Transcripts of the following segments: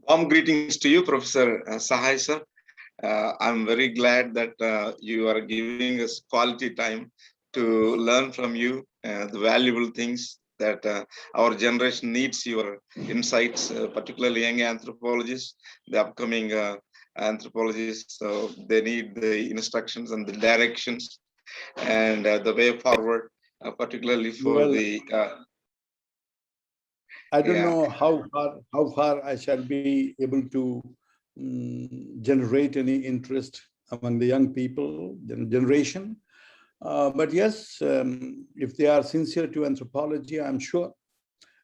Warm greetings to you, Professor Sahay, sir. I'm very glad that you are giving us quality time to learn from you the valuable things that our generation needs your insights, particularly young anthropologists, the upcoming anthropologists. So they need the instructions and the directions and the way forward, particularly for Well, the I don't yeah. know how far I shall be able to generate any interest among the young people, generation. But yes, if they are sincere to anthropology, I'm sure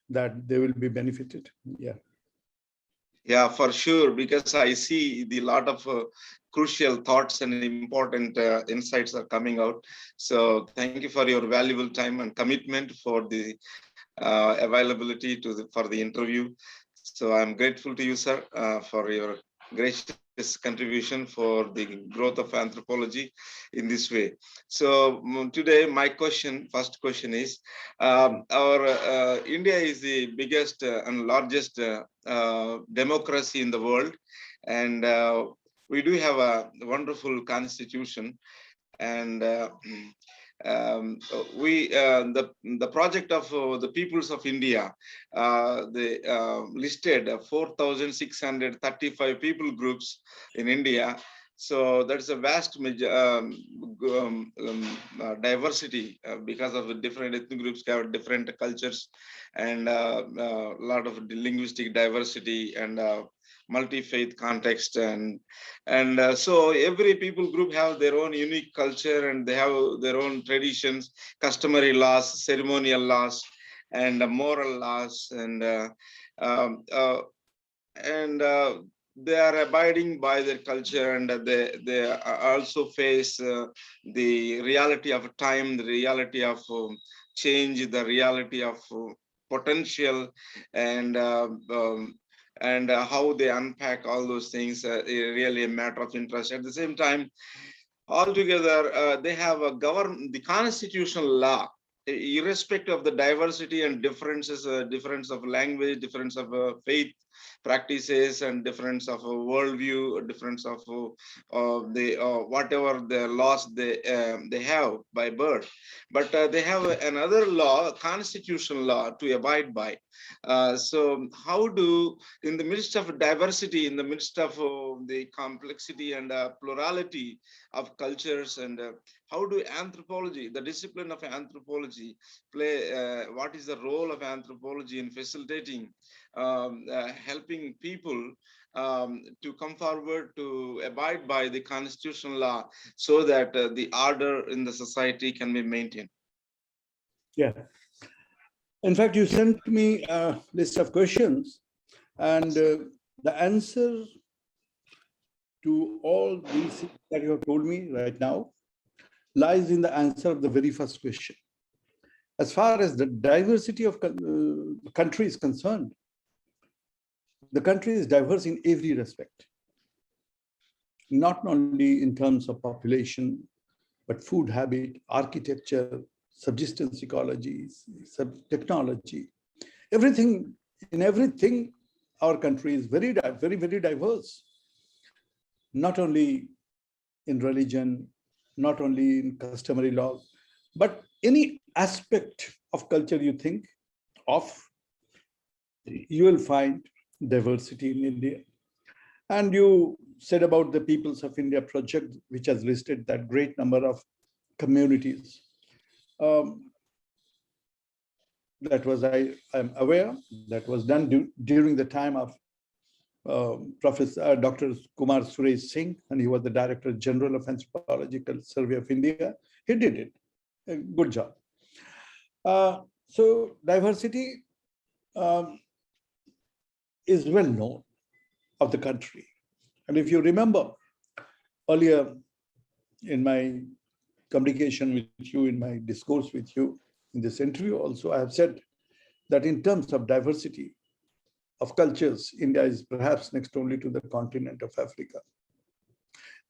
that they will be benefited. Yeah. Yeah, for sure, because I see the lot of crucial thoughts and important insights are coming out. So thank you for your valuable time and commitment for the availability for the interview. So I'm grateful to you, sir, for your gracious contribution for the growth of anthropology in this way. So today, my first question is, our India is the biggest and largest democracy in the world, and we do have a wonderful constitution, and the project of the peoples of India, they listed 4,635 people groups in India. So that's a vast diversity because of the different ethnic groups have different cultures and a lot of linguistic diversity and multi-faith context, and so every people group have their own unique culture and they have their own traditions, customary laws, ceremonial laws, and moral laws, um, uh, and they are abiding by their culture, and they also face the reality of time, the reality of change, the reality of potential, and how they unpack all those things, really a matter of interest. At the same time, altogether, they have the constitutional law, irrespective of the diversity and differences, difference of language, difference of faith practices, and difference of worldview, difference of the whatever the laws they have by birth, but they have another law, constitutional law, to abide by. So how do, in the midst of diversity, in the midst of the complexity and plurality of cultures, and how do anthropology, the discipline of anthropology, play, what is the role of anthropology in facilitating, helping people to come forward to abide by the constitutional law so that the order in the society can be maintained? Yeah. In fact, you sent me a list of questions, and the answer to all these things that you have told me right now lies in the answer of the very first question. As far as the diversity of country is concerned, the country is diverse in every respect, not only in terms of population, but food habit, architecture, subsistence ecologies, technology, everything. In everything, our country is very, very diverse. Not only in religion, not only in customary laws, but any aspect of culture you think of, you will find diversity in India. And you said about the Peoples of India project, which has listed that great number of communities. That was, I'm aware, that was done during the time of Professor Dr. Kumar Suresh Singh, and he was the Director General of Anthropological Survey of India. He did it. A good job. So diversity is well known of the country. And if you remember earlier in my communication with you, in my discourse with you, in this interview also, I have said that in terms of diversity of cultures, India is perhaps next only to the continent of Africa.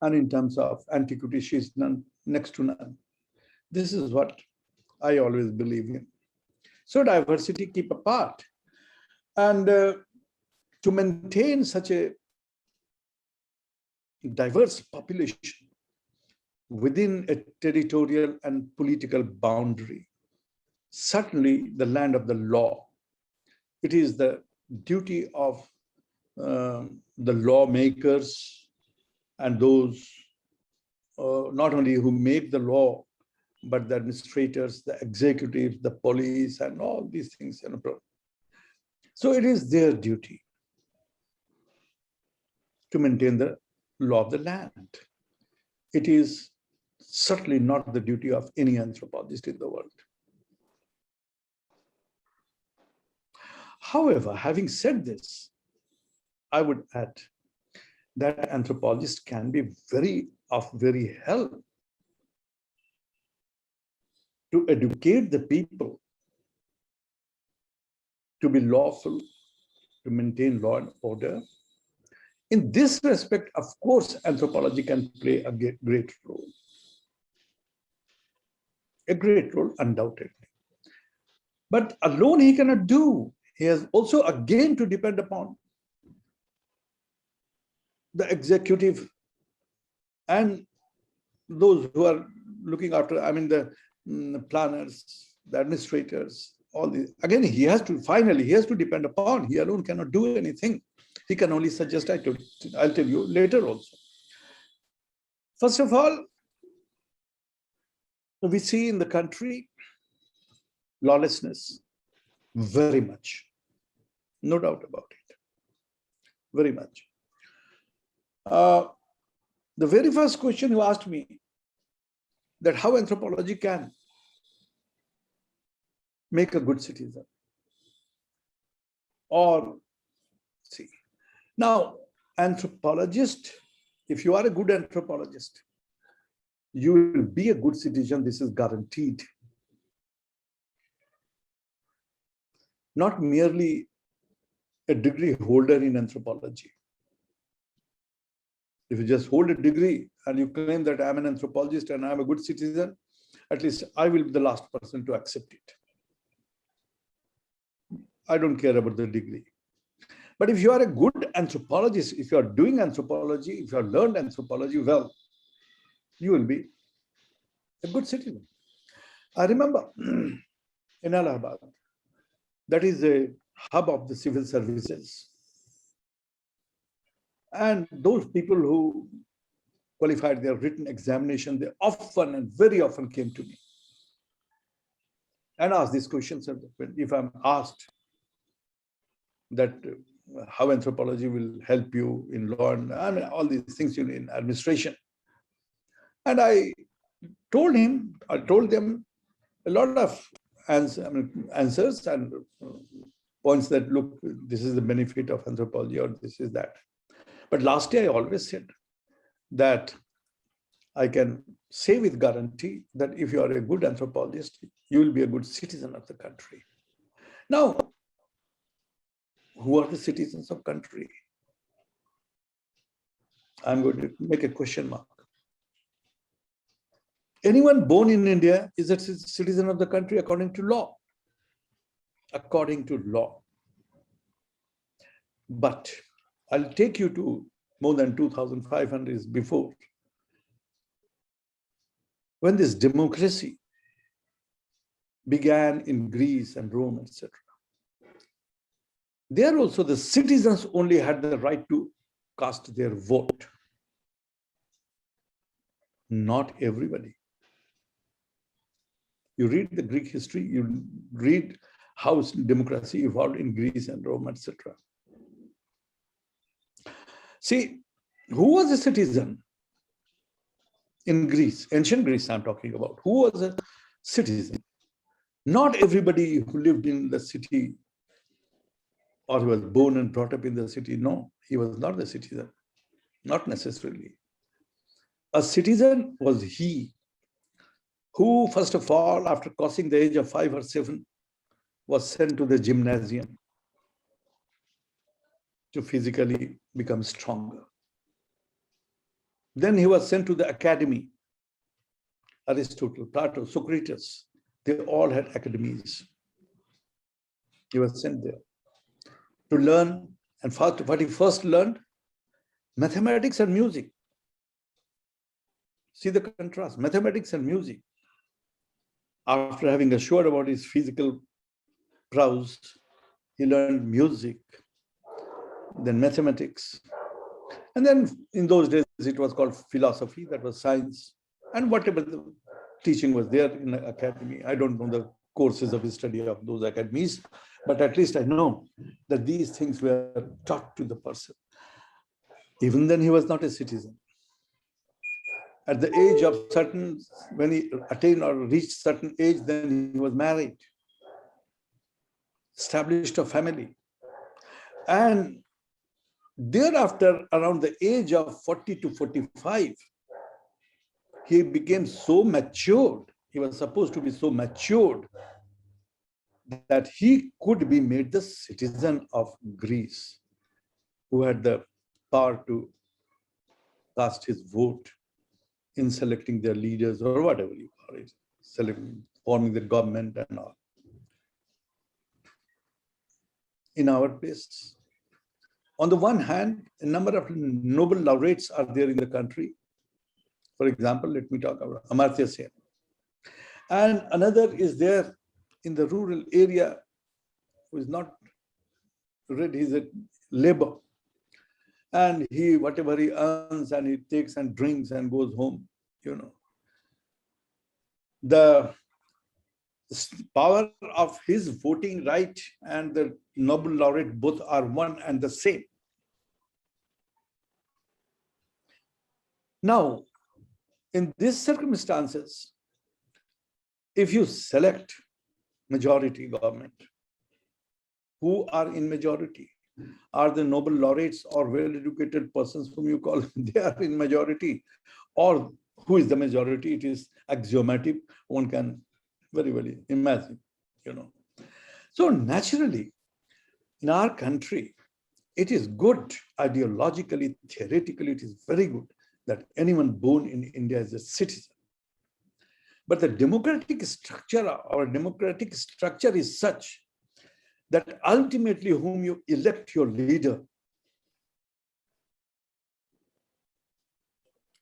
And in terms of antiquity, she is next to none. This is what I always believe in. So diversity keep apart. And to maintain such a diverse population within a territorial and political boundary, certainly the land of the law, it is the duty of the lawmakers and those not only who make the law, but the administrators, the executives, the police, and all these things. So it is their duty to maintain the law of the land. It is certainly not the duty of any anthropologist in the world. However, having said this, I would add that anthropologists can be of very help to educate the people to be lawful, to maintain law and order. In this respect, of course, anthropology can play a great role. A great role, undoubtedly. But alone he cannot do. He has also again to depend upon the executive and those who are looking after, the planners, the administrators, all these. Again, he has to depend upon. He alone cannot do anything. He can only suggest. I'll tell you later also. First of all, we see in the country lawlessness very much. No doubt about it. Very much. The very first question you asked me, that how anthropology can make a good citizen. Or, see, now, anthropologist, if you are a good anthropologist, you will be a good citizen, this is guaranteed. Not merely a degree holder in anthropology. If you just hold a degree and you claim that I'm an anthropologist and I'm a good citizen, at least I will be the last person to accept it. I don't care about the degree. But if you are a good anthropologist, if you are doing anthropology, if you have learned anthropology well, you will be a good citizen. I remember in Allahabad, that is a hub of the civil services. And those people who qualified their written examination, they often and very often came to me and asked these questions. If I'm asked that how anthropology will help you in law and all these things in administration. And I told them a lot of answers and points that, look, this is the benefit of anthropology or this is that. But last year I always said that I can say with guarantee that if you are a good anthropologist, you will be a good citizen of the country. Now, who are the citizens of country? I'm going to make a question mark. Anyone born in India is a citizen of the country according to law. According to law. But I'll take you to more than 2,500 years before. When this democracy began in Greece and Rome, etc. There also the citizens only had the right to cast their vote. Not everybody. You read the Greek history, you read how democracy evolved in Greece and Rome, etc. See, who was a citizen in Greece, ancient Greece I'm talking about? Who was a citizen? Not everybody who lived in the city or was born and brought up in the city. No, he was not a citizen, not necessarily. A citizen was he who, first of all, after crossing the age of 5 or 7, was sent to the gymnasium to physically become stronger. Then he was sent to the academy. Aristotle, Plato, Socrates, they all had academies. He was sent there to learn And what he first learned, mathematics and music. See the contrast, mathematics and music. After having assured about his physical prowess, he learned music, then mathematics. And then in those days, it was called philosophy, that was science, and whatever the teaching was there in the academy. I don't know the courses of study of those academies, but at least I know that these things were taught to the person. Even then, he was not a citizen. At the age of certain, when he attained or reached certain age, then he was married, established a family. And thereafter, around the age of 40 to 45, he became so matured. He was supposed to be so matured that he could be made the citizen of Greece, who had the power to cast his vote in selecting their leaders or whatever you call it, forming the government and all. In our place, on the one hand, a number of Nobel laureates are there in the country. For example, let me talk about Amartya Sen. And another is there in the rural area who is not read, he's a labor. And he, whatever he earns, and he takes and drinks and goes home, you know. The power of his voting right and the Nobel laureate both are one and the same. Now, in these circumstances, if you select majority government, who are in majority? Are the Nobel laureates or well-educated persons whom you call, they are in majority? Or who is the majority? It is axiomatic. One can very well imagine, you know. So naturally, in our country, it is good ideologically, theoretically, it is very good that anyone born in India is a citizen. But the democratic structure, our democratic structure is such that ultimately whom you elect your leader,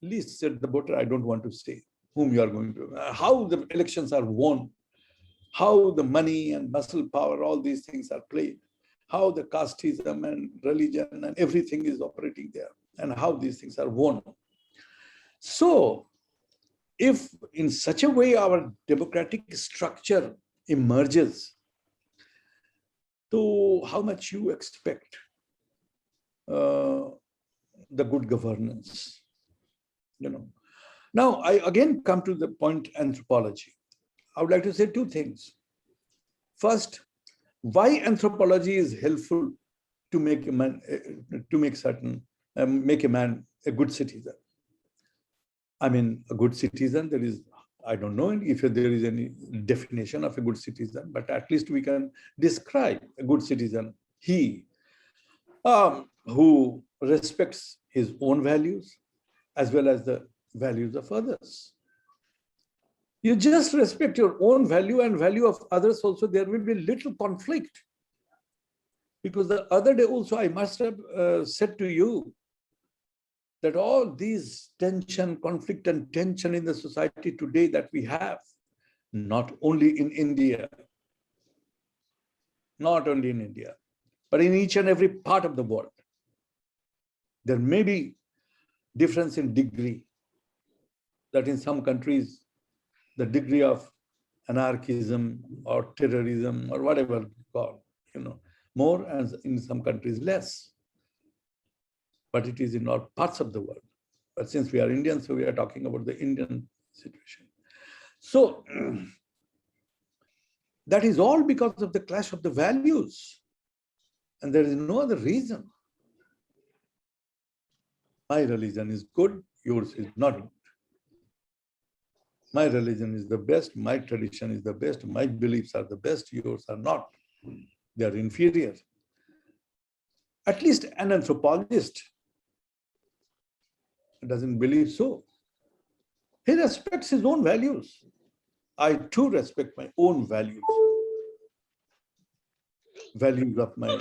least said the voter, I don't want to say whom you are going to, how the elections are won, how the money and muscle power, all these things are played, how the casteism and religion and everything is operating there, and how these things are won. So, if in such a way our democratic structure emerges, to how much you expect the good governance, you know. Now, I again come to the point anthropology. I would like to say two things. First, why anthropology is helpful to make a man, make a man a good citizen. I mean, a good citizen, there is, I don't know if there is any definition of a good citizen, but at least we can describe a good citizen. He who respects his own values as well as the values of others. You just respect your own value and value of others also, there will be little conflict. Because the other day also I must have said to you that all these tension, conflict and tension in the society today that we have, not only in India, not only in India, but in each and every part of the world, there may be difference in degree, that in some countries, the degree of anarchism or terrorism or whatever you call, you know, more, and in some countries less. But it is in all parts of the world. But since we are Indians, so we are talking about the Indian situation. So that is all because of the clash of the values. And there is no other reason. My religion is good, yours is not good. My religion is the best, my tradition is the best, my beliefs are the best, yours are not. They are inferior. At least an anthropologist doesn't believe so. He respects his own values. I too respect my own values. Values of my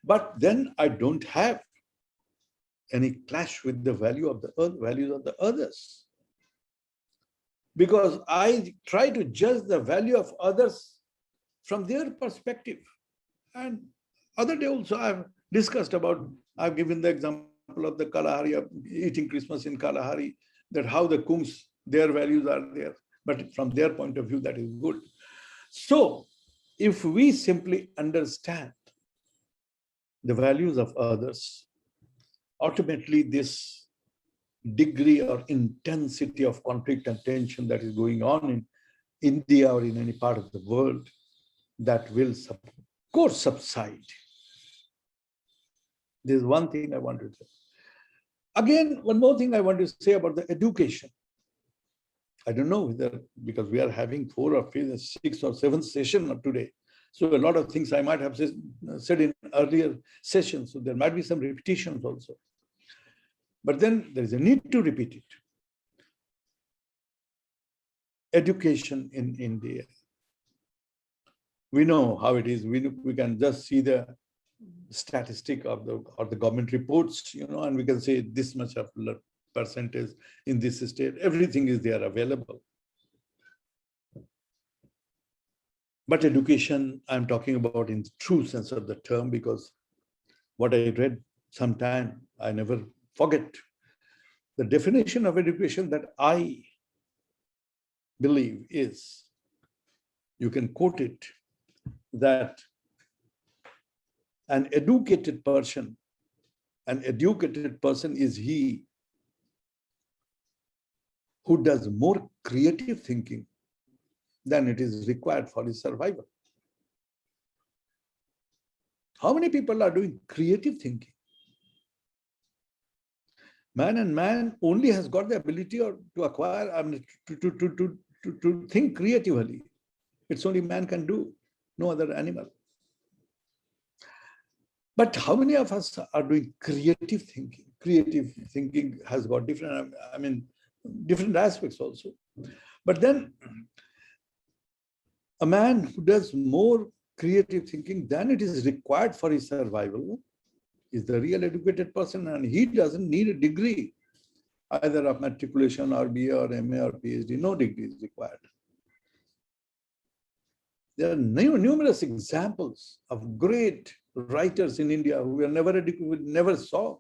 But then I don't have any clash with the values of the others. Because I try to judge the value of others from their perspective. And other day also I've discussed about, I've given the example of the Kalahari, of eating Christmas in Kalahari, that how the Kungs, their values are there. But from their point of view, that is good. So if we simply understand the values of others, ultimately this degree or intensity of conflict and tension that is going on in India or in any part of the world, that will of course subside. There's one thing I want to say. Again, one more thing I want to say about the education. I don't know whether, because we are having 4 or 5, 6 or 7 session of today. So a lot of things I might have said in earlier sessions. So there might be some repetitions also. But then there is a need to repeat it. Education in India. We know how it is. We can just see the statistic of the government reports, and we can say this much of percentage in this state. Everything is there available. But education, I'm talking about in the true sense of the term, because what I read sometime, I never forget. The definition of education that I believe is, you can quote it, that an educated person is he who does more creative thinking than it is required for his survival. How many people are doing creative thinking? Man only has got the ability to acquire, to think creatively. It's only man can do, no other animal. But how many of us are doing creative thinking? Creative thinking has got different, different aspects also. But then a man who does more creative thinking than it is required for his survival is the real educated person, and he doesn't need a degree, either of matriculation or BA or MA or PhD. No degree is required. There are numerous examples of great writers in India who were never saw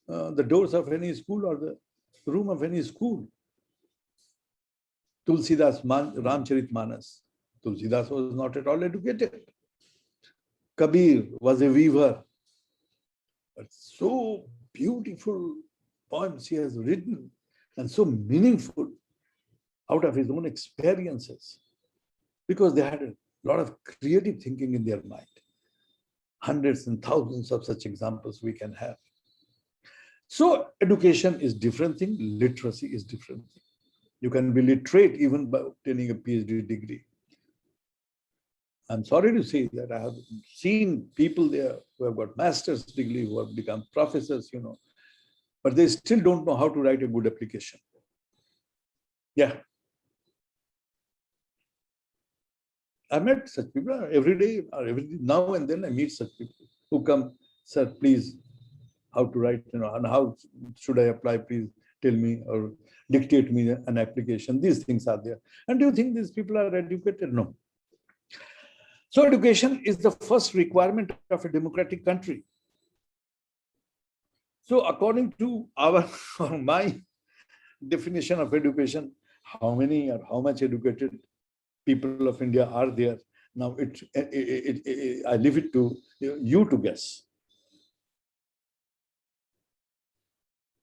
the doors of any school or the room of any school. Tulsidas, Ramcharitmanas. Tulsidas was not at all educated. Kabir was a weaver. But so beautiful poems he has written, and so meaningful out of his own experiences, because they had a lot of creative thinking in their mind. Hundreds and thousands of such examples we can have. So education is different thing, literacy is different thing. You can be literate even by obtaining a PhD degree. I'm sorry to say that I have seen people there who have got master's degree, who have become professors, but they still don't know how to write a good application. Yeah. I met such people every day, or now and then I meet such people who come, sir, please, how to write, and how should I apply, please tell me or dictate me an application. These things are there. And do you think these people are educated? No. So education is the first requirement of a democratic country. So according to my definition of education, how many or how much educated people of India are there? Now I leave it to you to guess.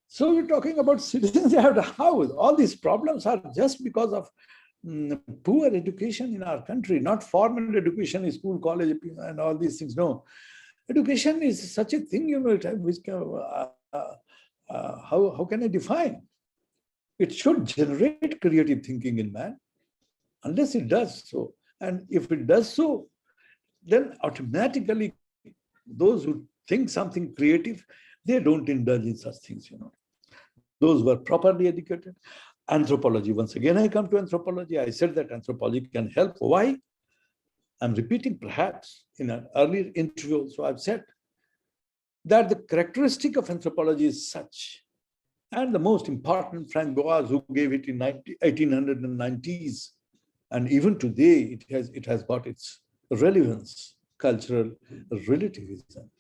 So we're talking about citizens have the house. All these problems are just because of poor education in our country, not formal education in school, college, and all these things. No, education is such a thing, which how can I define? It should generate creative thinking in man, unless it does so. And if it does so, then automatically those who think something creative, they don't indulge in such things, Those who are properly educated. Anthropology, once again, I come to anthropology. I said that anthropology can help. Why? I'm repeating perhaps in an earlier interview, so I've said that the characteristic of anthropology is such, and the most important, Frank Boas, who gave it in 1890s, and even today it has got its relevance, cultural relativism.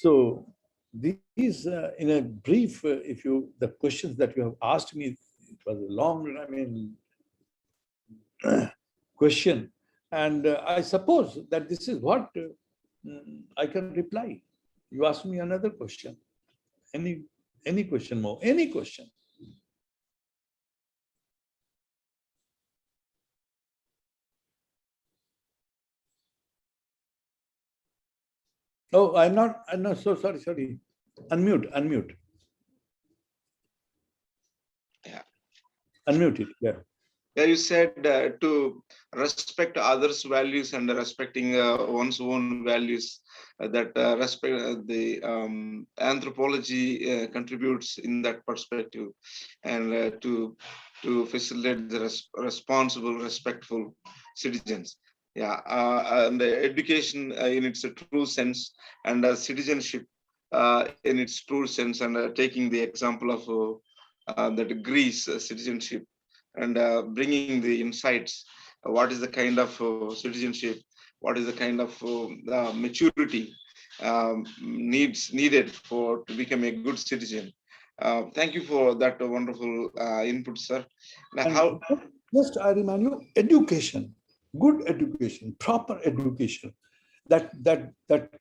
So these, in a brief, the questions that you have asked me, it was a long, question, and I suppose that this is what I can reply. You ask me another question. Any question more? Any question? Oh, I'm not so sorry. Unmute. Yeah. Unmute it, yeah. Yeah, you said to respect others' values and respecting one's own values, that respect the anthropology contributes in that perspective, and to facilitate the responsible, respectful citizens. Yeah, and the education in its true sense, and citizenship in its true sense, and taking the example of that Greece citizenship, and bringing the insights. What is the kind of citizenship? What is the kind of maturity needed to become a good citizen? Thank you for that wonderful input, sir. Now, how? Just I remind you, education, good education, proper education, that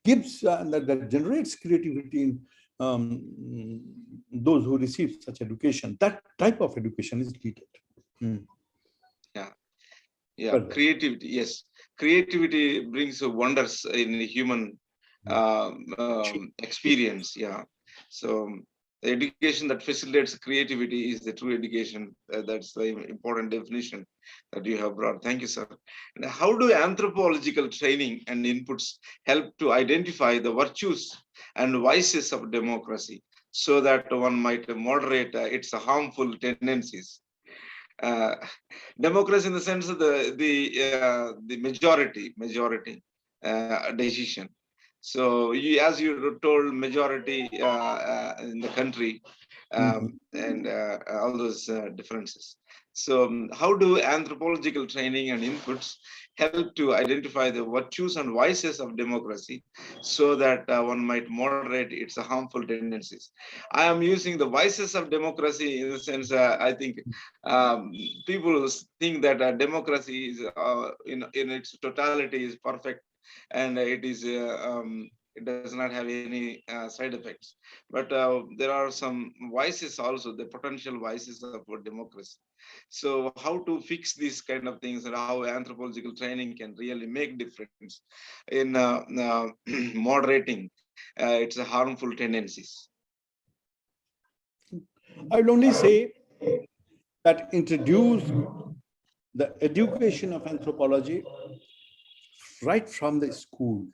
gives that generates creativity in those who receive such education. That type of education is needed. Yeah, creativity. Yes, creativity brings wonders in the human experience. Yeah, so the education that facilitates creativity is the true education. That's the important definition that you have brought. Thank you, sir. And how do anthropological training and inputs help to identify the virtues and vices of democracy, so that one might moderate its harmful tendencies? Uh, Democracy in the sense of the majority decision. So as you told, majority in the country, and all those differences. So how do anthropological training and inputs help to identify the virtues and vices of democracy, so that one might moderate its harmful tendencies? I am using the vices of democracy in the sense, I think people think that democracy is in its totality is perfect, and it does not have any side effects. But there are some vices also, the potential vices of democracy. So how to fix these kind of things, and how anthropological training can really make difference in moderating its harmful tendencies? I will only say that introduce the education of anthropology right from the school.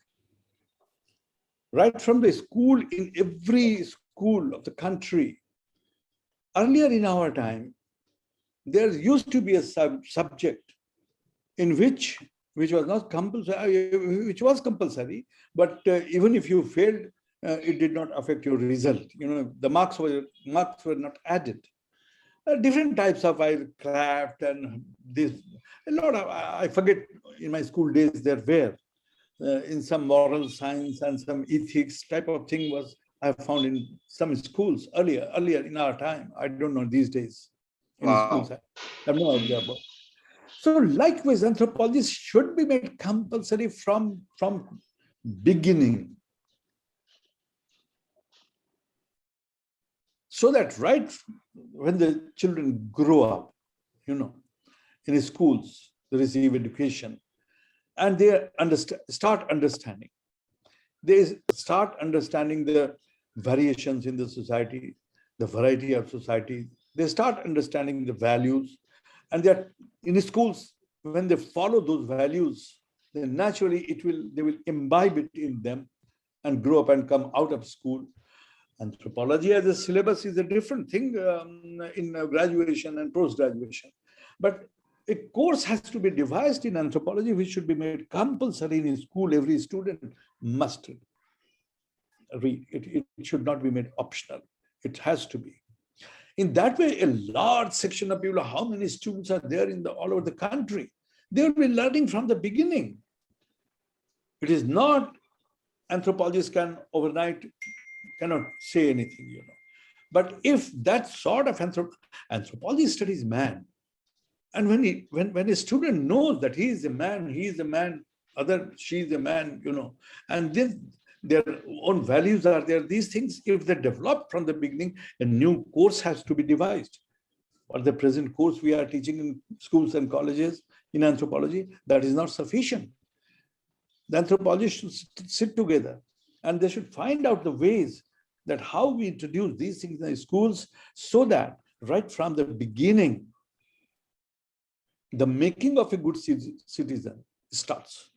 Right from the school, in every school of the country. Earlier in our time, there used to be a subject in which was not compulsory, which was compulsory, but even if you failed, it did not affect your result. The marks were not added. Different types of craft and this, a lot of, I forget, in my school days there were in some moral science and some ethics type of thing was I found in some schools earlier in our time. I don't know these days in schools. I have no idea about. So likewise, anthropology should be made compulsory from beginning, so that right when the children grow up, in schools, they receive education, and they start understanding. They start understanding the variations in the society, the variety of society. They start understanding the values, and they're in schools. When they follow those values, then naturally they will imbibe it in them and grow up and come out of school. Anthropology as a syllabus is a different thing in graduation and post-graduation. But a course has to be devised in anthropology which should be made compulsory in school. Every student must. read. It should not be made optional. It has to be. In that way, a large section of people, how many students are there in all over the country? They will be learning from the beginning. It is not anthropologists overnight cannot say anything, But if that sort of anthropology studies man, and when a student knows that he is a man, she is a man, and then their own values are there, these things, if they develop from the beginning, a new course has to be devised. Or the present course we are teaching in schools and colleges in anthropology, that is not sufficient. The anthropologists should sit together and they should find out the ways that how we introduce these things in the schools so that right from the beginning, the making of a good citizen starts.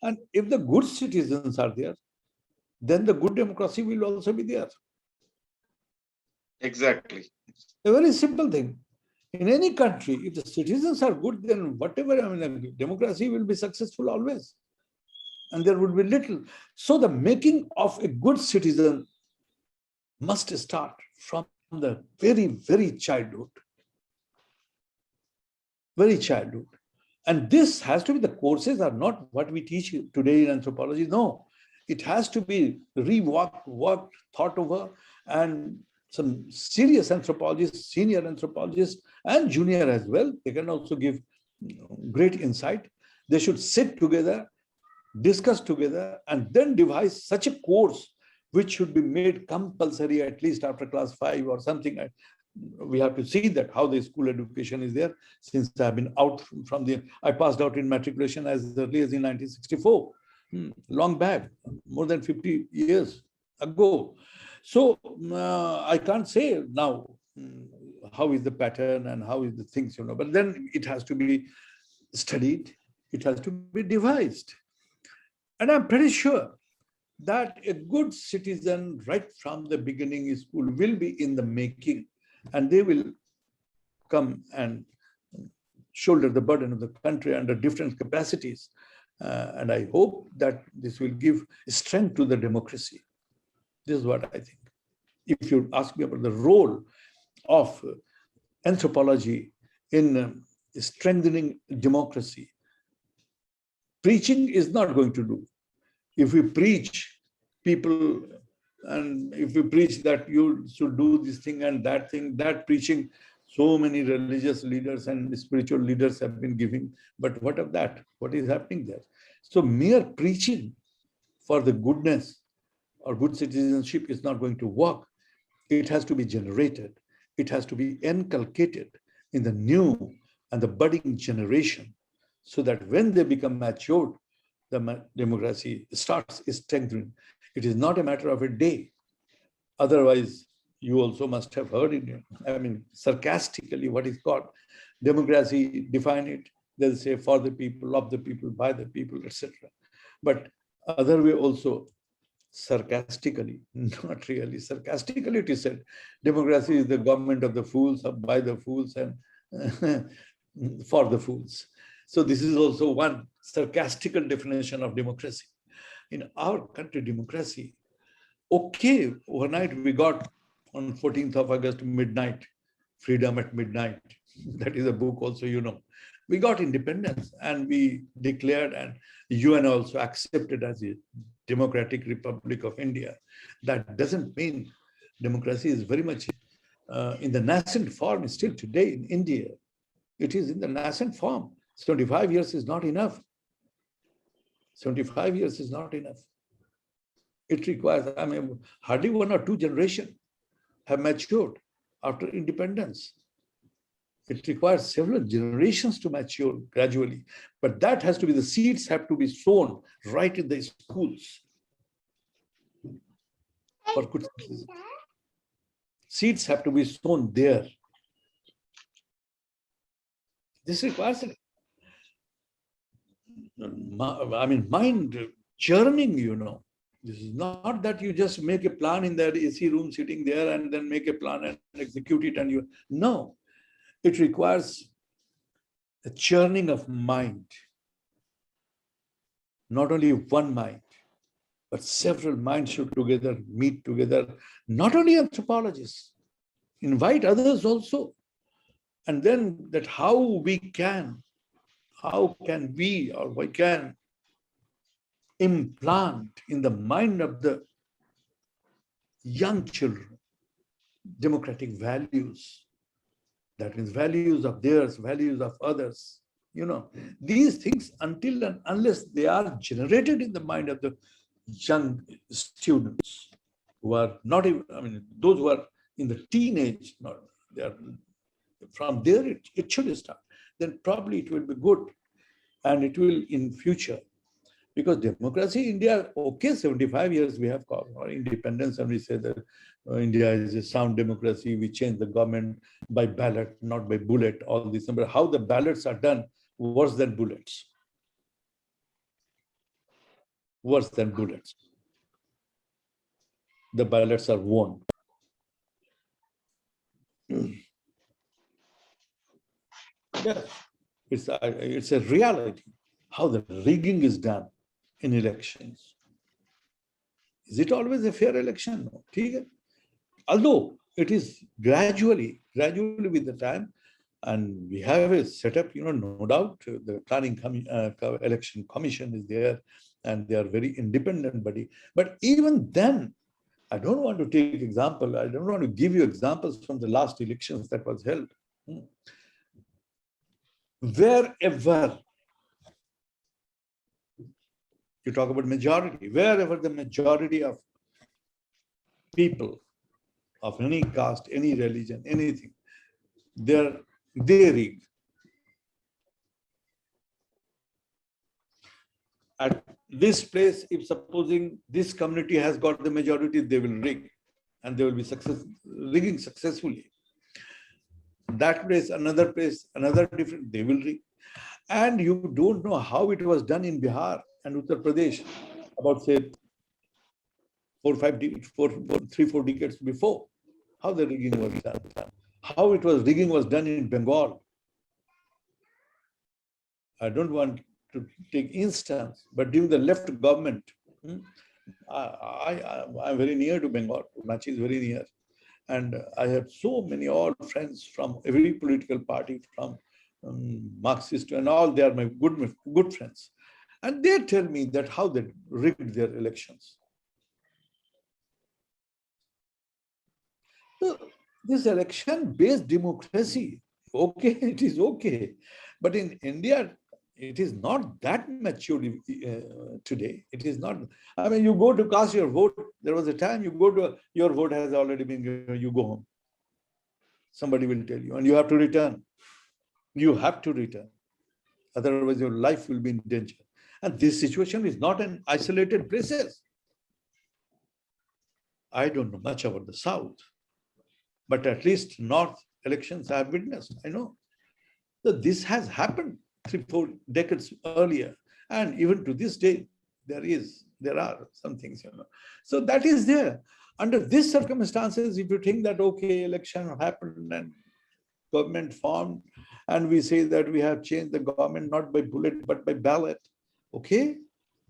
And if the good citizens are there, then the good democracy will also be there. Exactly. A very simple thing. In any country, if the citizens are good, then whatever, democracy will be successful always. And there would be little. So the making of a good citizen must start from the very, very childhood. Very childhood. And this has to be, the courses are not what we teach today in anthropology. No, it has to be worked, thought over, and some serious anthropologists, senior anthropologists, and junior as well, they can also give great insight. They should sit together, discuss together, and then devise such a course which should be made compulsory at least after class 5 or something. We have to see that how the school education is there. Since I've been out I passed out in matriculation as early as in 1964, long back, more than 50 years ago. So I can't say now how is the pattern and how is the things, but then it has to be studied, it has to be devised. And I'm pretty sure that a good citizen right from the beginning in school will be in the making, and they will come and shoulder the burden of the country under different capacities. And I hope that this will give strength to the democracy. This is what I think. If you ask me about the role of anthropology in strengthening democracy, preaching is not going to do. If we preach people, and if we preach that you should do this thing and that thing, that preaching, so many religious leaders and spiritual leaders have been giving, but what of that? What is happening there? So mere preaching for the goodness or good citizenship is not going to work. It has to be generated. It has to be inculcated in the new and the budding generation, so that when they become matured, the democracy starts strengthening. It is not a matter of a day. Otherwise, you also must have heard it, sarcastically, what is called democracy, define it, they'll say for the people, of the people, by the people, etc. But other way also, sarcastically, not really, sarcastically it is said, democracy is the government of the fools, by the fools, and for the fools. So this is also one sarcastical definition of democracy. In our country, democracy, okay, overnight we got on 14th of August midnight, freedom at midnight. That is a book also, We got independence and we declared, and UN also accepted as a Democratic Republic of India. That doesn't mean democracy is very much in the nascent form still today in India. It is in the nascent form. 75 years is not enough. 75 years is not enough. It requires, hardly 1 or 2 generations have matured after independence. It requires several generations to mature gradually. But that has to be, the seeds have to be sown right in the schools. For good citizens. Seeds have to be sown there. This requires mind churning, This is not that you just make a plan in that AC room sitting there and then make a plan and execute it no. It requires a churning of mind. Not only one mind, but several minds should together meet together, not only anthropologists, invite others also. And then that how can we or we can implant in the mind of the young children democratic values. That means values of theirs, values of others. These things, until and unless they are generated in the mind of the young students who are not even, those who are in the teenage, not they are from there it should start. Then probably it will be good, and it will in future. Because democracy, India, okay, 75 years we have got our independence, and we say that India is a sound democracy. We change the government by ballot, not by bullet, all this. But how the ballots are done, worse than bullets. Worse than bullets. The ballots are won. Yes, it's a reality, how the rigging is done in elections. Is it always a fair election? No. Although it is gradually with the time, and we have a setup, no doubt, the planning election commission is there, and they are very independent body. But even then, I don't want to take example. I don't want to give you examples from the last elections that was held. Wherever you talk about majority, wherever the majority of people of any caste, any religion, anything, they rig. At this place, if supposing this community has got the majority, they will rig, and they will be rigging successfully. That place, another different, they will rig. And you don't know how it was done in Bihar and Uttar Pradesh about, say, 3-4 decades before. How the rigging was done. How rigging was done in Bengal. I don't want to take instance, but during the left government, I'm very near to Bengal. Ranchi is very near. And I have so many old friends from every political party, from Marxist and all. They are my good friends. And they tell me that how they rigged their elections. So this election-based democracy, okay, it is okay. But in India, it is not that mature today. It is not. You go to cast your vote. There was a time you go to, your vote has already been given, you go home. Somebody will tell you, and you have to return. You have to return. Otherwise, your life will be in danger. And this situation is not an isolated place. I don't know much about the South, but at least North elections I have witnessed. I know. So this has happened 3-4 decades earlier, and even to this day, there are some things, So that is there. Under these circumstances, if you think that, okay, election happened and government formed, and we say that we have changed the government not by bullet but by ballot, okay,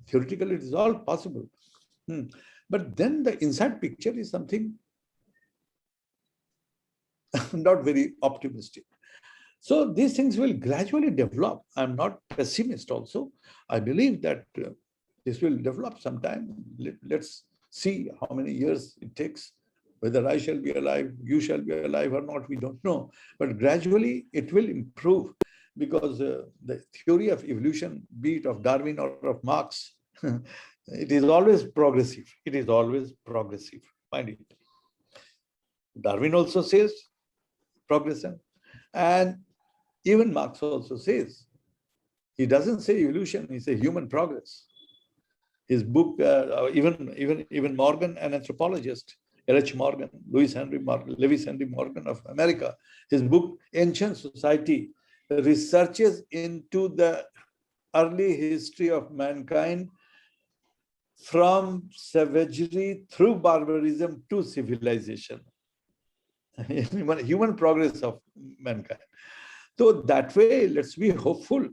theoretically it is all possible. But then the inside picture is something not very optimistic. So these things will gradually develop. I'm not pessimist also. I believe that this will develop sometime. Let's see how many years it takes. Whether I shall be alive, you shall be alive or not, we don't know. But gradually it will improve, because the theory of evolution, be it of Darwin or of Marx, it is always progressive. It is always progressive. Find it. Darwin also says progression. And even Marx also says, he doesn't say evolution, he says human progress. His book, even Morgan, an anthropologist, L.H. Morgan, Lewis Henry Morgan of America, his book, Ancient Society, researches into the early history of mankind from savagery through barbarism to civilization. Human progress of mankind. So that way, let's be hopeful.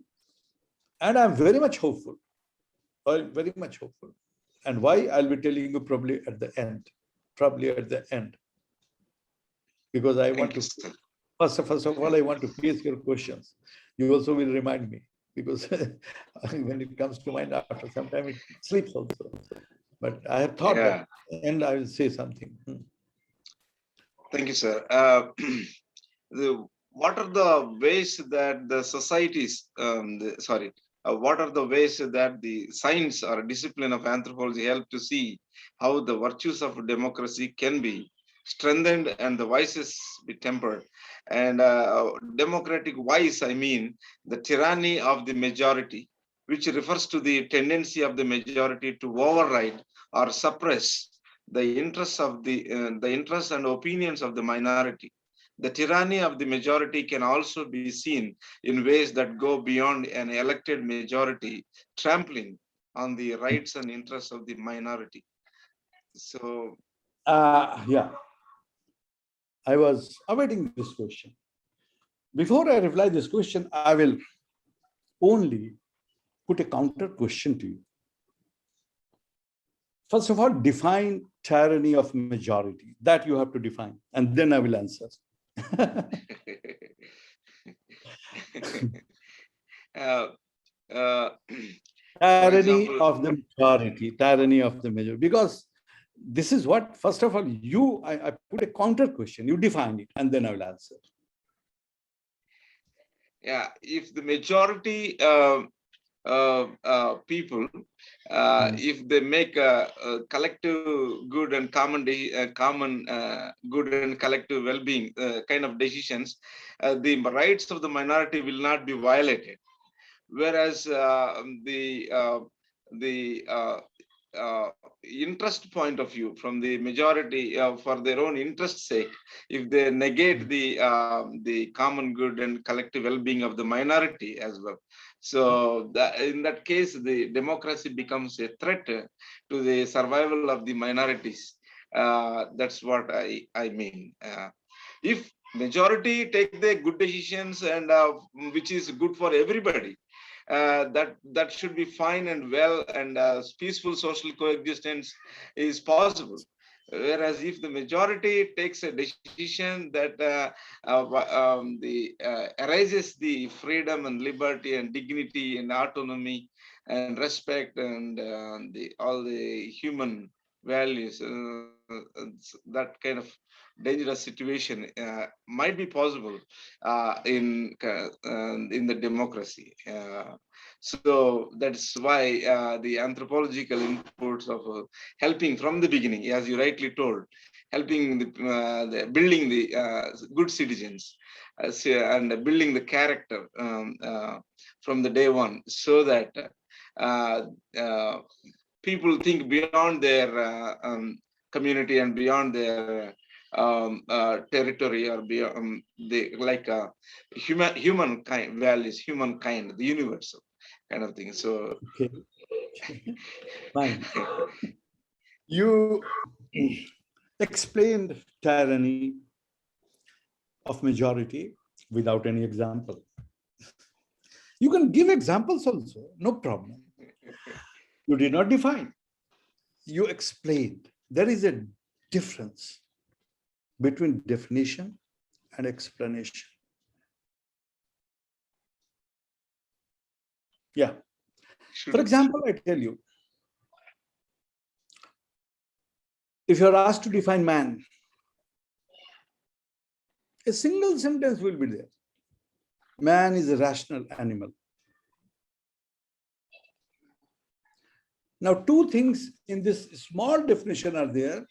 And I'm very much hopeful. Very much hopeful. And why? I'll be telling you probably at the end. Probably at the end. Because I want Thank you, to, sir. first of all, I want to face your questions. You also will remind me, because when it comes to mind, after some time it sleeps also. But I have thought that Yeah. at the end I will say something. Thank you, sir. What are the ways that the societies, what are the ways that the science or discipline of anthropology help to see how the virtues of democracy can be strengthened and the vices be tempered? And democratic vice, I mean the tyranny of the majority, which refers to the tendency of the majority to override or suppress the interests and opinions of the minority. The tyranny of the majority can also be seen in ways that go beyond an elected majority, trampling on the rights and interests of the minority. So, Yeah, I was awaiting this question. Before I reply this question, I will only put a counter question to you. First of all, define tyranny of majority. That you have to define, and then I will answer. uh, uh, for Tyranny example, of the majority, tyranny of the majority. Because this is what, first of all, I put a counter question, you define it, and then I will answer. yeah, if the majority people, if they make a collective good and common good and collective well-being kind of decisions, the rights of the minority will not be violated. Whereas the interest point of view from the majority for their own interest sake, if they negate the common good and collective well-being of the minority as well, so in that case the democracy becomes a threat to the survival of the minorities. That's what I mean. If majority take the good decisions and which is good for everybody, that should be fine and well, and peaceful social coexistence is possible. Whereas if the majority takes a decision that erases the freedom and liberty and dignity and autonomy and respect and all the human values, that kind of dangerous situation might be possible in the democracy. So that's why the anthropological inputs of helping from the beginning, as you rightly told, helping building the good citizens and building the character from the day one, so that uh, uh, people think beyond their community and beyond their territory, or beyond the like human kind values, humankind, the universal kind of thing. So Okay, fine. You explained tyranny of majority without any example. You can give examples also, no problem. You did not define. You explained. There is a difference between definition and explanation. Yeah. For example, I tell you, if you're asked to define man, a single sentence will be there. Man is a rational animal. Now, two things in this small definition are there,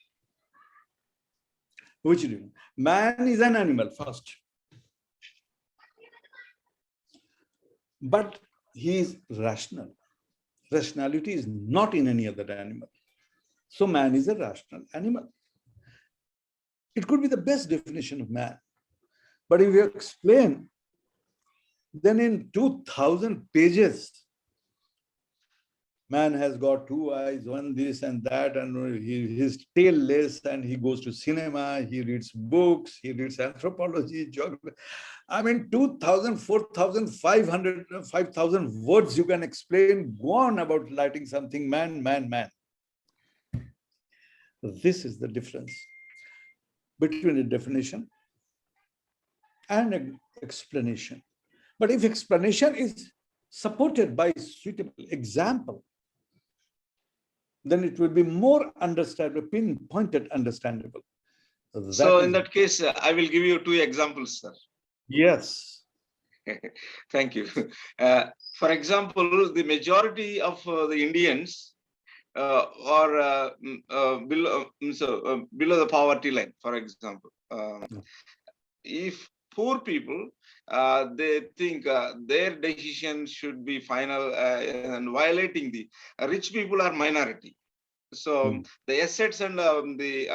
which man is an animal first, but he is rational. Rationality is not in any other animal. So man is a rational animal. It could be the best definition of man. But if you explain, then in 2000 pages, man has got two eyes, one this and that, and he's tailless, and he goes to cinema, he reads books, he reads anthropology, geography. I mean, 2,000, 4,500, 5,000 words you can explain, go on about lighting something, man, man, man. This is the difference between a definition and an explanation. But if explanation is supported by suitable example, then it will be more understandable, pinpointed understandable. So in that case, I will give you two examples, sir. Yes. Thank you. For example, the majority of the Indians are below the poverty line, for example. If poor people, they think their decision should be final and violating the rich people are minority. So the assets and the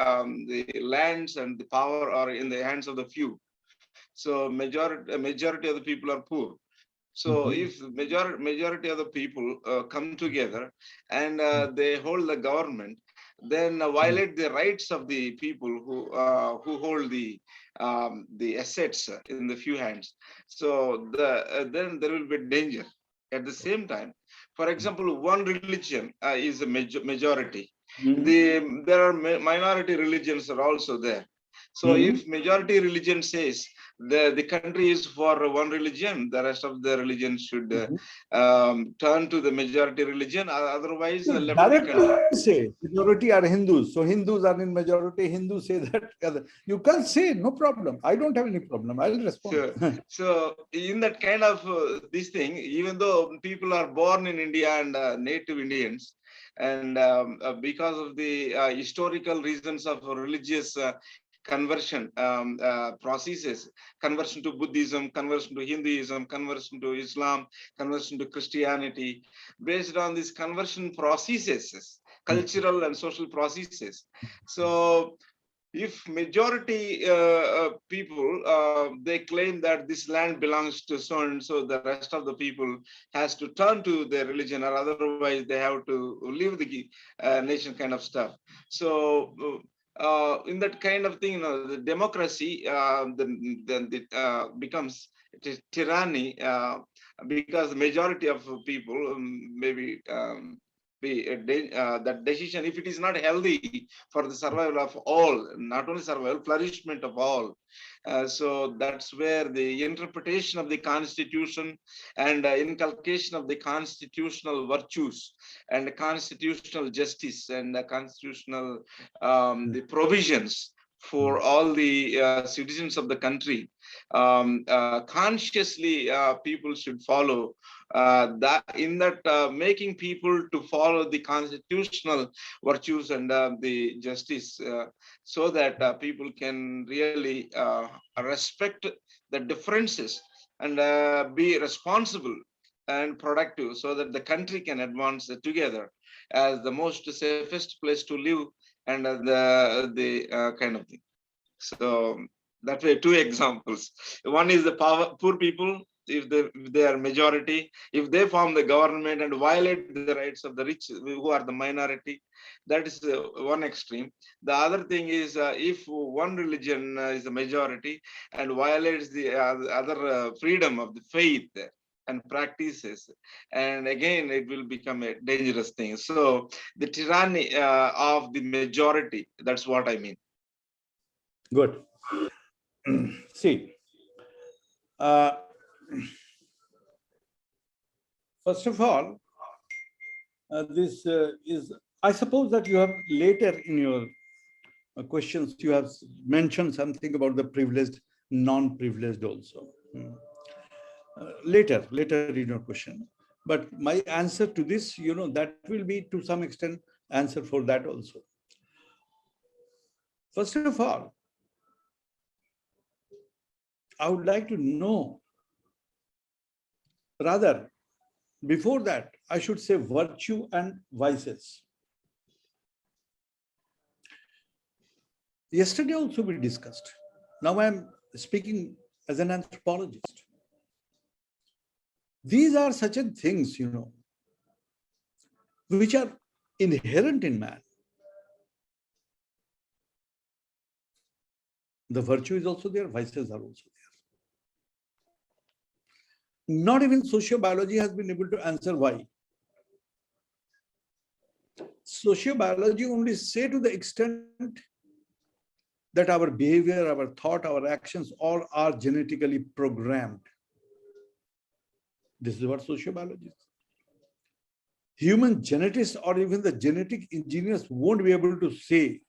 lands and the power are in the hands of the few. So majority of the people are poor. So if majority of the people come together and they hold the government, then violate the rights of the people who hold the assets in the few hands. So then there will be danger. At the same time, for example, one religion is a majority. There are minority religions are also there. So if majority religion says the country is for one religion, the rest of the religion should turn to the majority religion, otherwise left the country. Say majority are Hindus, so Hindus are in majority. Hindus say that you can say no problem. I don't have any problem. I'll respond. So in that kind of this thing, even though people are born in India and native Indians, and because of the historical reasons of religious conversion processes, conversion to Buddhism, conversion to Hinduism, conversion to Islam, conversion to Christianity, based on these conversion processes, cultural and social processes. So if majority people, they claim that this land belongs to so and so, the rest of the people has to turn to their religion, or otherwise they have to leave the nation, kind of stuff. So in that kind of thing, the democracy then becomes tyranny, because the majority of people maybe that decision, if it is not healthy for the survival of all, not only survival, flourishment of all. So that's where the interpretation of the Constitution and inculcation of the constitutional virtues and constitutional justice and constitutional the provisions for all the citizens of the country, consciously people should follow that, in that making people to follow the constitutional virtues and the justice, so that people can really respect the differences and be responsible and productive, so that the country can advance together as the most safest place to live and the kind of thing. So that way, two examples. One is the poor people. If they are majority, if they form the government and violate the rights of the rich who are the minority, that is one extreme. The other thing is if one religion is the majority and violates the other freedom of the faith and practices, and again it will become a dangerous thing. So the tyranny of the majority, that's what I mean. Good. See, first of all, this is, I suppose that you have later in your questions, you have mentioned something about the privileged, non-privileged also. Later in your question. But my answer to this, that will be to some extent answer for that also. First of all, I would like to know, rather, before that, I should say virtue and vices. Yesterday also we discussed. Now I'm speaking as an anthropologist. These are such things, which are inherent in man. The virtue is also there, vices are also there. Not even sociobiology has been able to answer why. Sociobiology only say to the extent that our behavior, our thought, our actions all are genetically programmed. This is what sociobiology is. Human geneticists or even the genetic engineers won't be able to say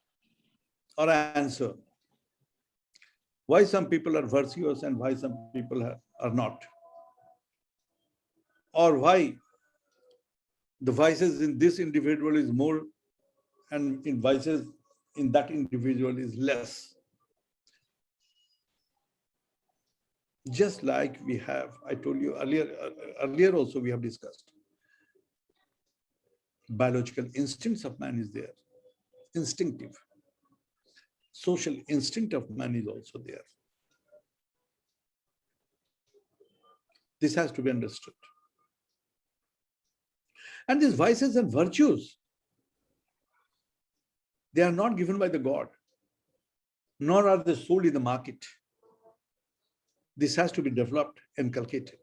or answer why some people are virtuous and why some people are not. Or why the vices in this individual is more and in vices in that individual is less. Just like we have, I told you earlier also we have discussed, biological instincts of man is there, instinctive. Social instinct of man is also there. This has to be understood. And these vices and virtues, they are not given by the God, nor are they sold in the market. This has to be developed, inculcated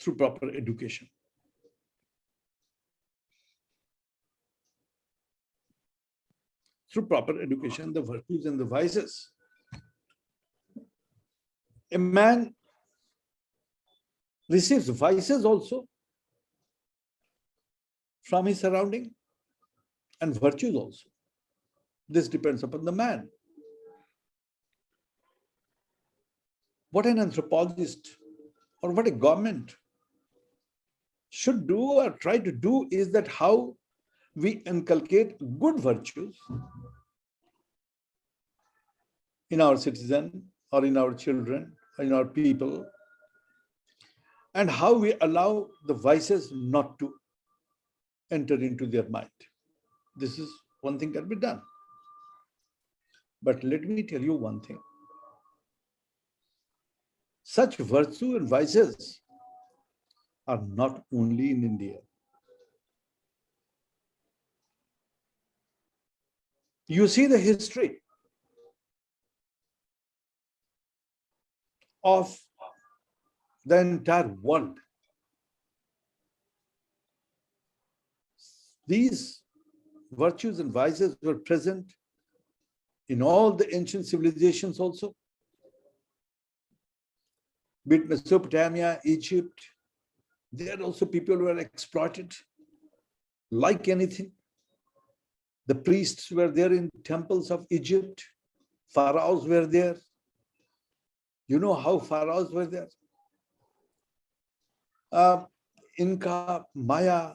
through proper education. Through proper education, the virtues and the vices. A man receives vices also from his surrounding and virtues also. This depends upon the man. What an anthropologist or what a government should do or try to do is that how we inculcate good virtues in our citizen or in our children, or in our people, and how we allow the vices not to enter into their mind. This is one thing can be done. But let me tell you one thing. Such virtue and vices are not only in India. You see the history of the entire world. These virtues and vices were present in all the ancient civilizations also, be it Mesopotamia, Egypt. There also people were exploited like anything. The priests were there in temples of Egypt. Pharaohs were there. You know how pharaohs were there? Inca, Maya,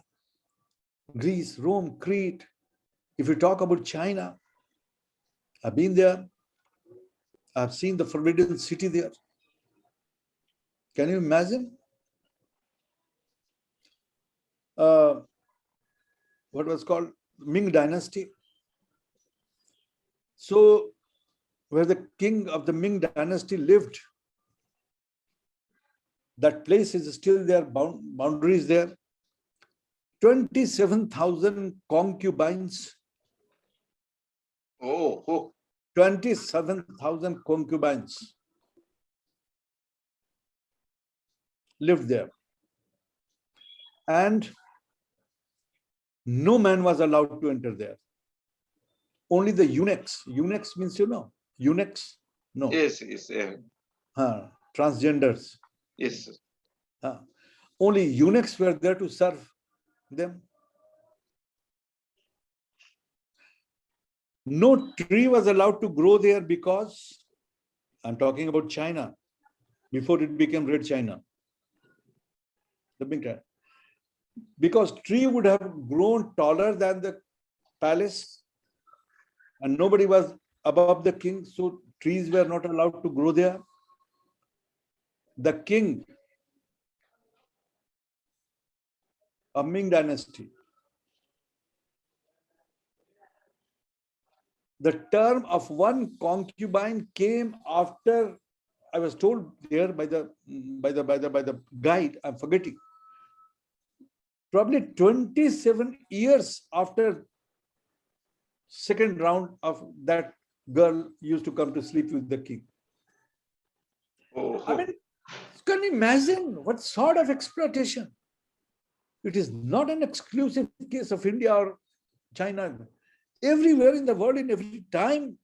Greece, Rome, Crete. If you talk about China, I've been there. I've seen the forbidden city there. Can you imagine? What was called Ming Dynasty. So, where the king of the Ming Dynasty lived, that place is still there, boundaries there. 27,000 concubines. Oh. 27,000 concubines lived there. And no man was allowed to enter there. Only the eunuchs. Eunuchs means, you know, eunuchs? No. Yes. Transgenders. Yes. Only eunuchs were there to serve them. No tree was allowed to grow there because, I'm talking about China, before it became Red China. The big time. Because tree would have grown taller than the palace and nobody was above the king, so trees were not allowed to grow there. The king of Ming Dynasty, the term of one concubine came after, I was told there by the guide, I'm forgetting, probably 27 years after second round of that girl used to come to sleep with the king. Oh. I mean, can you imagine what sort of exploitation? It is not an exclusive case of India or China, everywhere in the world, in every time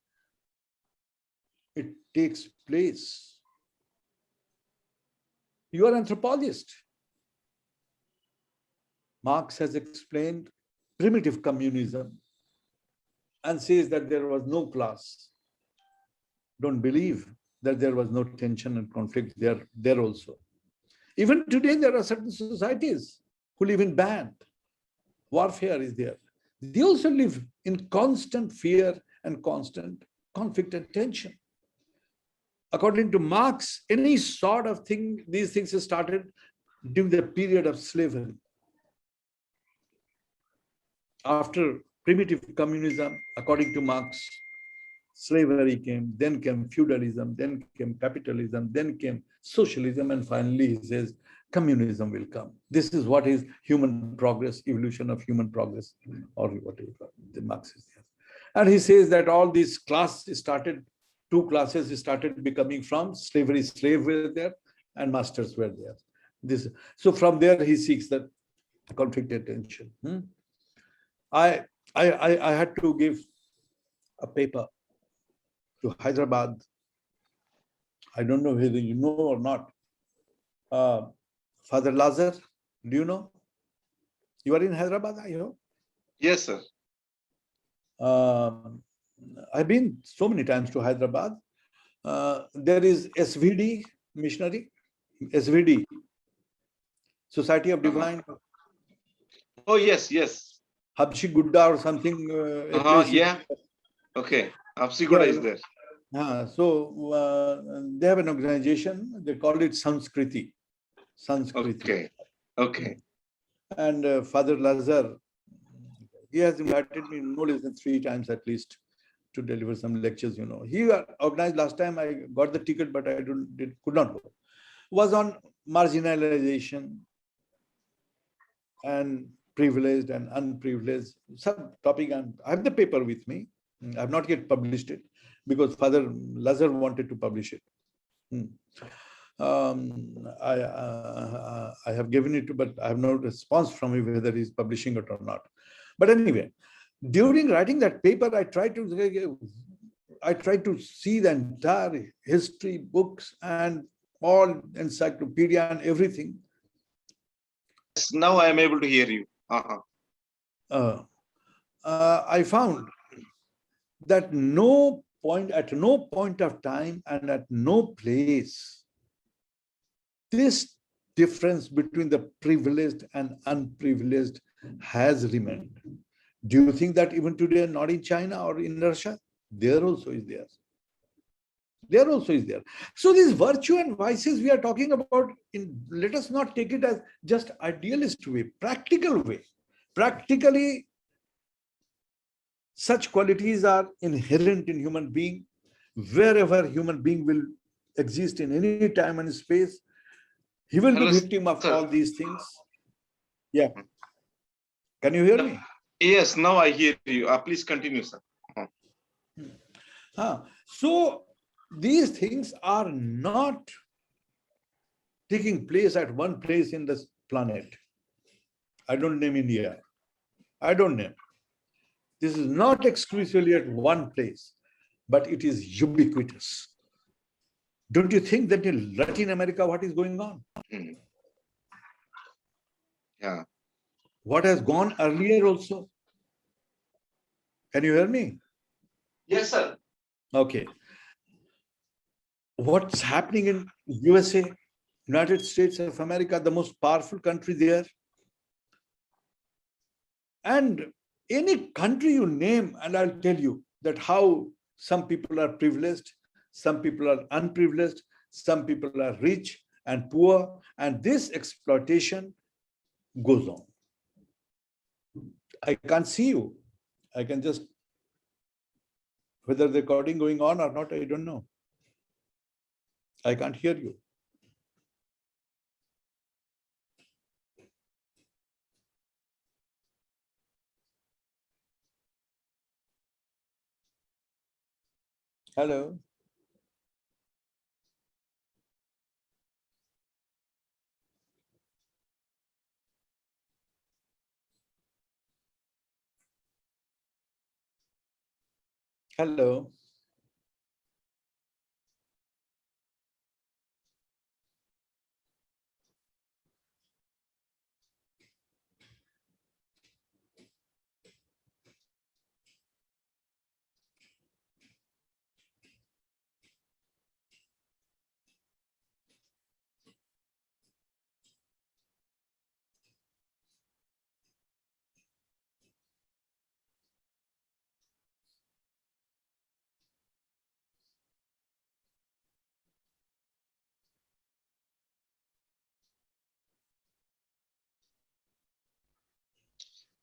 it takes place. You are an anthropologist. Marx has explained primitive communism and says that there was no class. Don't believe that there was no tension and conflict there also. Even today, there are certain societies who live in band. Warfare is there. They also live in constant fear and constant conflict and tension. According to Marx, any sort of thing, these things started during the period of slavery. After primitive communism, according to Marx, slavery came, then came feudalism, then came capitalism, then came socialism, and finally he says communism will come. This is what is human progress, evolution of human progress, or whatever the Marx is there. And he says that all these classes started, two classes started becoming from slavery. Slaves were there and masters were there. So from there he seeks that conflict attention. I had to give a paper to Hyderabad. I don't know whether you know or not. Father Lazar, do you know? You are in Hyderabad, I know. Yes, sir. I've been so many times to Hyderabad. There is SVD missionary, SVD, Society of Divine. Oh, yes, yes. Habshi Gudda or something. A place Yeah. Okay. Habsiguda is there. So they have an organization. They call it Sanskriti. Okay. Okay. And Father Lazar, he has invited me no less than 3 times at least to deliver some lectures. You know, he organized last time. I got the ticket, but I could not go. Was on marginalization and privileged and unprivileged, some topic. And I have the paper with me. I have not yet published it because Father Lazar wanted to publish it. I have given it to, but I have no response from him whether he's publishing it or not. But anyway, during writing that paper, I tried to see the entire history, books, and all encyclopedia and everything. Now I am able to hear you. I found that at no point of time and at no place, this difference between the privileged and unprivileged has remained. Do you think that even today, not in China or in Russia, there also is there? There also is there. So these virtue and vices we are talking about, let us not take it as just idealist way, practical way. Practically, such qualities are inherent in human being. Wherever human being will exist in any time and space, he will be victim of all these things. Yeah. Can you hear me? Yes, now I hear you. Please continue, sir. So these things are not taking place at one place in this planet. I don't name India. I don't name. This is not exclusively at one place, but it is ubiquitous. Don't you think that in Latin America, what is going on? Yeah. What has gone earlier also? Can you hear me? Yes, sir. Okay. What's happening in USA, United States of America, the most powerful country there? And any country you name, and I'll tell you that how some people are privileged, some people are unprivileged, some people are rich and poor, and this exploitation goes on. I can't see you. I can just, whether the recording going on or not, I don't know. I can't hear you. Hello. Hello.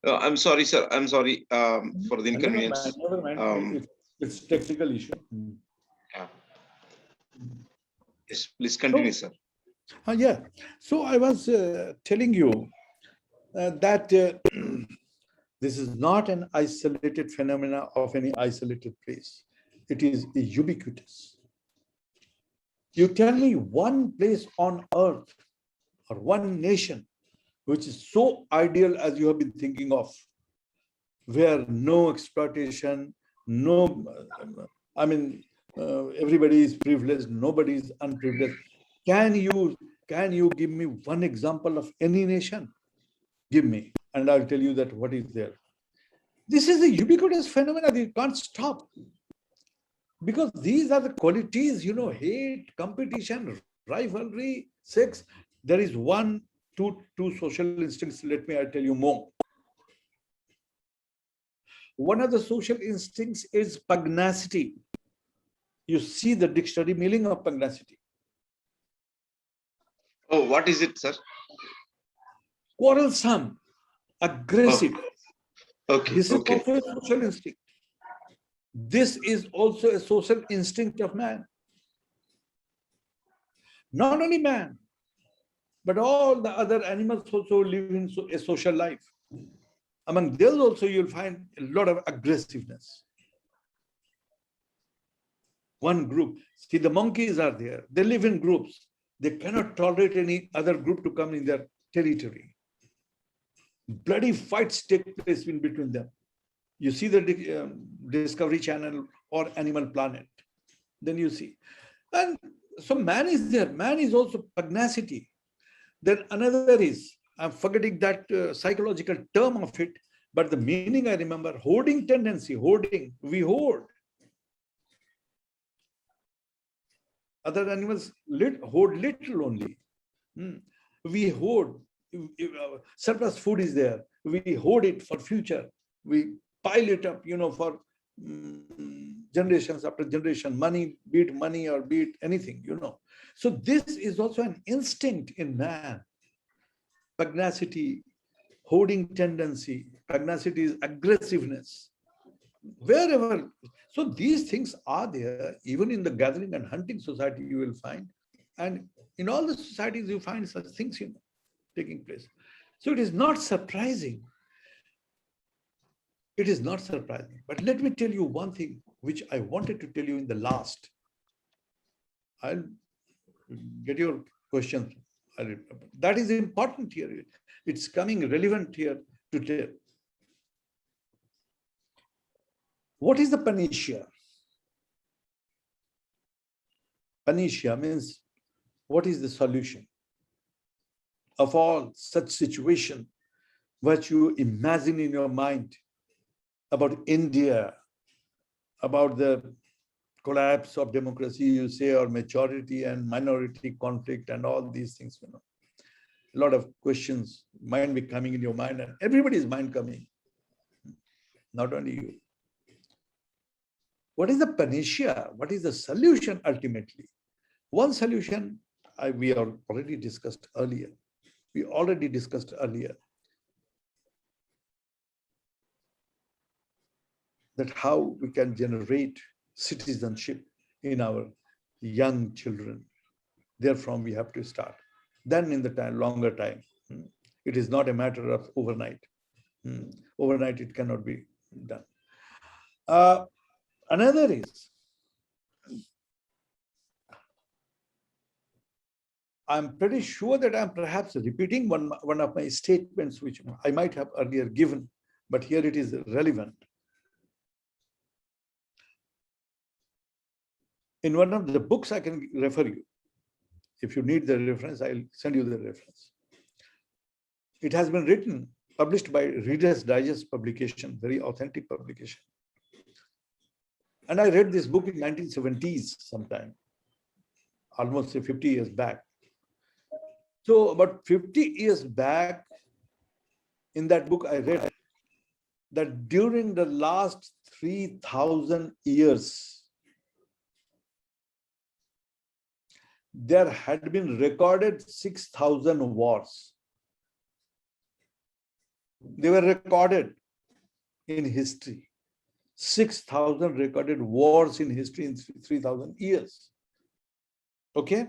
I'm sorry, sir. I'm sorry for the Never mind, inconvenience. never mind. It's technical issue. Yeah. Yes, please continue, So, sir. yeah. So I was telling you that this is not an isolated phenomena of any isolated place. It is ubiquitous. You tell me one place on earth or one nation which is so ideal as you have been thinking of, where no exploitation, no, I mean, everybody is privileged, nobody is unprivileged. Can you give me one example of any nation? Give me, and I'll tell you that what is there. This is a ubiquitous phenomenon. You can't stop, because these are the qualities, hate, competition, rivalry, sex. There is two social instincts. I tell you more. One of the social instincts is pugnacity. You see the dictionary meaning of pugnacity. Oh, what is it, sir? Quarrelsome, aggressive. Okay, This is okay. also a social instinct. This is also a social instinct of man. Not only man, but all the other animals also live in a social life. Among those also you'll find a lot of aggressiveness. One group, see, the monkeys are there. They live in groups. They cannot tolerate any other group to come in their territory. Bloody fights take place in between them. You see the Discovery Channel or Animal Planet, then you see. And so man is there. Man is also pugnacity. Then another is, I'm forgetting that psychological term of it, but the meaning I remember, hoarding tendency, hoarding, we hoard. Other animals hoard little only. We hoard. Surplus food is there. We hoard it for future. We pile it up, for generations after generation, money or be it anything, So this is also an instinct in man. Pugnacity, hoarding tendency. Pugnacity is aggressiveness. Wherever. So these things are there, even in the gathering and hunting society, you will find. And in all the societies, you find such things, taking place. So it is not surprising. It is not surprising. But let me tell you one thing, which I wanted to tell you in the last. I'll get your questions. That is important here. It's coming relevant here to tell. What is the panacea? Panacea means, what is the solution of all such situation what you imagine in your mind about India, about the collapse of democracy, you say, or majority and minority conflict and all these things, A lot of questions might be coming in your mind, and everybody's mind coming, not only you. What is the panacea? What is the solution ultimately? One solution we already discussed earlier. That how we can generate citizenship in our young children. Therefrom, we have to start. Then in the longer time, it is not a matter of overnight. Overnight, it cannot be done. Another is, I'm pretty sure that I'm perhaps repeating one of my statements, which I might have earlier given, but here it is relevant. In one of the books, I can refer you. If you need the reference, I'll send you the reference. It has been written, published by Reader's Digest publication, very authentic publication. And I read this book in 1970s sometime, almost 50 years back. So about 50 years back, in that book, I read that during the last 3,000 years, there had been recorded 6,000 wars. They were recorded in history. 6,000 recorded wars in history in 3,000 years. Okay?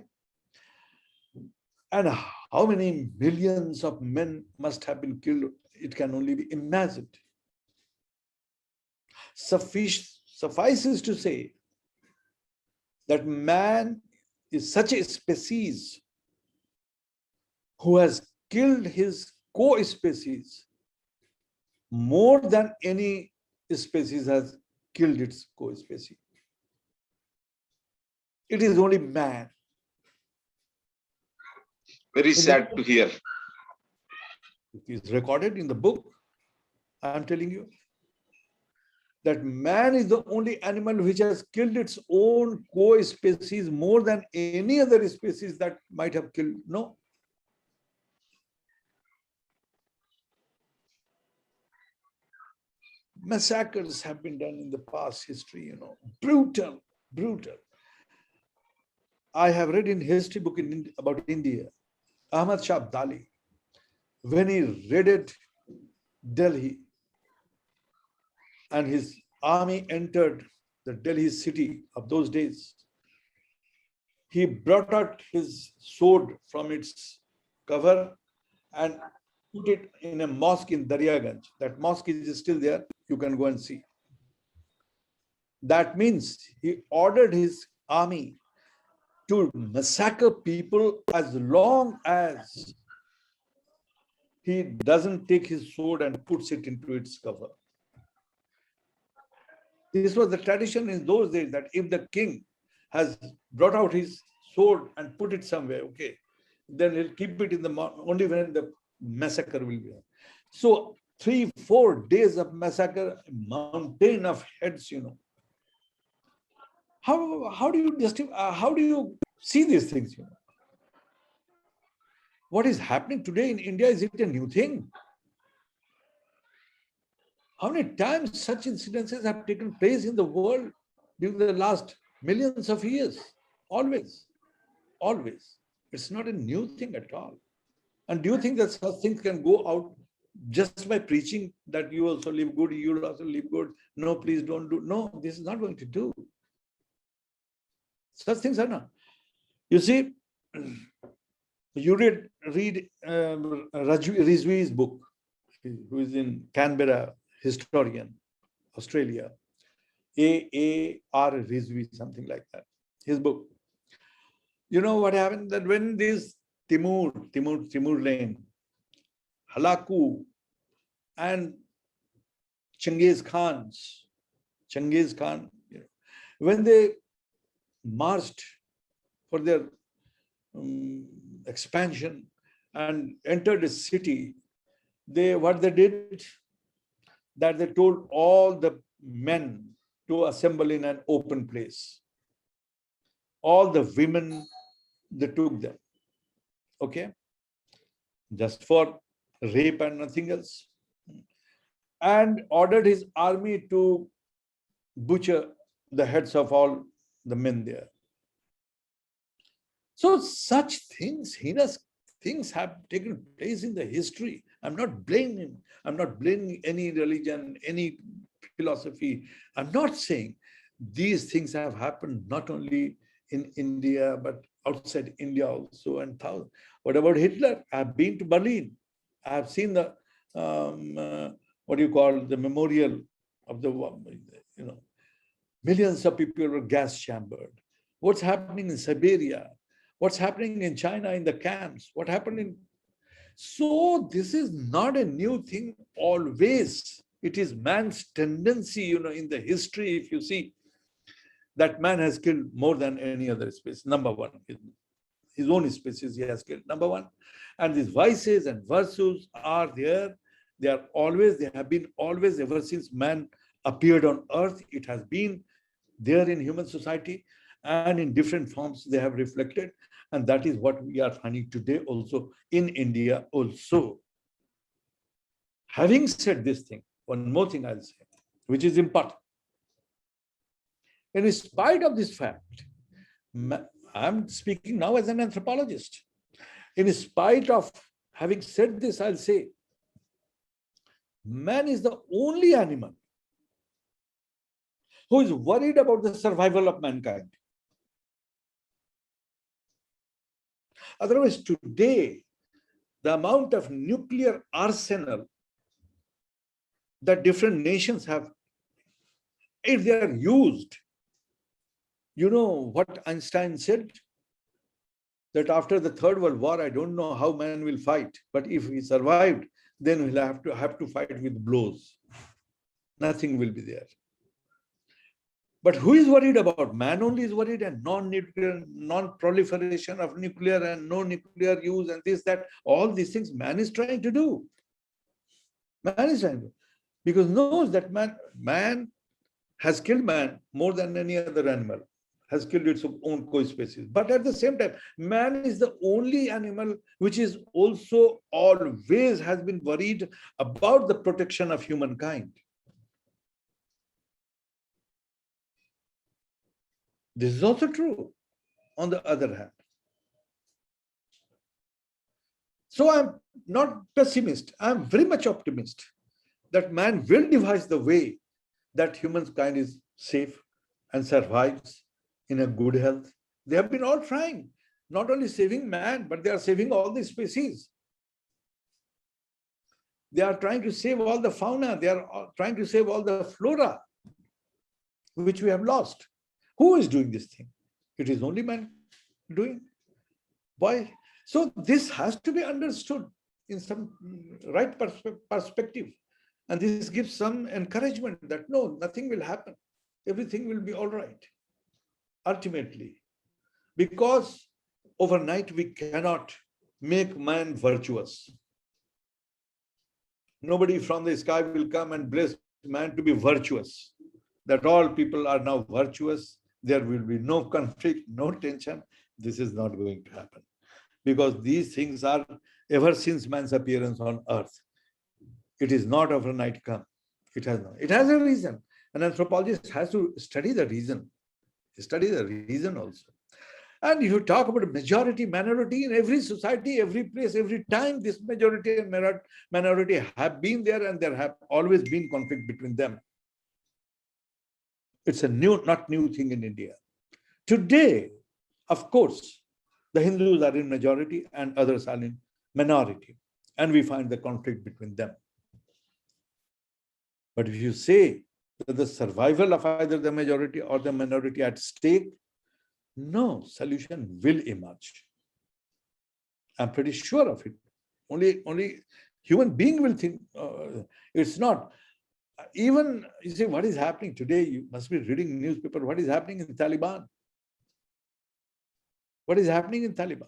And how many millions of men must have been killed? It can only be imagined. Suffices to say that man is such a species who has killed his co-species more than any species has killed its co-species. It is only man. Very sad to hear. It is recorded in the book. I am telling you that man is the only animal which has killed its own co-species more than any other species that might have killed. No. Massacres have been done in the past history, brutal, brutal. I have read in history book about India, Ahmad Shah Abdali, when he raided Delhi and his army entered the Delhi city of those days, he brought out his sword from its cover and put it in a mosque in Daryaganj. That mosque is still there. You can go and see. That means he ordered his army to massacre people as long as he doesn't take his sword and puts it into its cover. This was the tradition in those days, that if the king has brought out his sword and put it somewhere, okay, then he'll keep it in the only when the massacre will be. So 3-4 days of massacre, mountain of heads, How do you how do you see these things? What is happening today in India? Is it a new thing? How many times such incidences have taken place in the world during the last millions of years? Always, always. It's not a new thing at all. And do you think that such things can go out just by preaching that you also live good, you will also live good? No, please don't do. No, this is not going to do. Such things are not. You see, you read Rizvi's book, who is in Canberra, historian, Australia, A.R. Rizvi, something like that. His book. You know what happened? That when this Timur Lane, Halaku, and Genghis Khan, when they marched for their expansion and entered a city, what they did, that they told all the men to assemble in an open place. All the women, they took them, okay, just for rape and nothing else, and ordered his army to butcher the heads of all the men there. So such things, heinous things have taken place in the history. I'm not blaming any religion, any philosophy. I'm not saying these things have happened not only in India, but outside India also. And what about Hitler? I've been to Berlin. I've seen the, the memorial of the, millions of people were gas chambered. What's happening in Siberia? What's happening in China in the camps? What happened in... So this is not a new thing always. It is man's tendency, in the history, if you see, that man has killed more than any other species. Number one, his own species he has killed. Number one. And these vices and virtues are there. They have been always, ever since man appeared on earth. It has been there in human society, and in different forms they have reflected. And that is what we are finding today also in India also. Having said this thing, one more thing I'll say, which is important. In spite of this fact, I'm speaking now as an anthropologist. In spite of having said this, I'll say, man is the only animal who is worried about the survival of mankind. Otherwise, today, the amount of nuclear arsenal that different nations have, if they are used, you know what Einstein said? That after the Third World War, I don't know how man will fight, but if he survived, then we'll have to fight with blows. Nothing will be there. But who is worried about? Man only is worried, and non-nuclear, non-proliferation of nuclear and no nuclear use and this, that, all these things man is trying to do. Man is trying to do. Because knows that man has killed man more than any other animal, has killed its own co-species. But at the same time, man is the only animal which is also always has been worried about the protection of humankind. This is also true, on the other hand. So I'm not pessimist. I'm very much optimist that man will devise the way that humankind is safe and survives in a good health. They have been all trying, not only saving man, but they are saving all the species. They are trying to save all the fauna. They are trying to save all the flora, which we have lost. Who is doing this thing? It is only man doing. Why? So this has to be understood in some right perspective. And this gives some encouragement that no, nothing will happen. Everything will be all right, ultimately. Because overnight we cannot make man virtuous. Nobody from the sky will come and bless man to be virtuous. That all people are now virtuous. There will be no conflict, no tension. This is not going to happen. Because these things are ever since man's appearance on earth. It is not overnight come. It has not. It has a reason. An anthropologist has to study the reason. Study the reason also. And if you talk about a majority, minority in every society, every place, every time, this majority and minority have been there, and there have always been conflict between them. It's a not new thing in India. Today, of course, the Hindus are in majority and others are in minority. And we find the conflict between them. But if you say that the survival of either the majority or the minority at stake, no solution will emerge. I'm pretty sure of it. Only human being will think. It's not. Even, you see, what is happening today, you must be reading newspaper, what is happening in Taliban? What is happening in Taliban?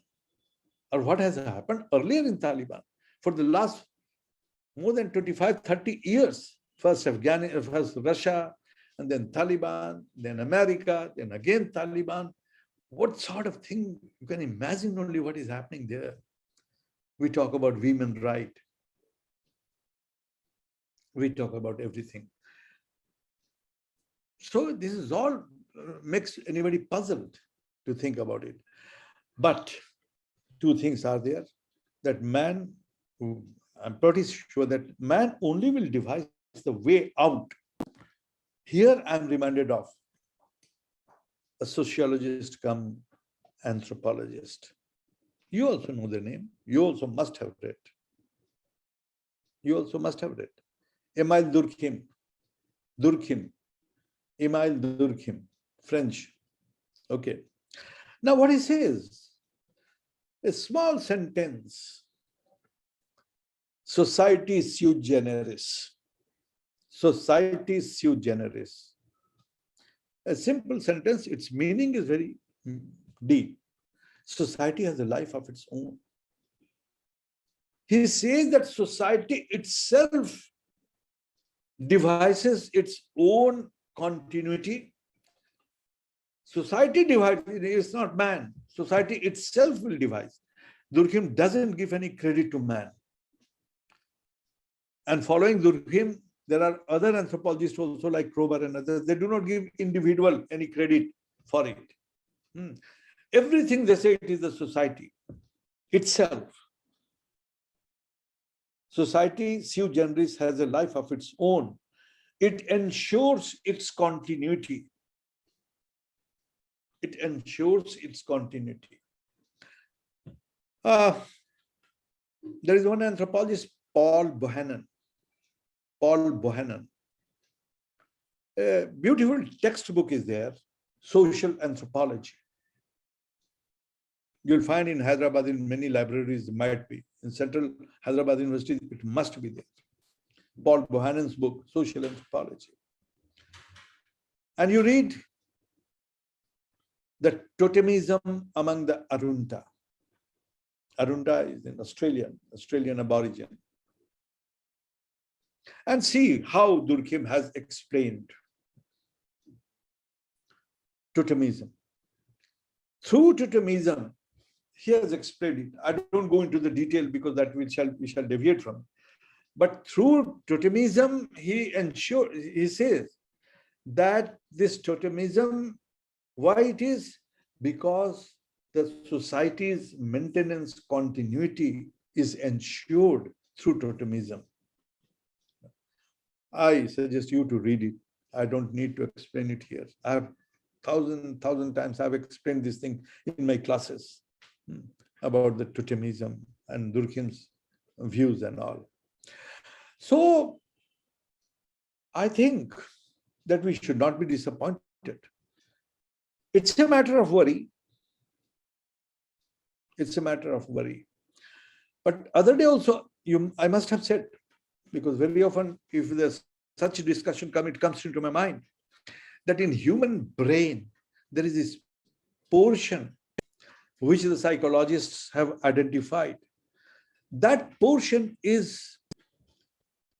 Or what has happened earlier in Taliban? For the last more than 25, 30 years, first Afghanistan, first Russia, and then Taliban, then America, then again Taliban. What sort of thing, you can imagine only what is happening there. We talk about women's rights. We talk about everything. So this is all makes anybody puzzled to think about it. But two things are there, that man, I'm pretty sure that man only will devise the way out. Here I'm reminded of a sociologist come anthropologist. You also know the name. You also must have read. You also must have read. Emile Durkheim, Emile Durkheim, French. Okay. Now what he says, a small sentence, society sui generis. Society sui generis. A simple sentence, its meaning is very deep. Society has a life of its own. He says that society itself devises its own continuity. Society divides, it's not man. Society itself will devise. Durkheim doesn't give any credit to man. And following Durkheim, there are other anthropologists also like Krober and others. They do not give individual any credit for it. Everything they say it is the society itself. Society, sui generis, has a life of its own. It ensures its continuity. It ensures its continuity. There is one anthropologist, Paul Bohannon. Paul Bohannon. A beautiful textbook is there, Social Anthropology. You'll find in Hyderabad, in many libraries, might be. In Central Hyderabad University, it must be there. Paul Bohannon's book, Social Anthropology. And you read the totemism among the Arunta. Arunta is an Australian aborigine. And see how Durkheim has explained totemism. Through totemism, he has explained it. I don't go into the detail because that we shall deviate from. But through totemism, he says that this totemism, why it is? Because the society's maintenance continuity is ensured through totemism. I suggest you to read it. I don't need to explain it here. I have thousand times I've explained this thing in my classes about the totemism and Durkheim's views and all. So I think that we should not be disappointed. It's a matter of worry. It's a matter of worry. But other day also, I must have said, because very often if there's such a discussion it comes into my mind, that in human brain, there is this portion which the psychologists have identified. That portion is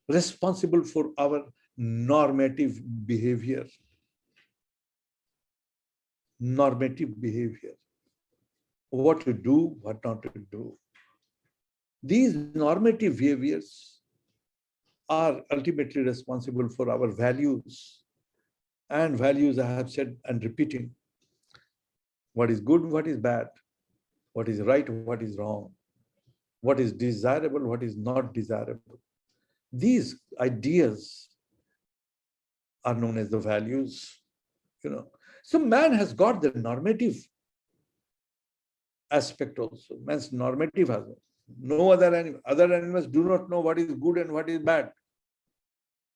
responsible for our normative behavior. Normative behavior. What to do, what not to do. These normative behaviors are ultimately responsible for our values. And values, I have said and repeating, what is good, what is bad, what is right, what is wrong, what is desirable, what is not desirable. These ideas are known as the values, So man has got the normative aspect also. Man's normative has no other animal. Other animals do not know what is good and what is bad.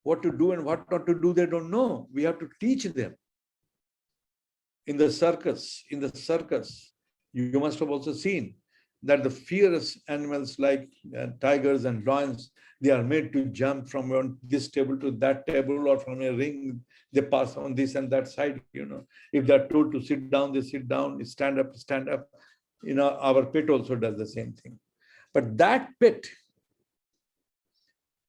What to do and what not to do, they don't know. We have to teach them. In the circus, you must have also seen that the fierce animals like tigers and lions, they are made to jump from this table to that table, or from a ring, they pass on this and that side, If they're told to sit down, they sit down, stand up, stand up. Our pet also does the same thing. But that pet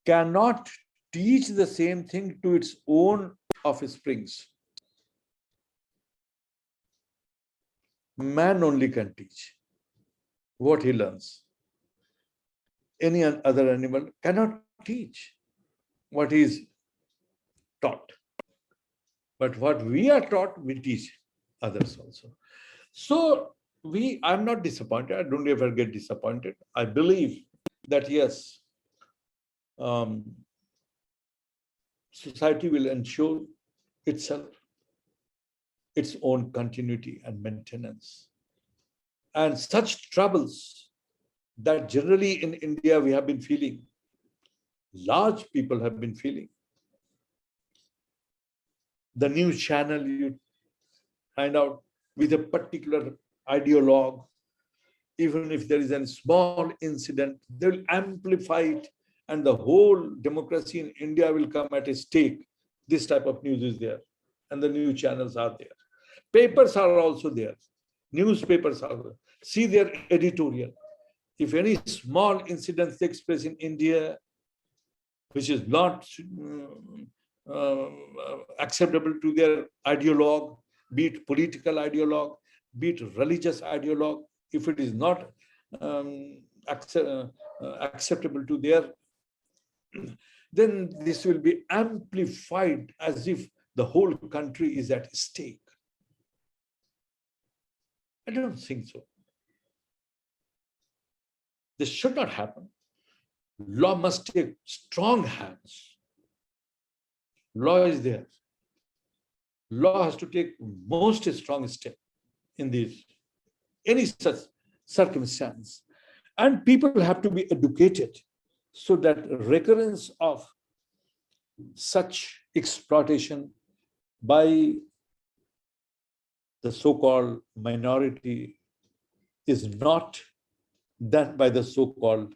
cannot teach the same thing to its own offsprings. Man only can teach what he learns. Any other animal cannot teach what is taught. But what we are taught, we teach others also. So I'm not disappointed. I don't ever get disappointed. I believe that yes, society will ensure itself its own continuity and maintenance. And such troubles that generally in India we have been feeling, large people have been feeling. The news channel, you find out with a particular ideologue, even if there is a small incident, they will amplify it, and the whole democracy in India will come at a stake. This type of news is there. and the news channels are there. Papers are also there. Newspapers are there. See their editorial. If any small incident takes place in India, which is not acceptable to their ideologue, be it political ideologue, be it religious ideologue, if it is not acceptable to their, then this will be amplified as if the whole country is at stake. I don't think so. This should not happen. Law must take strong hands. Law is there. Law has to take most strong step in this, any such circumstance. And people have to be educated so that recurrence of such exploitation by the so-called minority is not done by the so-called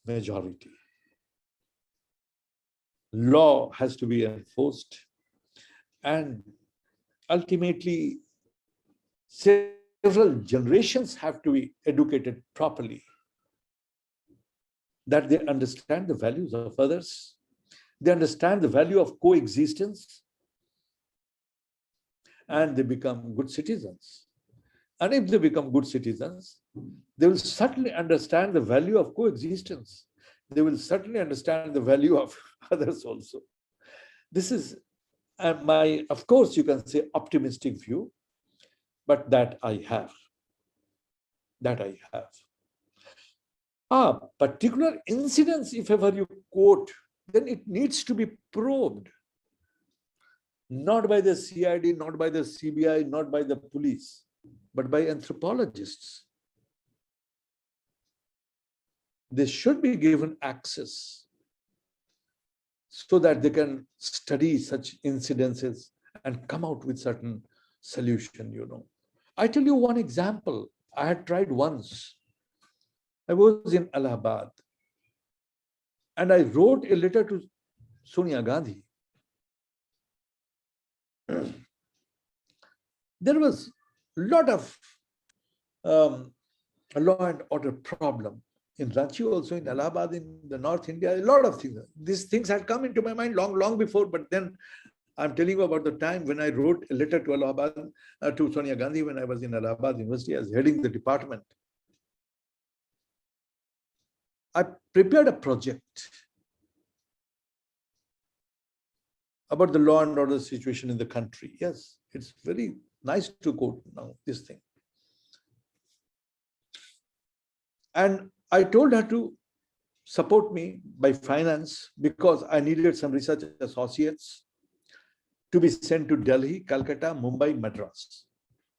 majority. Law has to be enforced, and ultimately several generations have to be educated properly, that they understand the values of others, they understand the value of coexistence, and they become good citizens. And if they become good citizens, they will certainly understand the value of coexistence. They will certainly understand the value of others also. This is my, of course, you can say optimistic view, but that I have. That I have. Particular incidents, if ever you quote, then it needs to be probed. Not by the CID, not by the CBI, not by the police, but by anthropologists. They should be given access so that they can study such incidences and come out with certain solution, you know. I tell you one example. I had tried once. I was in Allahabad and I wrote a letter to Sonia Gandhi. There was a lot of law and order problem in Ranchi, also in Allahabad, in the North India, a lot of things. These things had come into my mind long before, but then I'm telling you about the time when I wrote a letter to Allahabad, to Sonia Gandhi when I was in Allahabad University as heading the department. I prepared a project about the law and order situation in the country. Yes, it's very nice to quote now this thing. And I told her to support me by finance because I needed some research associates to be sent to Delhi, Calcutta, Mumbai, Madras.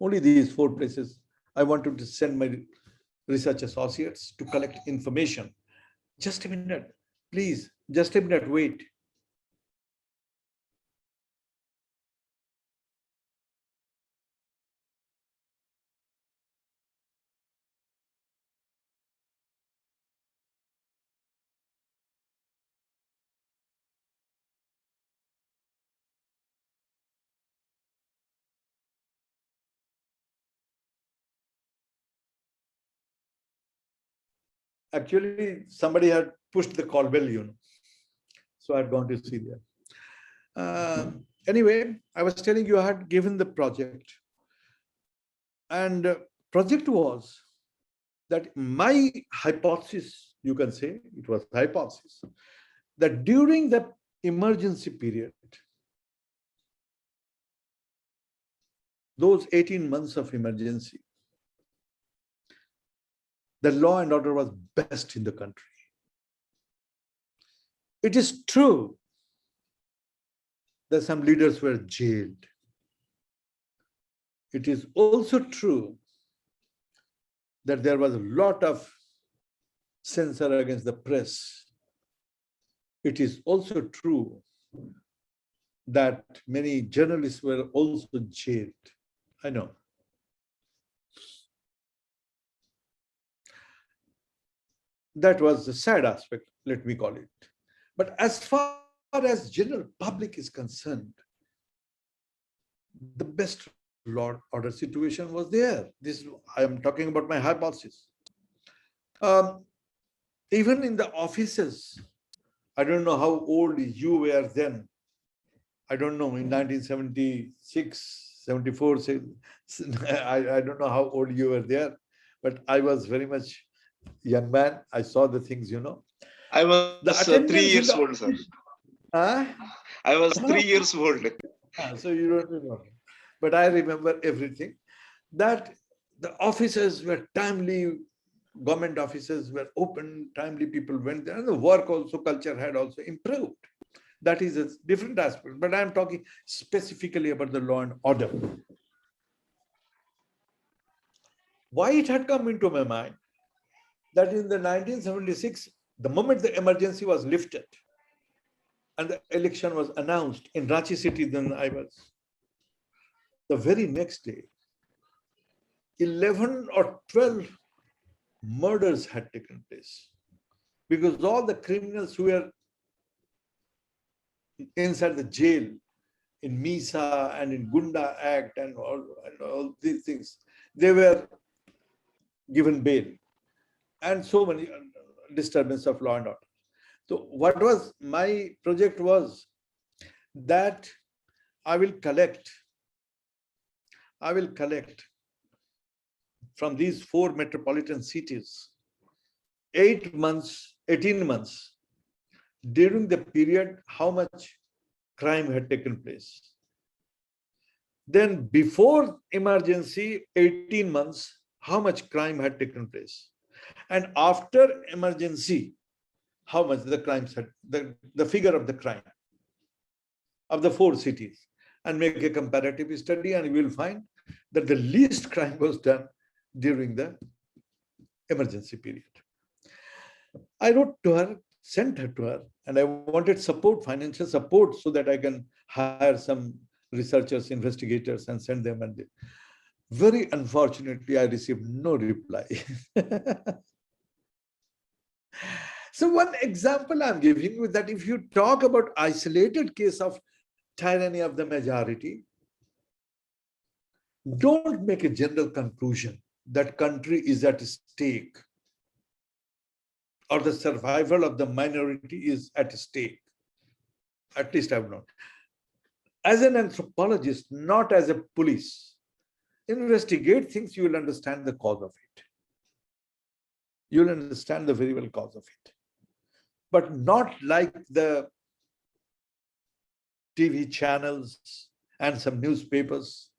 Only these 4 places I wanted to send my research associates to collect information. Just a minute, please, just a minute, wait. Actually, somebody had pushed the call bell, you know. So I had gone to see there. Anyway, I was telling you I had given the project. And project was that my hypothesis, you can say, it was hypothesis, that during the emergency period, those 18 months of emergency, the law and order was best in the country. It is true that some leaders were jailed. It is also true that there was a lot of censor against the press. It is also true that many journalists were also jailed. I know. That was the sad aspect, let me call it. But as far as general public is concerned, the best law order situation was there. This, I am talking about my hypothesis. Um, Even in the offices, I don't know how old you were then. I don't know, in 1976, 74, I don't know how old you were there, but I was very much young man. I saw the things, I was The 3 attendance in years the old, sir. office. Huh? I was 3 years old. So you don't remember. But I remember everything. That the offices were timely, government offices were open, timely people went there, and the work also, culture had also improved. That is a different aspect. But I'm talking specifically about the law and order. Why it had come into my mind that in the 1976, the moment the emergency was lifted and the election was announced in Ranchi city, then I was, the very next day, 11 or 12 murders had taken place because all the criminals who were inside the jail in MISA and in Gunda Act and all these things, they were given bail, and so many disturbance of law and order. So what was my project was that I will collect from these 4 metropolitan cities 8 months, 18 months, during the period how much crime had taken place. Then before emergency, 18 months, how much crime had taken place. And after emergency, how much the crimes had, the figure of the crime of the 4 cities, and make a comparative study, and you will find that the least crime was done during the emergency period. I wrote to her, sent her to her, and I wanted support, financial support, so that I can hire some researchers, investigators, and send them. And very unfortunately, I received no reply. So one example I'm giving you is that if you talk about isolated case of tyranny of the majority, don't make a general conclusion that country is at stake or the survival of the minority is at stake. At least I have not. As an anthropologist, not as a police, investigate things, you will understand the cause of it. You will understand the very well cause of it. But not like the TV channels and some newspapers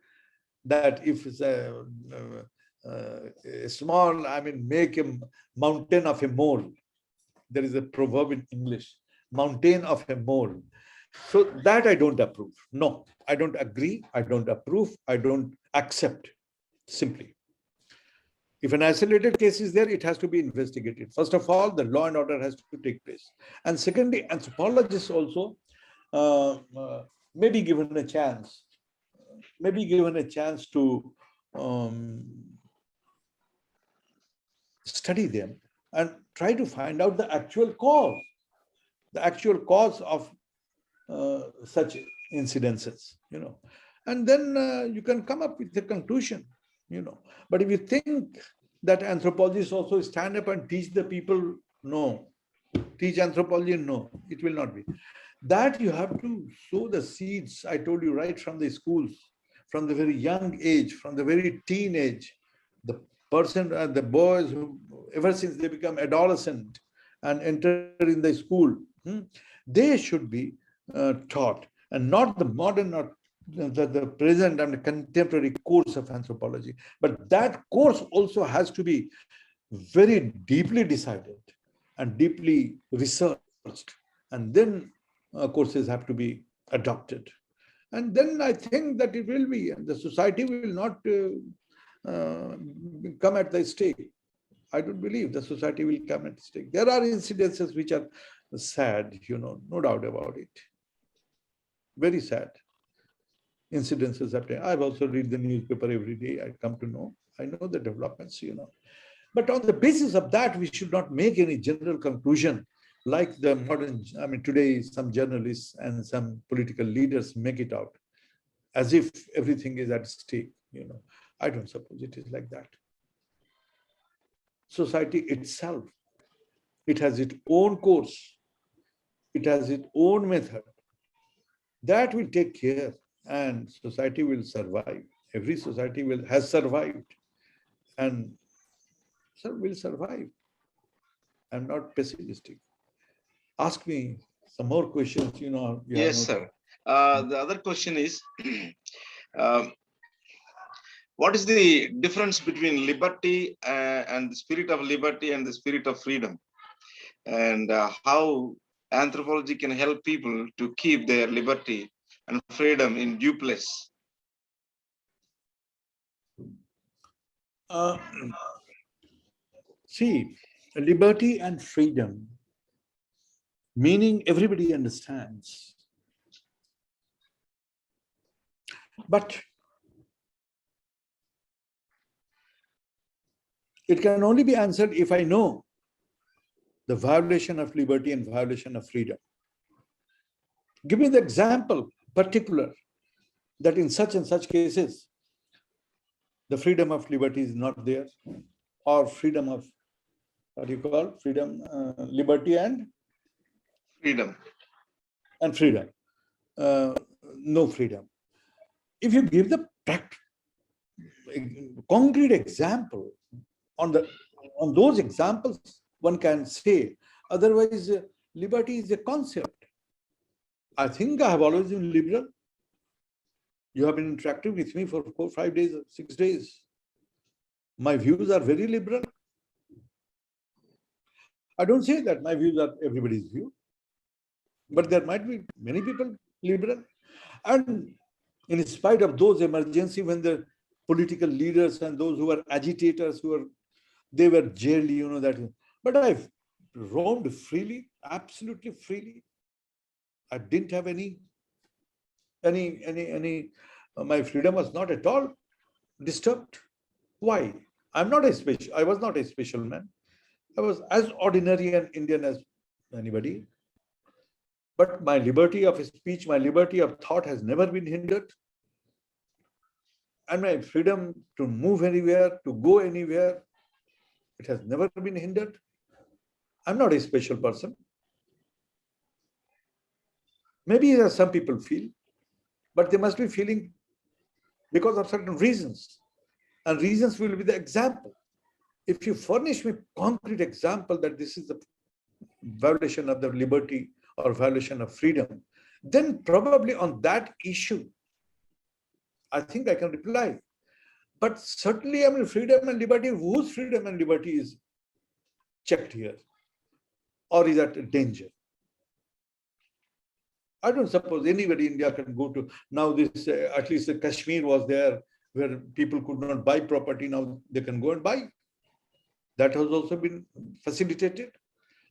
that if it's a small, make a mountain of a mole. There is a proverb in English, mountain of a mole. So that I don't approve. No, I don't agree. I don't approve. I don't accept, simply. If an isolated case is there, it has to be investigated. First of all, the law and order has to take place. And secondly, anthropologists also may be given a chance, to study them and try to find out the actual cause of such incidences, and then you can come up with a conclusion, But if you think that anthropologists also stand up and teach the people, no. Teach anthropology, no, it will not be. That you have to sow the seeds, I told you, right from the schools, from the very young age, from the very teenage, the person, the boys who, ever since they become adolescent and enter in the school, they should be taught, and not the modern or the present and the contemporary course of anthropology. But that course also has to be very deeply decided and deeply researched, and then courses have to be adopted. And then I think that it will be, and the society will not come at the stake. I don't believe the society will come at stake. There are incidences which are sad, no doubt about it. Very sad incidences happening. I've also read the newspaper every day. I come to know. I know the developments, But on the basis of that, we should not make any general conclusion like the modern, today some journalists and some political leaders make it out as if everything is at stake. I don't suppose it is like that. Society itself, it has its own course. It has its own method. That will take care, and society will survive. Every society has survived and will survive. I'm not pessimistic. Ask me some more questions. You have Yes, no sir. time. The other question is, um, what is the difference between liberty and the spirit of liberty and the spirit of freedom? And how anthropology can help people to keep their liberty and freedom in due place? Uh, see, liberty and freedom, meaning everybody understands. But it can only be answered if I know the violation of liberty and violation of freedom. Give me the example, particular, that in such and such cases, the freedom of liberty is not there, or freedom of, what do you call, freedom, liberty and Freedom. freedom. No freedom. If you give the concrete example, on those examples, one can say. Otherwise, liberty is a concept. I think I have always been liberal. You have been interacting with me for 4, 5 days, 6 days. My views are very liberal. I don't say that my views are everybody's view, but there might be many people liberal. And in spite of those emergency, when the political leaders and those who were agitators, they were jailed, that. But I've roamed freely, absolutely freely. I didn't have any, my freedom was not at all disturbed. Why? I was not a special man. I was as ordinary an Indian as anybody. But my liberty of speech, my liberty of thought has never been hindered. And my freedom to move anywhere, to go anywhere, it has never been hindered. I'm not a special person. Maybe as some people feel, but they must be feeling because of certain reasons. And reasons will be the example. If you furnish me concrete example that this is the violation of the liberty or violation of freedom, then probably on that issue, I think I can reply. But certainly, freedom and liberty, whose freedom and liberty is checked here or is at danger? I don't suppose anybody in India can go to, now this, at least the Kashmir was there where people could not buy property, now they can go and buy. That has also been facilitated.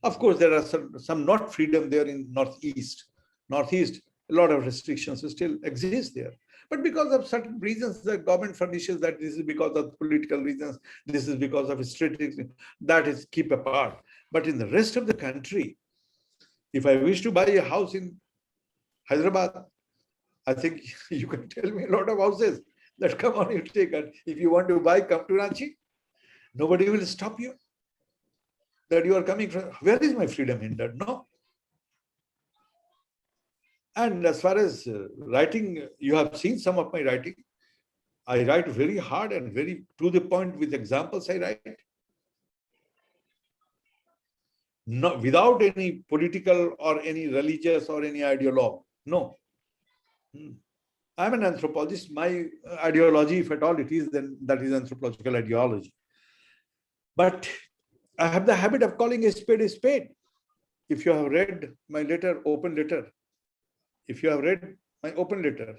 Of course, there are some not freedom there in Northeast. Northeast, a lot of restrictions still exist there. But because of certain reasons, the government furnishes that this is because of political reasons, this is because of strategic, that is keep apart. But in the rest of the country, if I wish to buy a house in Hyderabad, I think you can tell me a lot of houses that come on, you take it. If you want to buy, come to Ranchi. Nobody will stop you. That you are coming from, where is my freedom hindered? No. And as far as writing, you have seen some of my writing. I write very hard and very to the point with examples I write. No, without any political or any religious or any ideologue. No. I'm an anthropologist. My ideology, if at all it is, then that is anthropological ideology. But I have the habit of calling a spade a spade. If you have read my letter, open letter, if you have read my open letter,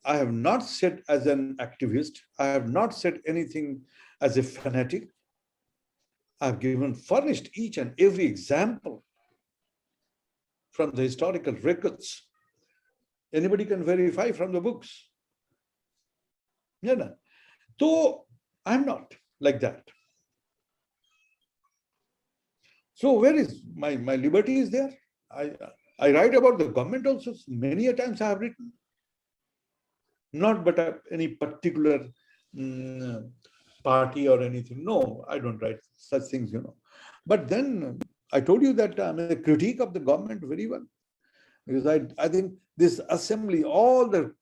I have not said as an activist, I have not said anything as a fanatic. I have furnished each and every example from the historical records. Anybody can verify from the books. Yeah. So I'm not like that. So where is my liberty is there? I write about the government also. Many a times I have written. not but any particular party or anything. No, I don't write such things, But then I told you that I'm a critique of the government very well. Because I think this assembly, all the,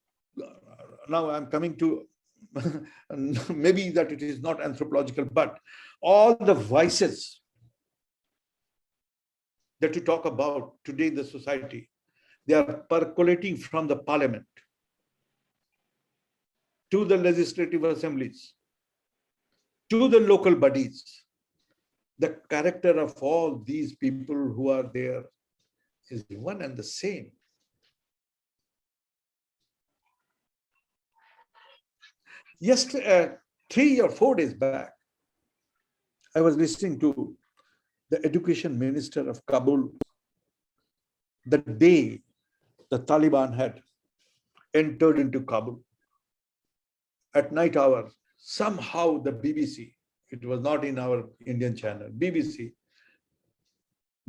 now I'm coming to, maybe that it is not anthropological, but all the vices that you talk about today in the society, they are percolating from the parliament to the legislative assemblies, to the local bodies. The character of all these people who are there is one and the same. Yesterday, 3 or 4 days back, I was listening to the education minister of Kabul the day the Taliban had entered into Kabul. At night hour, somehow the BBC, it was not in our Indian channel, BBC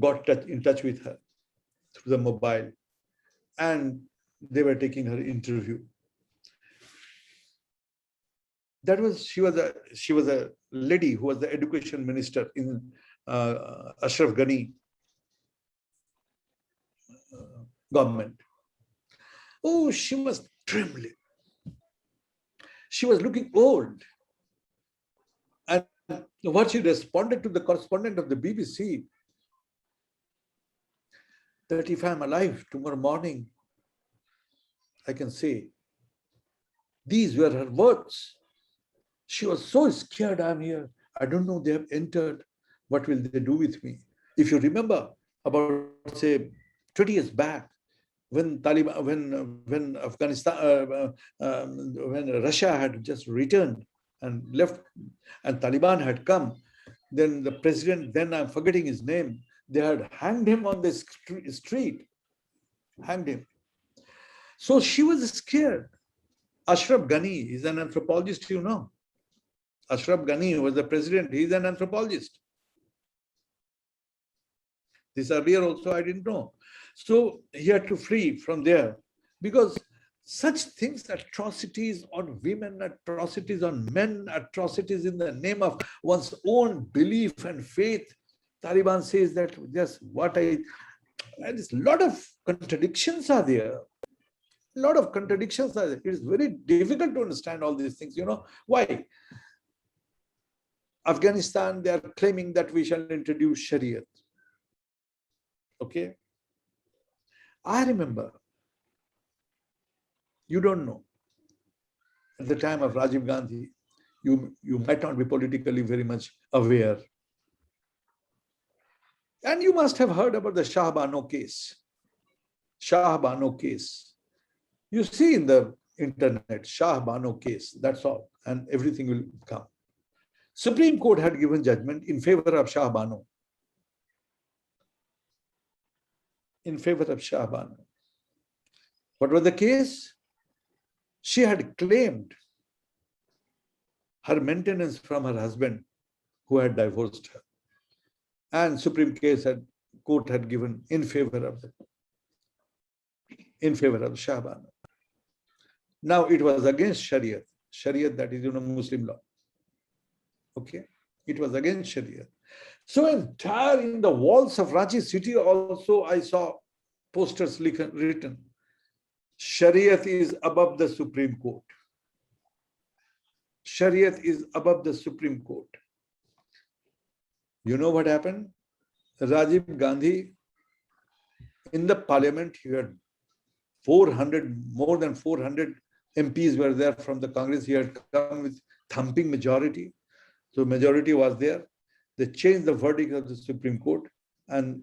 got in touch with her through the mobile, and they were taking her interview. That was she was a lady who was the education minister in Ashraf Ghani government. Oh, she was trembling. She was looking old. And what she responded to the correspondent of the BBC, that if I'm alive tomorrow morning, I can say, these were her words. She was so scared, I'm here. I don't know, they have entered. What will they do with me? If you remember, about, say, 20 years back, when Taliban, when Afghanistan, when Russia had just returned and left, and Taliban had come, then the president, then I'm forgetting his name, they had hanged him on the street, hanged him. So she was scared. Ashraf Ghani is an anthropologist, Ashraf Ghani was the president, he's an anthropologist. This earlier also I didn't know. So he had to flee from there because such things, atrocities on women, atrocities on men, atrocities in the name of one's own belief and faith. Taliban says that just and a lot of contradictions are there. A lot of contradictions are there. It is very difficult to understand all these things. Why? Afghanistan, they are claiming that we shall introduce Sharia. Okay. I remember, you don't know, at the time of Rajiv Gandhi, you might not be politically very much aware. And you must have heard about the Shah Bano case. Shah Bano case. You see in the internet, Shah Bano case, that's all. And everything will come. Supreme Court had given judgment in favor of Shah Bano. In favor of Shah Bano. What was the case? She had claimed her maintenance from her husband who had divorced her. And Supreme Court had given in favor of Shah Bano. Now it was against Sharia. Sharia, that is, Muslim law. Okay. It was against Sharia. So entire in the walls of Ranchi city also I saw posters written, Shariat is above the Supreme Court. Shariat is above the Supreme Court. You know what happened? Rajiv Gandhi, in the parliament, he had more than 400 MPs were there from the Congress. He had come with thumping majority. So majority was there. They changed the verdict of the Supreme Court, and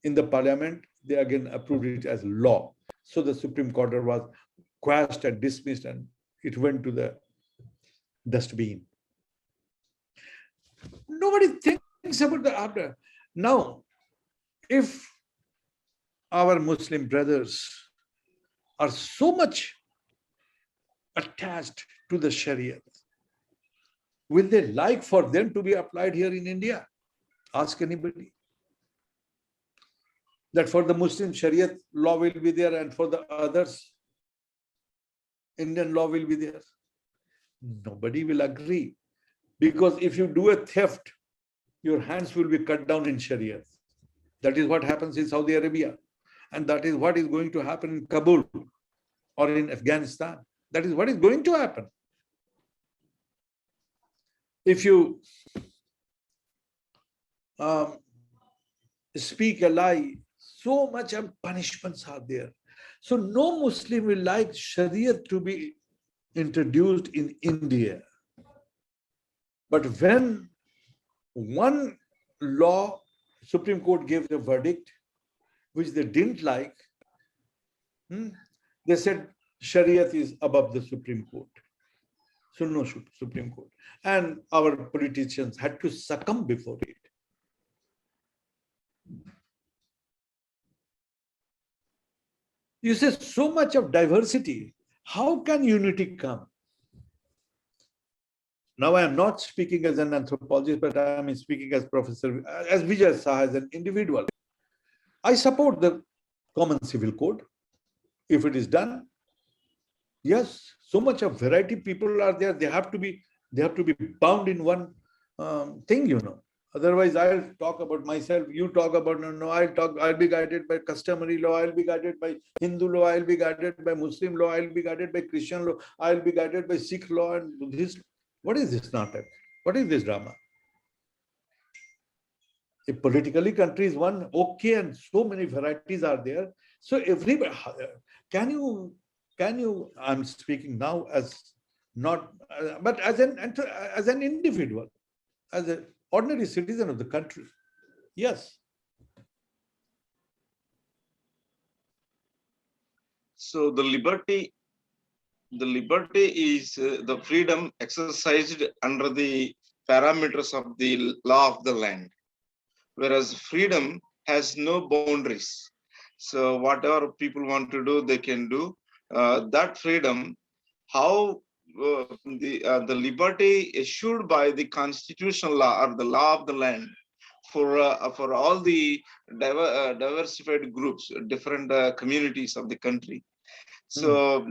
in the parliament, they again approved it as law. So the Supreme Court was quashed and dismissed, and it went to the dustbin. Nobody thinks about the after. Now, if our Muslim brothers are so much attached to the Sharia, will they like for them to be applied here in India? Ask anybody. That for the Muslim Sharia law will be there, and for the others, Indian law will be there? Nobody will agree. Because if you do a theft, your hands will be cut down in Sharia. That is what happens in Saudi Arabia. And that is what is going to happen in Kabul or in Afghanistan. That is what is going to happen. If you speak a lie, so much of punishments are there. So no Muslim will like Sharia to be introduced in India. But when one law, Supreme Court gave a verdict, which they didn't like, they said Sharia is above the Supreme Court. So no Supreme Court. And our politicians had to succumb before it. You say so much of diversity. How can unity come? Now I am not speaking as an anthropologist, but I am speaking as Professor, as Vijoy S.Sahay, as an individual. I support the common civil code if it is done. Yes, so much of variety people are there. They have to be bound in one thing, you know. Otherwise, I'll talk about myself. You talk about no. I'll be guided by customary law. I'll be guided by Hindu law. I'll be guided by Muslim law. I'll be guided by Christian law. I'll be guided by Sikh law and Buddhist. What is this natak? What is this drama? If politically country is one, okay, and so many varieties are there. So everybody, can you? I'm speaking now as not, but as an individual, as an ordinary citizen of the country. Yes. So the liberty is the freedom exercised under the parameters of the law of the land, whereas freedom has no boundaries. So whatever people want to do, they can do. That freedom, how the liberty issued by the constitutional law or the law of the land for all the diversified groups, different communities of the country. So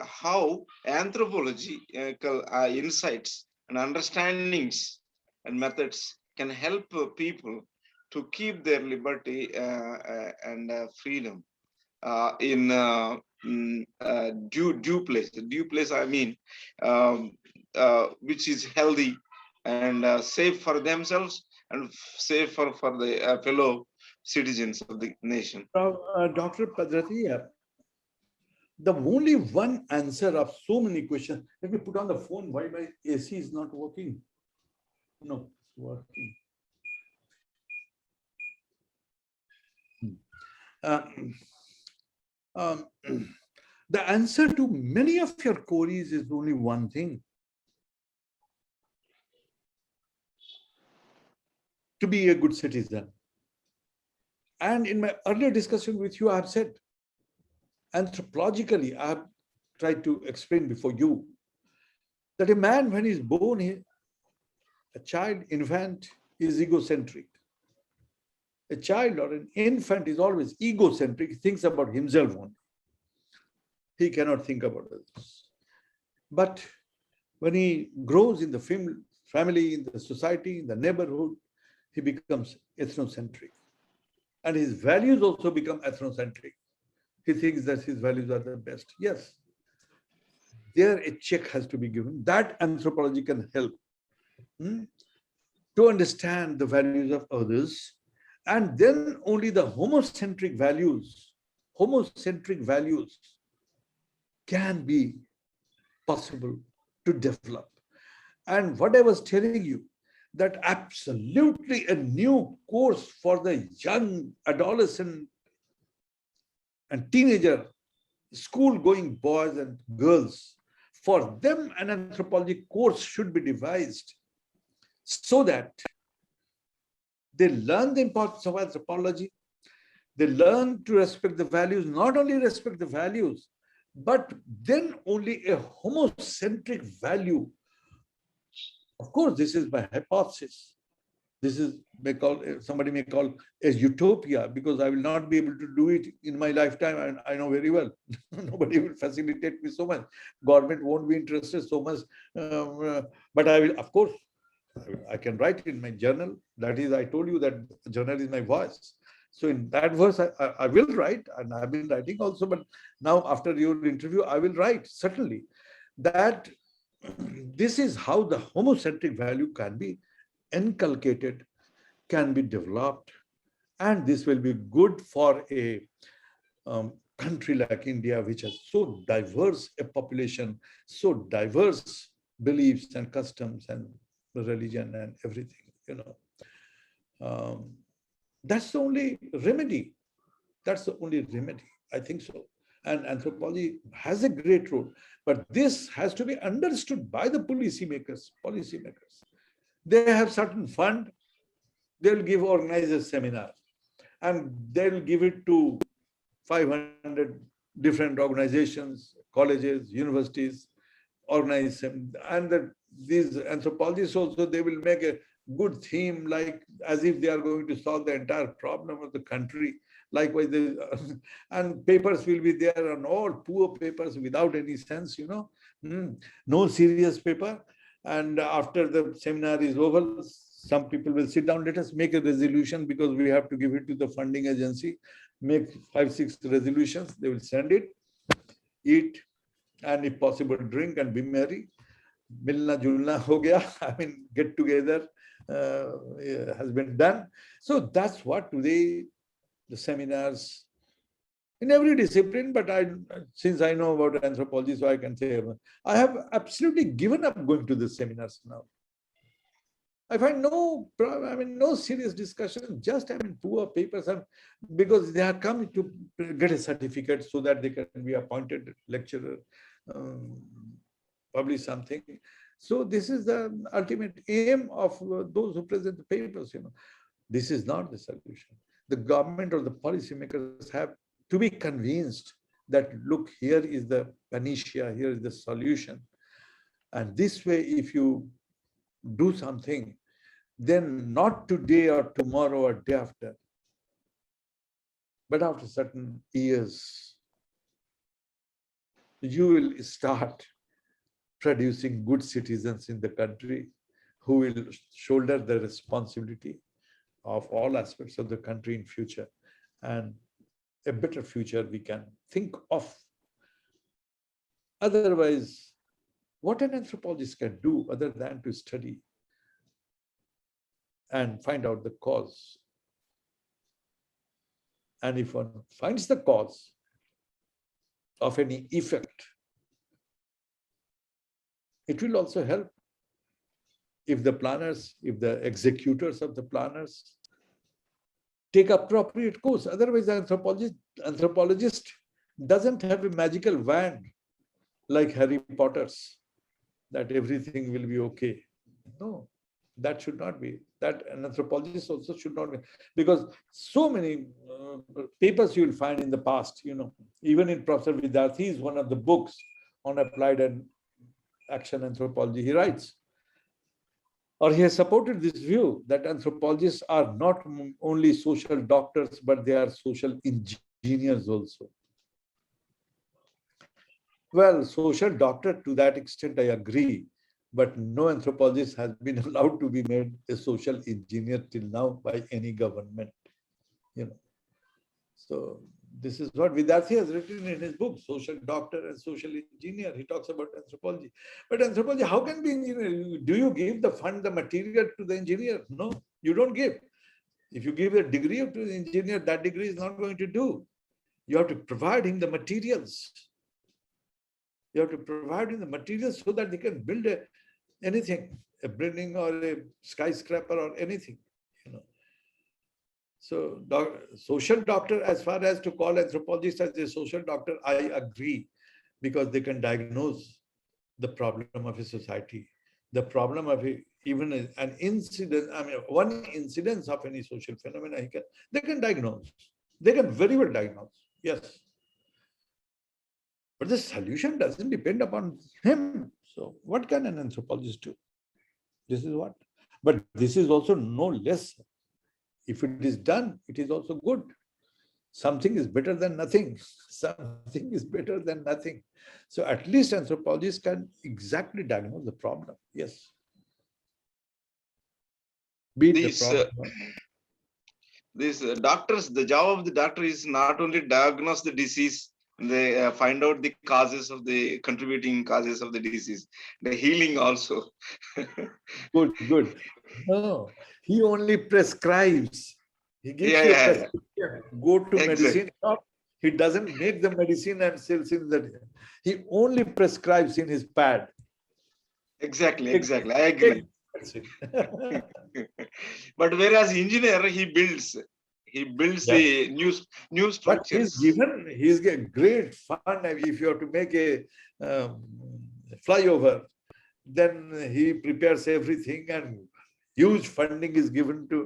how anthropological insights and understandings and methods can help people to keep their liberty and freedom in due place. Due place, I mean, which is healthy and safe for themselves and safe for the fellow citizens of the nation. Dr. Pedarattaiah, the only one answer of so many questions. Let me put on the phone why my AC is not working. No, it's working. The answer to many of your queries is only one thing. To be a good citizen. And in my earlier discussion with you, I have said, anthropologically, I have tried to explain before you that a man, when he's born, a child, infant, is egocentric. A child or an infant is always egocentric. He thinks about himself only. He cannot think about others. But when he grows in the family, in the society, in the neighborhood, he becomes ethnocentric. And his values also become ethnocentric. He thinks that his values are the best. Yes, there a check has to be given. That anthropology can help to understand the values of others. And then only the homocentric values can be possible to develop. And what I was telling you, that absolutely a new course for the young adolescent and teenager, school-going boys and girls, for them an anthropology course should be devised so that they learn the importance of anthropology, they learn to respect the values, not only respect the values, but then only a homocentric value. Of course, this is my hypothesis. This is somebody may call a utopia, because I will not be able to do it in my lifetime, and I know very well. Nobody will facilitate me so much. Government won't be interested so much. But I will, of course, I can write in my journal. That is, I told you that journal is my voice. So in that verse, I will write, and I've been writing also. But now, after your interview, I will write certainly that this is how the homocentric value can be inculcated, can be developed, and this will be good for a country like India, which has so diverse a population, so diverse beliefs and customs and religion and everything, that's the only remedy. That's the only remedy, I think so. And anthropology has a great role, but this has to be understood by the policymakers. They have certain fund, they'll organize a seminar, and they'll give it to 500 different organizations, colleges, universities, organize them. And these anthropologists also, they will make a good theme, like as if they are going to solve the entire problem of the country. Likewise, and papers will be there on all poor papers without any sense, no serious paper. And after the seminar is over, some people will sit down, let us make a resolution, because we have to give it to the funding agency. Make 5-6 resolutions, they will send it, eat, and if possible, drink and be merry. Milna julna ho gaya. I mean, get together has been done. So that's what today the seminars in every discipline. But since I know about anthropology, so I can say I have absolutely given up going to the seminars now. I find no serious discussion, just poor papers, because they are coming to get a certificate so that they can be appointed lecturer, publish something. So this is the ultimate aim of those who present the papers. This is not the solution. The government or the policymakers have to be convinced that, look, here is the panacea, here is the solution. And this way, if you do something, then not today or tomorrow or day after, but after certain years, you will start producing good citizens in the country who will shoulder the responsibility of all aspects of the country in future, and a better future we can think of. Otherwise, what an anthropologist can do other than to study and find out the cause. And if one finds the cause of any effect, it will also help if the planners, if the executors of the planners take appropriate course. Otherwise, the anthropologist doesn't have a magical wand like Harry Potter's, that everything will be okay. No, that should not be. That an anthropologist also should not be, because so many papers you will find in the past, even in Professor Vidarthi's one of the books on applied and action anthropology, he writes, or he has supported this view, that anthropologists are not only social doctors, but they are social engineers also. Well, social doctor, to that extent, I agree, but no anthropologist has been allowed to be made a social engineer till now by any government. So this is what Vidarthi has written in his book, Social Doctor and Social Engineer. He talks about anthropology. But anthropology, how can be engineer? Do you give the fund, the material to the engineer? No, you don't give. If you give a degree to the engineer, that degree is not going to do. You have to provide him the materials. You have to provide him the materials so that they can build anything, a building or a skyscraper or anything. So social doctor, as far as to call anthropologist as a social doctor, I agree, because they can diagnose the problem of a society, the problem of even an incident, one incidence of any social phenomena, they can diagnose. They can very well diagnose, yes. But the solution doesn't depend upon him. So what can an anthropologist do? This is what. But this is also no less. If it is done, it is also good. Something is better than nothing. Something is better than nothing. So at least anthropologists can exactly diagnose the problem. Yes. Beat the These problem. doctors, the job of the doctor is not only diagnose the disease, they find out the causes of the contributing causes of the disease, the healing also. Good, good. No, he only prescribes. He gives Yeah, you a yeah, yeah. prescription. Go to Exactly. medicine shop. He doesn't make the medicine and sells in that. He only prescribes in his pad. Exactly, Take, exactly. I take. agree. But whereas engineer, he builds Yeah. the new But structures. he's a great fun. If you have to make a um, flyover, then he prepares everything and huge funding is given to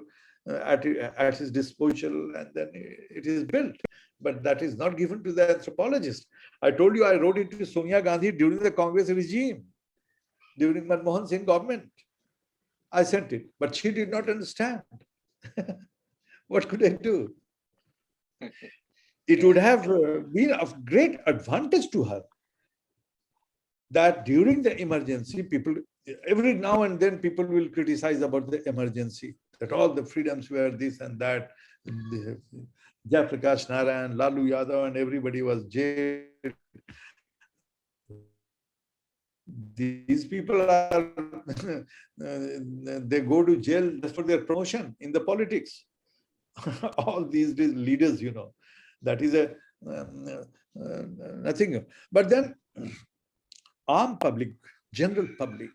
at his disposal, and then it is built. But that is not given to the anthropologist. I told you I wrote it to Sonia Gandhi during the Congress regime, during Manmohan Singh government. I sent it, but she did not understand. What could I do? It would have been of great advantage to her that during the emergency, people, every now and then people will criticize about the emergency, that all the freedoms were this and that. Jayaprakash Narayan, Lalu Yadav, and everybody was jailed. These people are, they go to jail just for their promotion in the politics. All these leaders, that is a nothing. But then armed public, general public,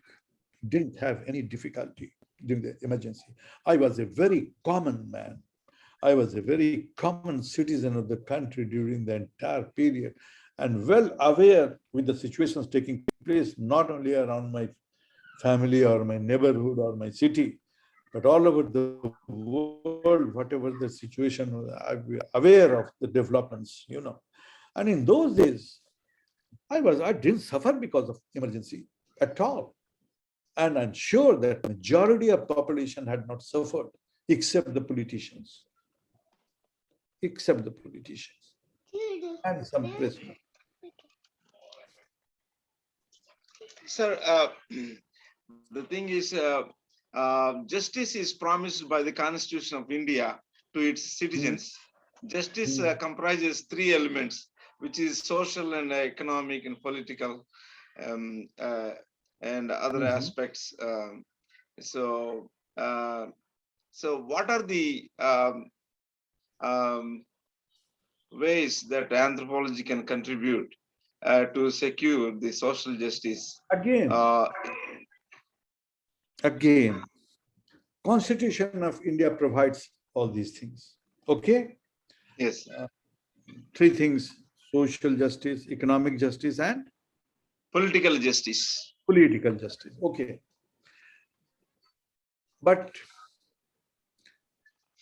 didn't have any difficulty during the emergency. I was a very common man. I was a very common citizen of the country during the entire period, and well aware with the situations taking place, not only around my family or my neighborhood or my city, but all over the world, whatever the situation, I'm aware of the developments, And in those days, I didn't suffer because of emergency at all. And I'm sure that majority of population had not suffered, except the politicians. Except the politicians. And some pressmen. Sir, the thing is, justice is promised by the Constitution of India to its citizens. Justice comprises three elements, which is social and economic and political, and other aspects. So, what are the ways that anthropology can contribute to secure the social justice? Again, Constitution of India provides all these things. Okay? Yes. Three things: social justice, economic justice, and political justice. Political justice. Okay. But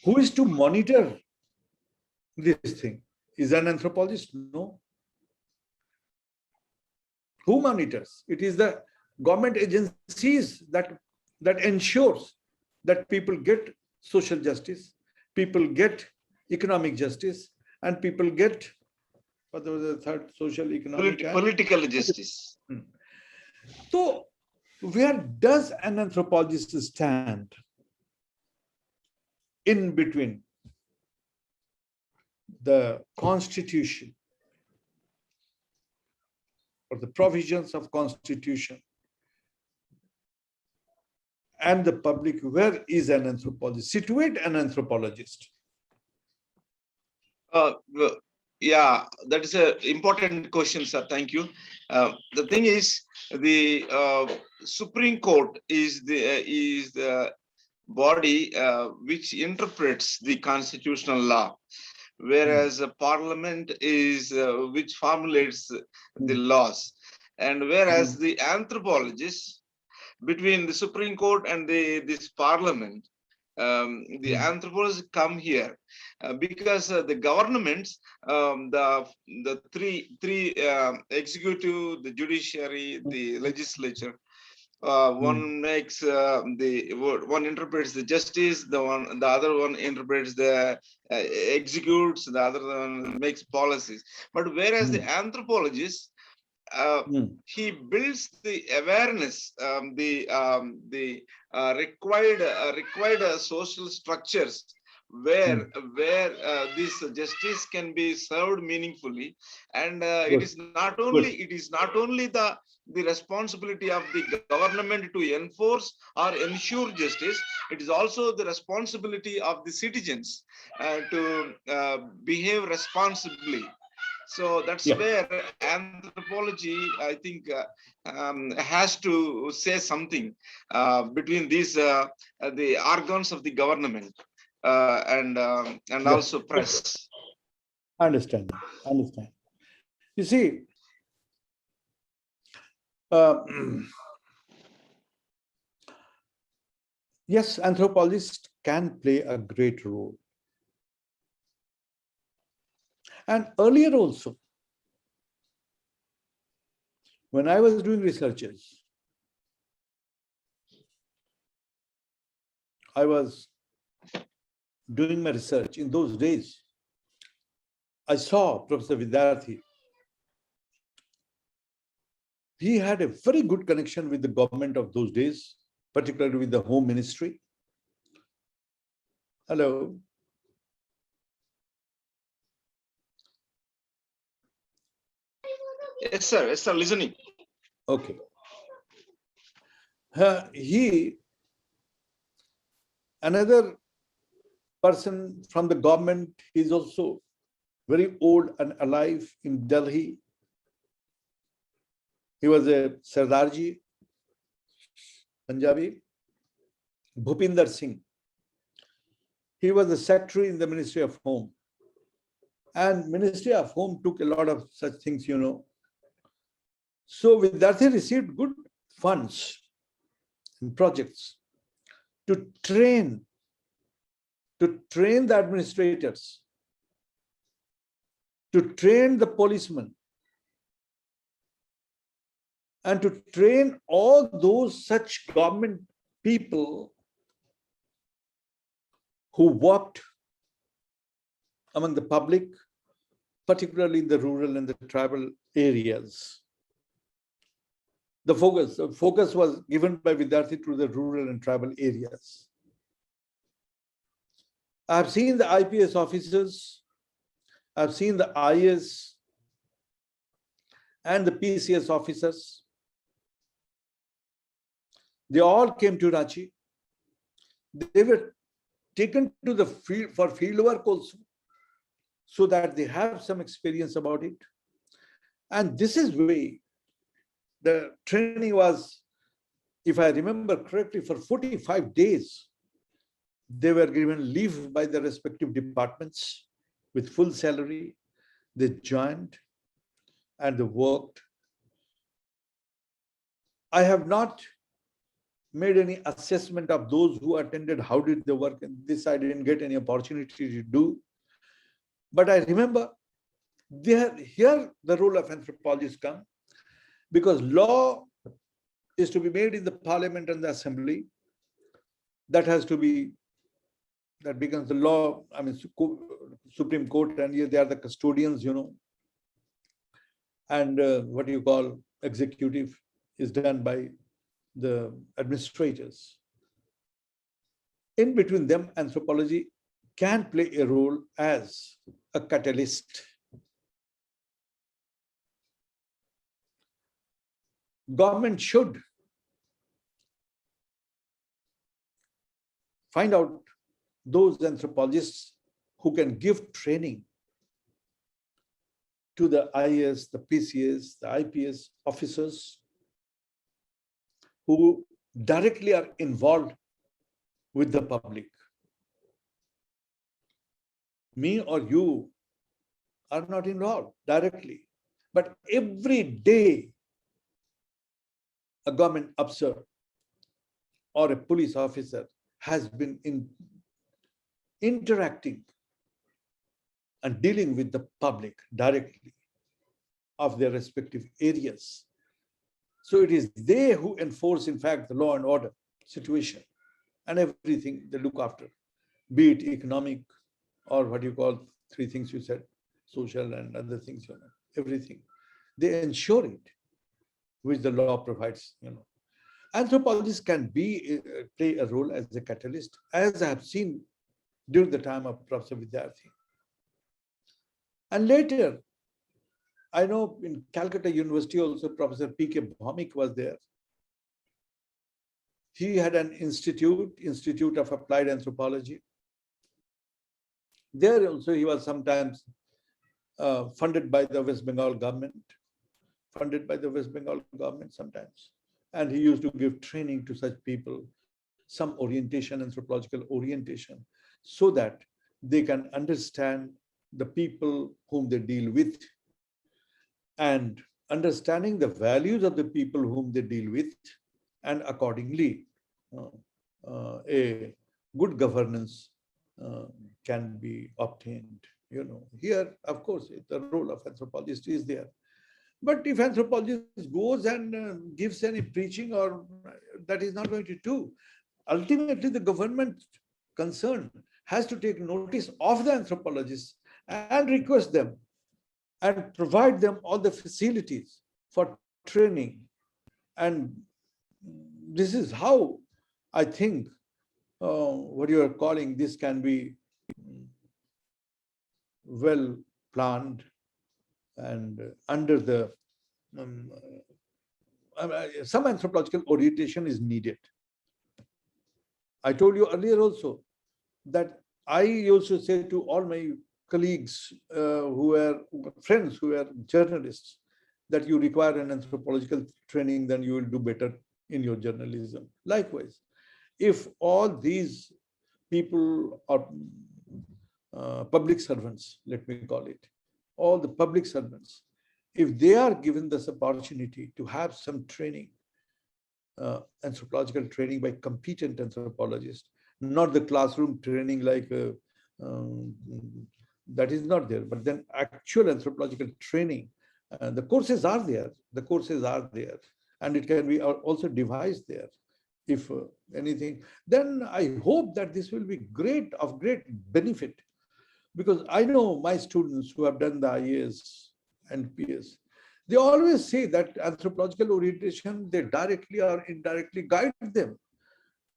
who is to monitor this thing? Is an anthropologist? No. Who monitors? It is the government agencies that ensures that people get social justice, people get economic justice, and people get, what was the third, social, economic, political justice. So where does an anthropologist stand in between the Constitution or the provisions of Constitution and the public? Where is an anthropologist? Situate an anthropologist. Yeah, that is an important question, sir. Thank you. The thing is, the Supreme Court is the body which interprets the constitutional law, whereas a parliament is which formulates the laws, and whereas the anthropologists, between the Supreme Court and this parliament, the anthropologists come here because the governments, the three executive, the judiciary, the legislature, One makes one interprets the justice, the other one interprets the executes, the other one makes policies. But whereas the anthropologist, he builds the awareness, the required social structures where this justice can be served meaningfully, and it is not only the responsibility of the government to enforce or ensure justice. It is also the responsibility of the citizens to behave responsibly. So that's Yeah, where anthropology, I think, has to say something between these the organs of the government and yeah. also press. I understand. Understand. You see, uh, yes, anthropologists can play a great role. And earlier also, when I was doing researches, I was doing my research in those days. I saw Professor Vidyarthi. He had a very good connection with the government of those days, particularly with the Home Ministry. Hello. Yes, sir. Yes, sir. Listening. Okay. Another person from the government, is also very old and alive in Delhi. He was a Sardarji, Punjabi, Bhupinder Singh. He was the secretary in the Ministry of Home. And Ministry of Home took a lot of such things, So Vidyarthi received good funds and projects to train the administrators, to train the policemen, and to train all those such government people who worked among the public, particularly in the rural and the tribal areas. The focus was given by Vidyarthi to the rural and tribal areas. I've seen the IPS officers, I've seen the IS and the PCS officers. They all came to Ranchi. They were taken to the field for field work also, so that they have some experience about it. And this is way the training was, if I remember correctly, for 45 days. They were given leave by the respective departments with full salary. They joined and they worked. I have not made any assessment of those who attended, how did they work, and this I didn't get any opportunity to do. But I remember here the role of anthropologists come, because law is to be made in the parliament and the assembly. That becomes the law. I mean, Supreme Court, and they are the custodians, and what you call executive is done by the administrators. In between them, anthropology can play a role as a catalyst. Government should find out those anthropologists who can give training to the IS, the PCS, the IPS officers who directly are involved with the public. Me or you are not involved directly, but every day a government officer or a police officer has been interacting and dealing with the public directly of their respective areas. So it is they who enforce, in fact, the law and order situation and everything they look after, be it economic or what you call three things you said, social and other things, everything. They ensure it, which the law provides. Anthropologists can play a role as a catalyst, as I have seen during the time of Professor Vidyarthi. And later, I know in Calcutta University also, Professor P.K. Bhaumik was there. He had an Institute of Applied Anthropology. There also he was sometimes funded by the West Bengal government, sometimes. And he used to give training to such people, some orientation, anthropological orientation, so that they can understand the people whom they deal with, and understanding the values of the people whom they deal with, and accordingly a good governance can be obtained. Here, of course, the role of anthropologist is there. But if anthropologist goes and gives any preaching, or that is not going to do. Ultimately, the government concerned has to take notice of the anthropologists and request them and provide them all the facilities for training. And this is how I think what you are calling this can be well planned and under the some anthropological orientation is needed. I told you earlier also that I also say to all my colleagues who are friends, who are journalists, that you require an anthropological training, then you will do better in your journalism. Likewise, if all these people are public servants, let me call it, all the public servants, if they are given this opportunity to have some training, anthropological training by competent anthropologists, not the classroom training like that is not there, but then actual anthropological training. The courses are there. And it can be also devised there. If anything, then I hope that this will be of great benefit, because I know my students who have done the IAS and PS, they always say that anthropological orientation, they directly or indirectly guide them.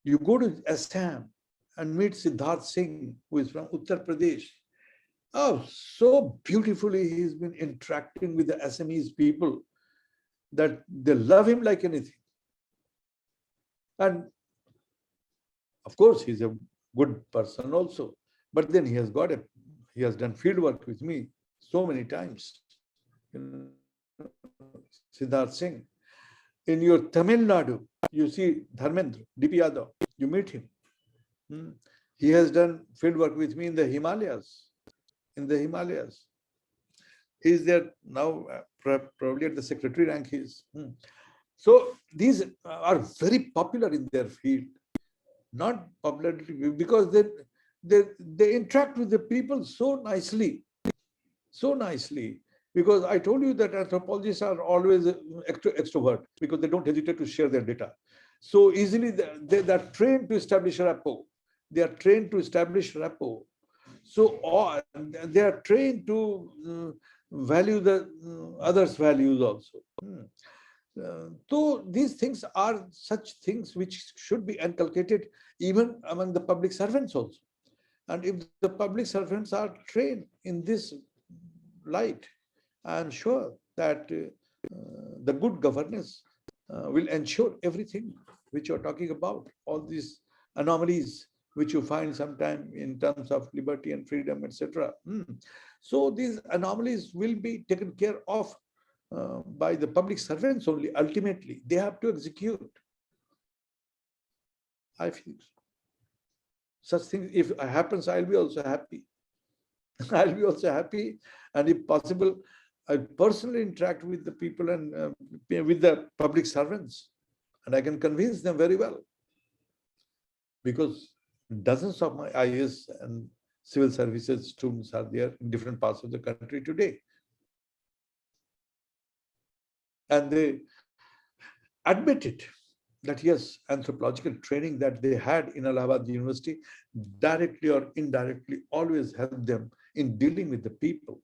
You go to Assam and meet Siddharth Singh, who is from Uttar Pradesh. Oh, so beautifully he's been interacting with the Assamese people that they love him like anything. And of course, he's a good person also. But then he has done field work with me so many times. Siddharth Singh. In your Tamil Nadu, you see Dharmendra, DP Yadav, you meet him. He has done field work with me in the Himalayas. He is there now, probably at the secretary rank he is. So these are very popular in their field. Not popular because they interact with the people so nicely. Because I told you that anthropologists are always extrovert, because they don't hesitate to share their data. So easily they are trained to establish rapport. So they are trained to value the others' values also. So these things are such things which should be inculcated even among the public servants also. And if the public servants are trained in this light, I am sure that the good governance will ensure everything which you're talking about, all these anomalies which you find sometime in terms of liberty and freedom, etc. So these anomalies will be taken care of by the public servants only. Ultimately, they have to execute. I feel such things, if it happens, I'll be also happy. And if possible, I personally interact with the people and with the public servants, and I can convince them very well. Because dozens of my IAS and civil services students are there in different parts of the country today. And admitted that yes, anthropological training that they had in Allahabad University directly or indirectly always helped them in dealing with the people.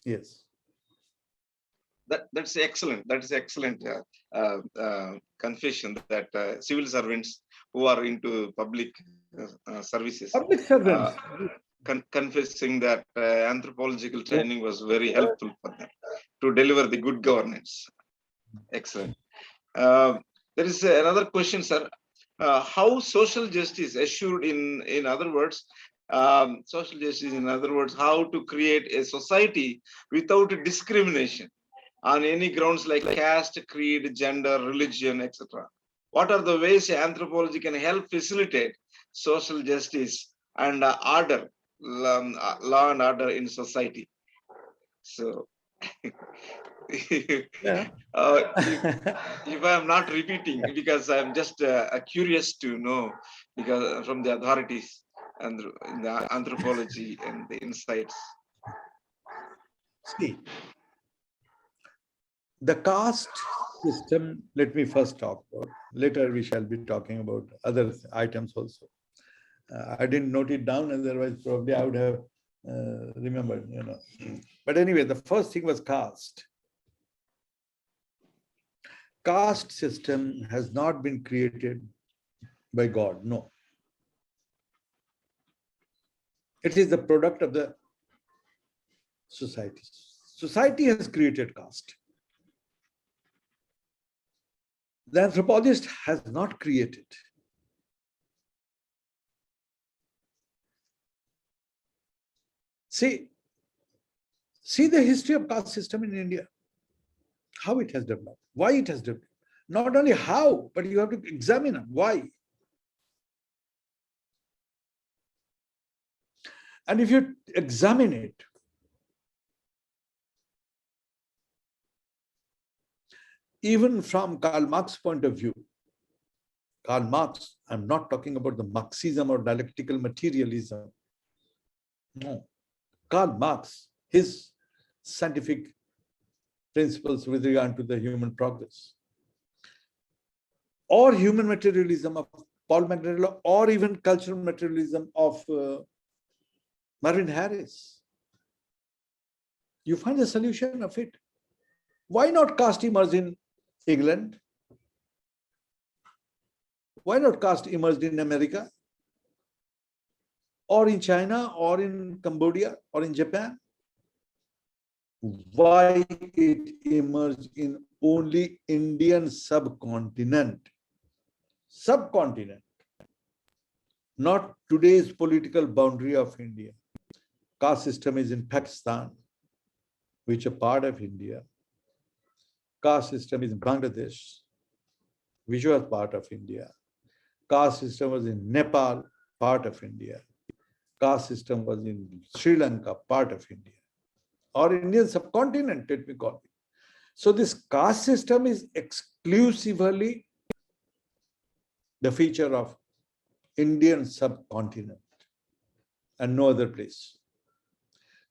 Yes. That's excellent. That is excellent confession that civil servants who are into public services Public servants. confessing that anthropological training was very helpful for them to deliver the good governance. Excellent. There is another question, sir. How social justice assured in other words, social justice in other words, how to create a society without discrimination on any grounds like caste, creed, gender, religion, etc. What are the ways anthropology can help facilitate social justice and order, law and order in society? So, Yeah. if I am not repeating, because I'm just curious to know, because from the authorities and in the anthropology and the insights. See, the caste system, let me first talk about. Later, we shall be talking about other items also. I didn't note it down, otherwise, probably I would have remembered, you know. But anyway, the first thing was caste. Caste system has not been created by God, no. It is the product of the society. Society has created caste. The anthropologist has not created. See the history of caste system in India, how it has developed, why it has developed. Not only how, but you have to examine why. And if you examine it, even from Karl Marx's point of view, Karl Marx, I'm not talking about the Marxism or dialectical materialism. No. Karl Marx, his scientific principles with regard to the human progress, or human materialism of Paul McGrath, or even cultural materialism of Marvin Harris, you find a solution of it. Why not caste emerge in England? Why not caste emerged in America? Or in China, or in Cambodia, or in Japan? Why it emerged in only Indian subcontinent? Subcontinent, not today's political boundary of India. Caste system is in Pakistan, which is a part of India. Caste system is in Bangladesh, which was part of India. Caste system was in Nepal, part of India. Caste system was in Sri Lanka, part of India. Or Indian subcontinent, let me call it. So this caste system is exclusively the feature of Indian subcontinent and no other place.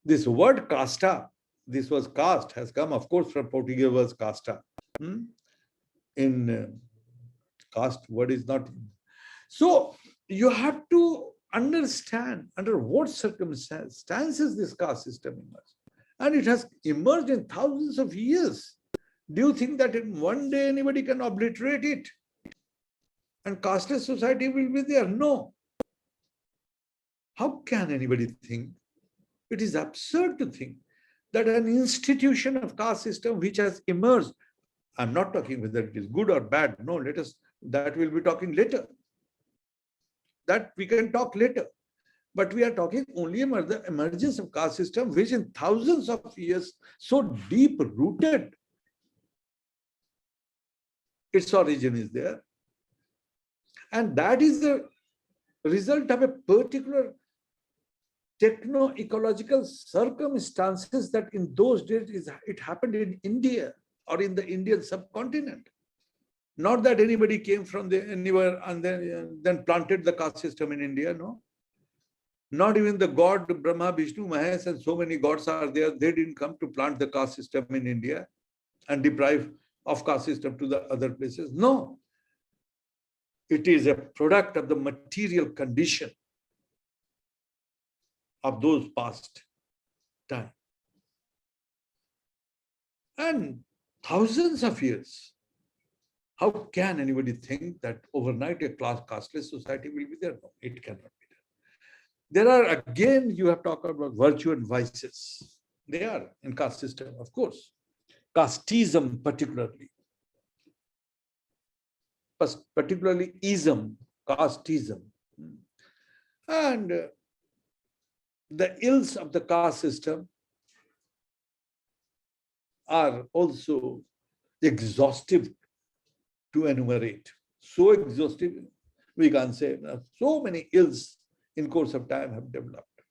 This word casta, this was caste, has come, of course, from Portuguese word casta. In caste, word is not. So you have to understand under what circumstances this caste system emerged. And it has emerged in thousands of years. Do you think that in one day anybody can obliterate it? And casteless society will be there? No. How can anybody think? It is absurd to think that an institution of caste system which has emerged, I'm not talking whether it is good or bad, no, that we'll be talking later. That we can talk later. But we are talking only about the emergence of caste system, which in thousands of years, so deep rooted, its origin is there. And that is the result of a particular techno-ecological circumstances that in those days it happened in India or in the Indian subcontinent. Not that anybody came from anywhere and then planted the caste system in India, no. Not even the god Brahma, Vishnu, Mahesh, and so many gods are there. They didn't come to plant the caste system in India and deprive of caste system to the other places. No. It is a product of the material condition of those past time. And thousands of years. How can anybody think that overnight a casteless society will be there? No, it cannot be there. There are, again, you have talked about virtue and vices. They are in caste system, of course. Casteism particularly. Particularly ism, casteism. And the ills of the caste system are also exhaustive to enumerate. So exhaustive, we can't say. So many ills in course of time have developed.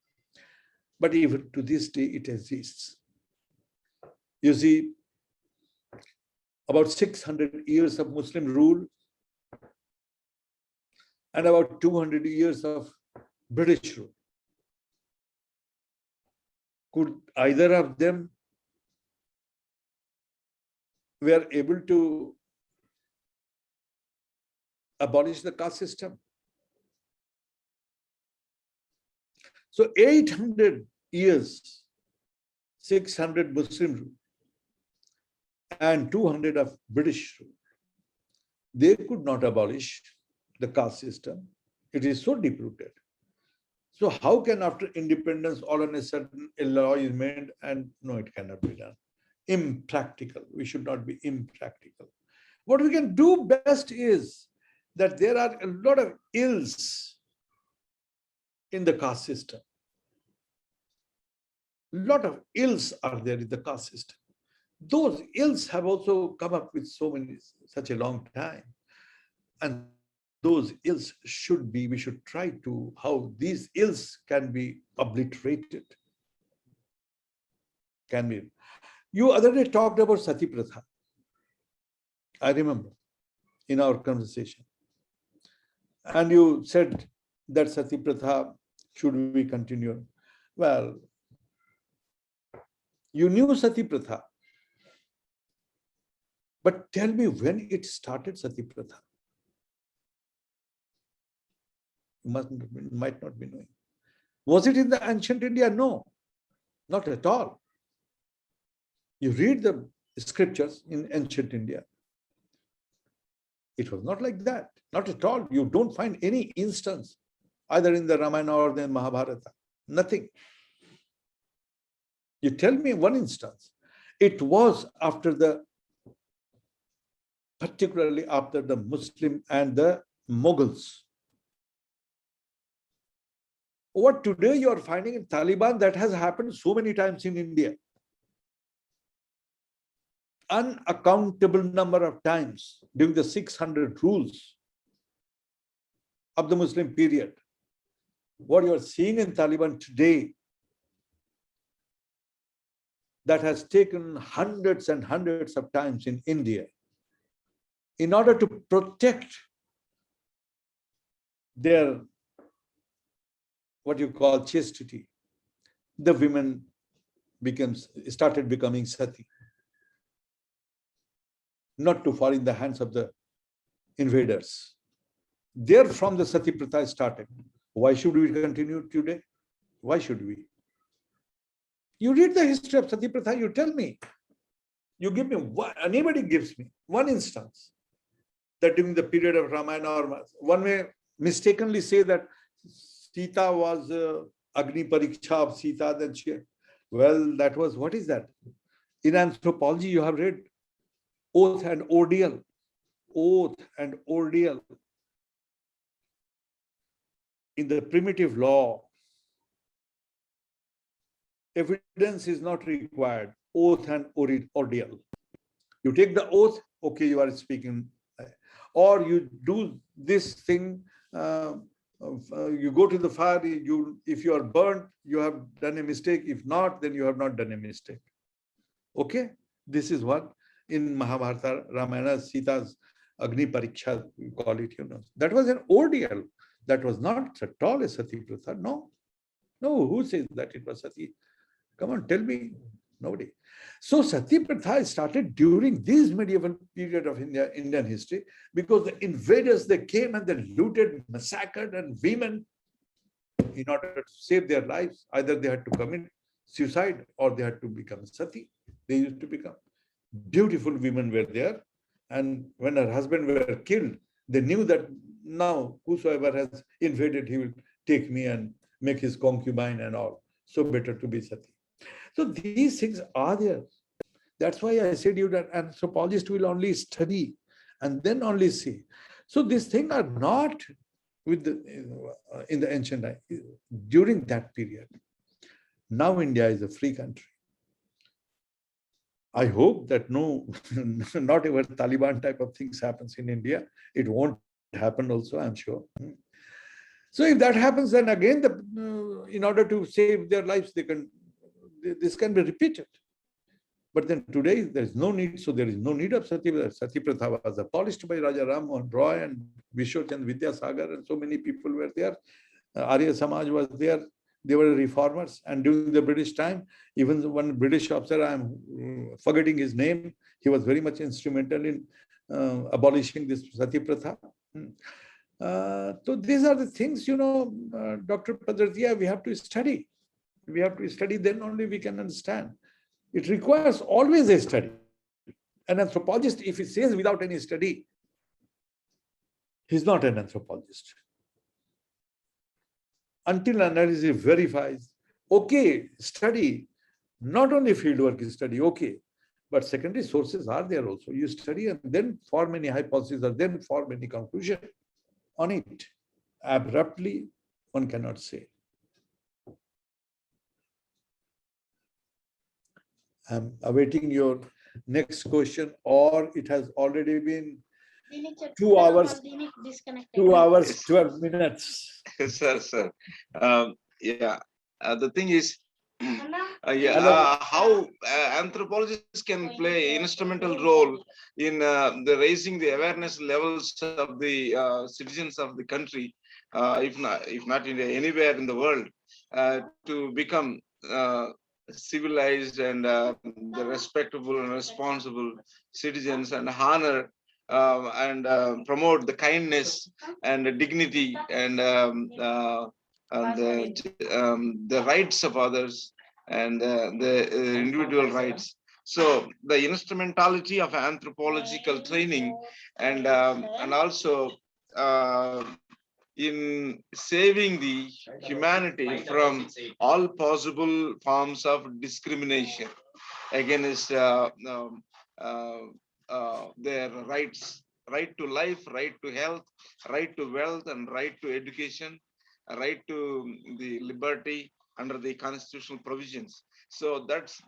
But even to this day, it exists. You see, about 600 years of Muslim rule and about 200 years of British rule. Could either of them were able to abolish the caste system? So 800 years, 600 Muslim rule and 200 of British rule. They could not abolish the caste system. It is so deep-rooted. So how can after independence all on a sudden a law is made? And no, it cannot be done. Impractical. We should not be impractical. What we can do best is that there are a lot of ills in the caste system. A lot of ills are there in the caste system. Those ills have also come up with such a long time. And those ills should be, we should try to, how these ills can be obliterated. Can be. You other day talked about Sati Pratha. I remember in our conversation. And you said that Sati Pratha should be continued. Well, you knew Sati Pratha. But tell me when it started, Sati Pratha. You might not be knowing. Was it in the ancient India? No, not at all. You read the scriptures in ancient India. It was not like that, not at all. You don't find any instance, either in the Ramayana or the Mahabharata. Nothing. You tell me one instance. It was particularly after the Muslim and the Mughals. What today you are finding in Taliban, that has happened so many times in India. Unaccountable number of times during the 600 rules of the Muslim period. What you are seeing in Taliban today, that has taken hundreds and hundreds of times in India in order to protect their, what you call, chastity. The women started becoming sati, not to fall in the hands of the invaders. Therefrom the Sati Pratha started. Why should we continue today? Why should we? You read the history of Sati Pratha, you tell me. You give me, anybody gives me one instance that during the period of Ramayana, or one may mistakenly say that Sita was Agni Pariksha of Sita, then she, well, that was, what is that? In anthropology, you have read oath and ordeal. Oath and ordeal. In the primitive law, evidence is not required. Oath and ordeal. You take the oath, okay, you are speaking. Or you do this thing, you go to the fire, if you are burnt, you have done a mistake. If not, then you have not done a mistake. Okay? This is what in Mahabharata, Ramayana, Sita's Agni Pariksha, we call it, That was an ordeal. That was not at all a Sati Pratha, no. No, who says that it was Sati? Come on, tell me. Nobody. So Sati Pratha started during this medieval period of Indian history, because the invaders, they came and they looted, massacred, and women, in order to save their lives, either they had to commit suicide or they had to become Sati. They used to become. Beautiful women were there. And when her husband were killed, they knew that now whosoever has invaded, he will take me and make his concubine and all. So better to be Sati. So these things are there. That's why I said you that anthropologists will only study and then only see. So these things are not with in the ancient time, during that period. Now India is a free country. I hope that no, not even Taliban type of things happens in India. It won't happen also, I'm sure. So if that happens, then again, in order to save their lives, this can be repeated. But then today there is no need, so there is no need of Sati. Sati Pratha was abolished by Raja Ram Mohan Roy and Vishwachand Vidyasagar, and so many people were there. Arya Samaj was there. They were reformers. And during the British time, even one British officer, I'm forgetting his name, he was very much instrumental in abolishing this Sati Pratha. So these are the things, Dr. Pedarattaiah, we have to study. We have to study, then only we can understand. It requires always a study. An anthropologist, if he says without any study, he's not an anthropologist. Until analysis verifies, okay, study, not only fieldwork is study, okay, but secondary sources are there also. You study and then form any hypothesis or then form any conclusion on it. Abruptly, one cannot say. I'm awaiting your next question, or it has already been 2 hours, 12 minutes. Sir. Yeah. The thing is, how anthropologists can play instrumental role in the raising the awareness levels of the citizens of the country, if not in anywhere in the world, to become civilized and the respectable and responsible citizens, and honor and promote the kindness and the dignity and the rights of others and the individual rights. So the instrumentality of anthropological training and also in saving the humanity from all possible forms of discrimination against their rights, right to life, right to health, right to wealth, and right to education, right to the liberty under the constitutional provisions. So that's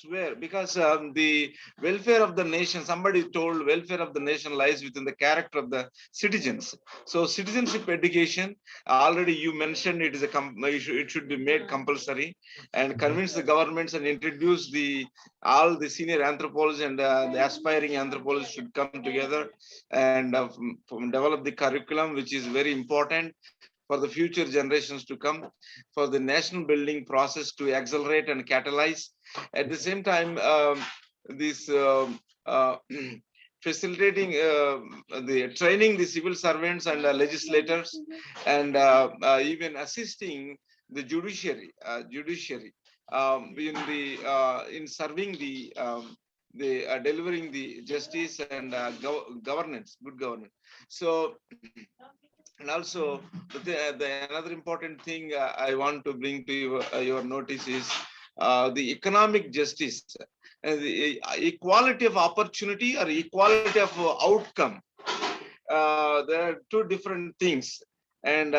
where, because the welfare of the nation, somebody told welfare of the nation lies within the character of the citizens. So citizenship education, already you mentioned it is it should be made compulsory, and convince the governments and introduce all the senior anthropologists and the aspiring anthropologists should come together and develop the curriculum, which is very important for the future generations to come, for the national building process to accelerate and catalyze. At the same time, this facilitating the training the civil servants and legislators, and even assisting the judiciary in serving the delivering the justice and governance, good governance. So, and also the another important thing I want to bring to your notice is the economic justice and the equality of opportunity or equality of outcome. There are two different things, and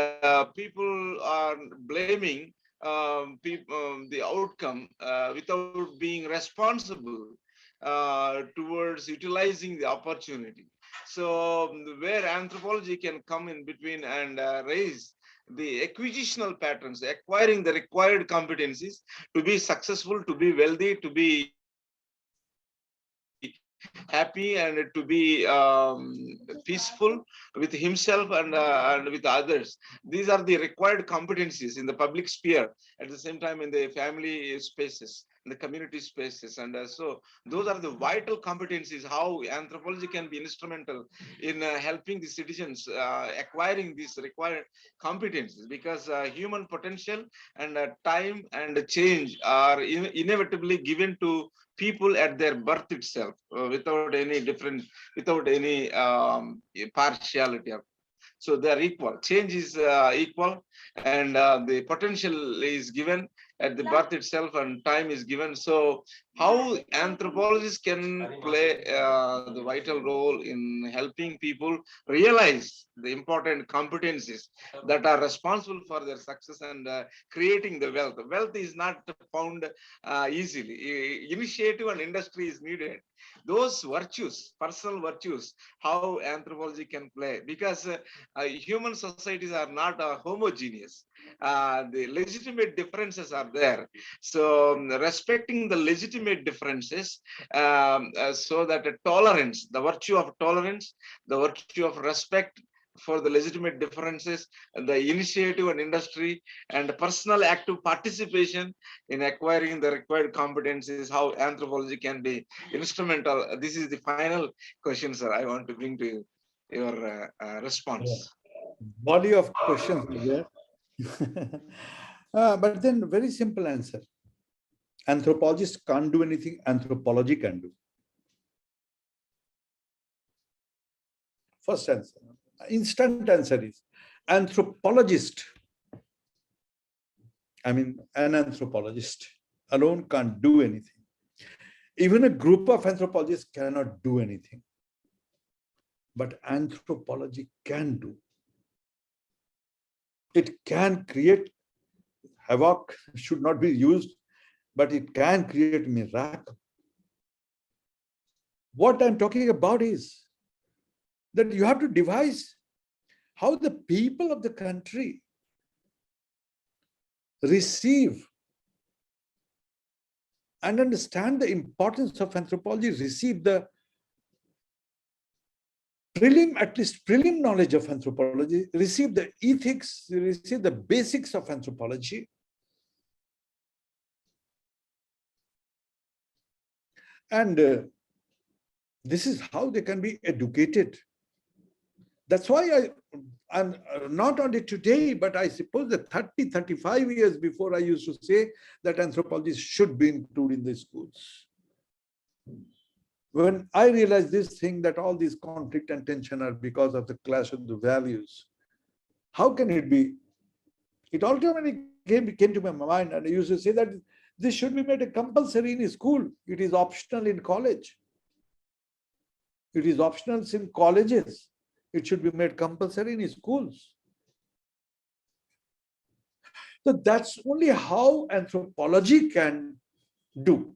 people are blaming the outcome without being responsible towards utilizing the opportunity. So where anthropology can come in between and raise the acquisitional patterns, acquiring the required competencies to be successful, to be wealthy, to be happy and to be peaceful with himself and with others. These are the required competencies in the public sphere, at the same time in the family spaces, in the community spaces. And so those are the vital competencies, how anthropology can be instrumental in helping the citizens acquiring these required competencies, because human potential and time and change are inevitably given to people at their birth itself, without any different, without any partiality. So they are equal. Change is equal, and the potential is given at the birth itself, and time is given. So how anthropologists can play the vital role in helping people realize the important competencies that are responsible for their success and creating the wealth. Wealth is not found easily. Initiative and industry is needed. Those virtues, personal virtues, how anthropology can play, because human societies are not homogeneous. The legitimate differences are there. So respecting the legitimate differences, so that a tolerance, the virtue of tolerance, the virtue of respect for the legitimate differences, the initiative and industry, and personal active participation in acquiring the required competencies, how anthropology can be instrumental. This is the final question, sir, I want to bring to you, your response. Body of questions are there. But then very simple answer. Anthropologists can't do anything, anthropology can do. First answer. Instant answer is anthropologist. An anthropologist alone can't do anything. Even a group of anthropologists cannot do anything. But anthropology can do. It can create havoc, should not be used, but it can create miracle. What I'm talking about is that you have to devise how the people of the country receive and understand the importance of anthropology, receive the at least prelim knowledge of anthropology, receive the ethics, receive the basics of anthropology. And this is how they can be educated. That's why I'm not only today, but I suppose that 30, 35 years before, I used to say that anthropology should be included in the schools. When I realized this thing, that all these conflict and tension are because of the clash of the values, how can it be? It ultimately came to my mind, and I used to say that this should be made a compulsory in school. It is optional in college. It is optional in colleges. It should be made compulsory in schools. So that's only how anthropology can do.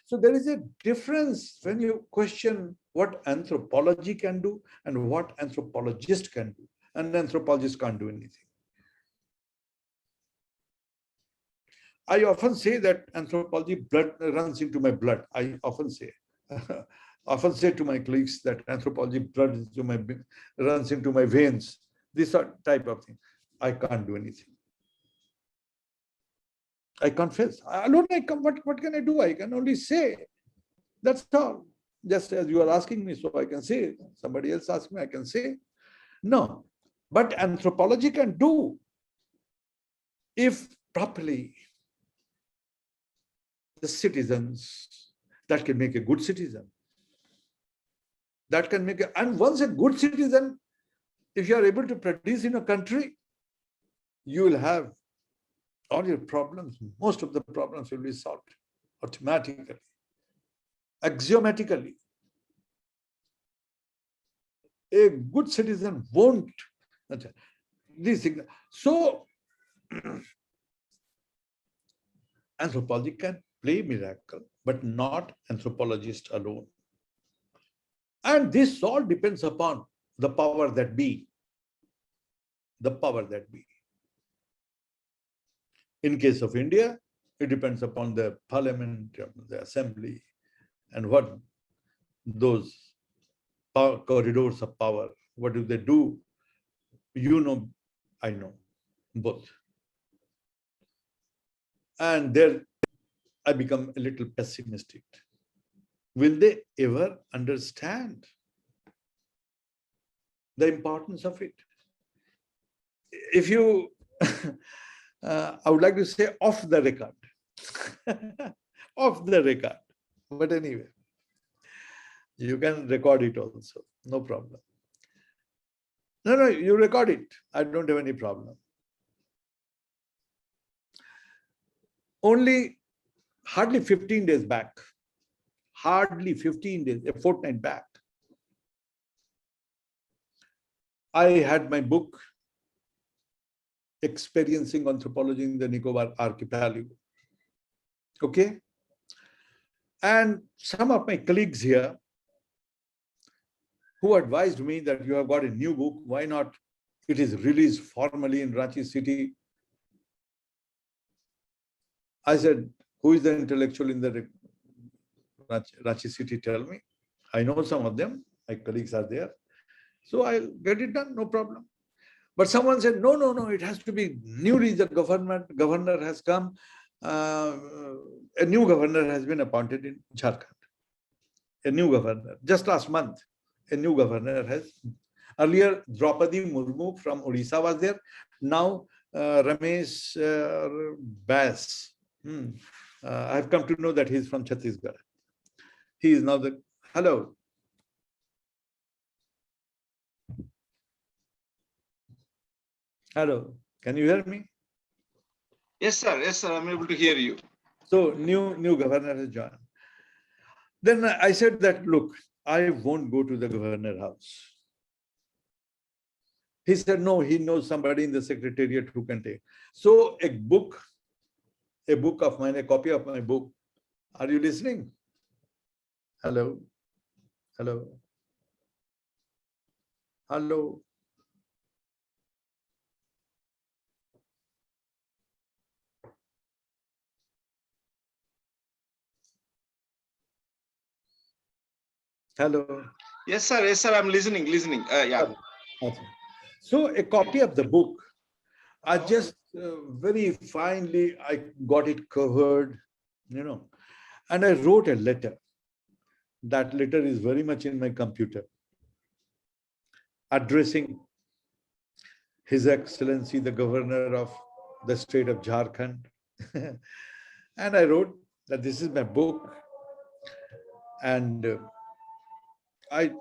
So there is a difference when you question what anthropology can do and what anthropologist can do. And anthropologist can't do anything. I often say that anthropology blood runs into my blood. I often say to my colleagues that anthropology blood runs into my veins. This type of thing. I can't do anything. I confess. What can I do? I can only say. That's all. Just as you are asking me, so I can say. Somebody else asks me, I can say. No. But anthropology can do, if properly, the citizens that can make a good citizen. That can make and once a good citizen, if you are able to produce in a country, you will have all your problems, most of the problems will be solved automatically, axiomatically. A good citizen won't. These things. So, anthropology can play miracle, but not anthropologist alone. And this all depends upon the power that be. The power that be. In case of India, It depends upon the parliament, the assembly, and what those corridors of power, what do they do? You know, I know, both. And there I become a little pessimistic. Will they ever understand the importance of it? If you, I would like to say off the record, off the record. But anyway, you can record it also, no problem. No, you record it. I don't have any problem. Only hardly 15 days back, hardly 15 days, a fortnight back, I had my book, Experiencing Anthropology in the Nicobar Archipelago. Okay? And some of my colleagues here who advised me that you have got a new book, why not? It is released formally in Ranchi city. I said, who is the intellectual in the Ranchi city? Tell me. I know some of them, my colleagues are there. So I'll get it done, no problem. But someone said, no, it has to be newly the governor has come. A new governor has been appointed in Jharkhand. A new governor, just last month, a new governor has. Earlier, Draupadi Murmu from Odisha was there. Now, Ramesh Bas. I've come to know that he's from Chhattisgarh. He is now the, hello. Hello, can you hear me? Yes, sir. Yes, sir. I'm able to hear you. So new governor has joined. Then I said that, look, I won't go to the governor house. He said, no, he knows somebody in the secretariat who can take. So a book of mine, a copy of my book. Are you listening? Hello? Hello? Hello? Hello? Yes, sir. Yes, sir. I'm listening. Yeah. Okay. So a copy of the book, I just very finely, I got it covered, and I wrote a letter. That letter is very much in my computer, addressing His Excellency, the Governor of the state of Jharkhand. And I wrote that this is my book. And I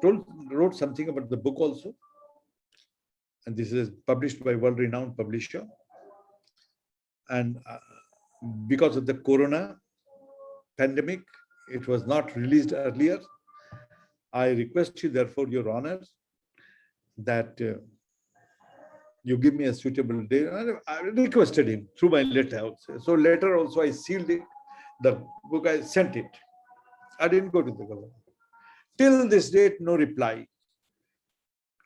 wrote something about the book also. And this is published by world-renowned publisher. And because of the corona pandemic, it was not released earlier. I request you, therefore, Your Honor, that you give me a suitable day. I requested him through my letter also. So letter also I sealed it. The book I sent it. I didn't go to the government. Till this date, no reply.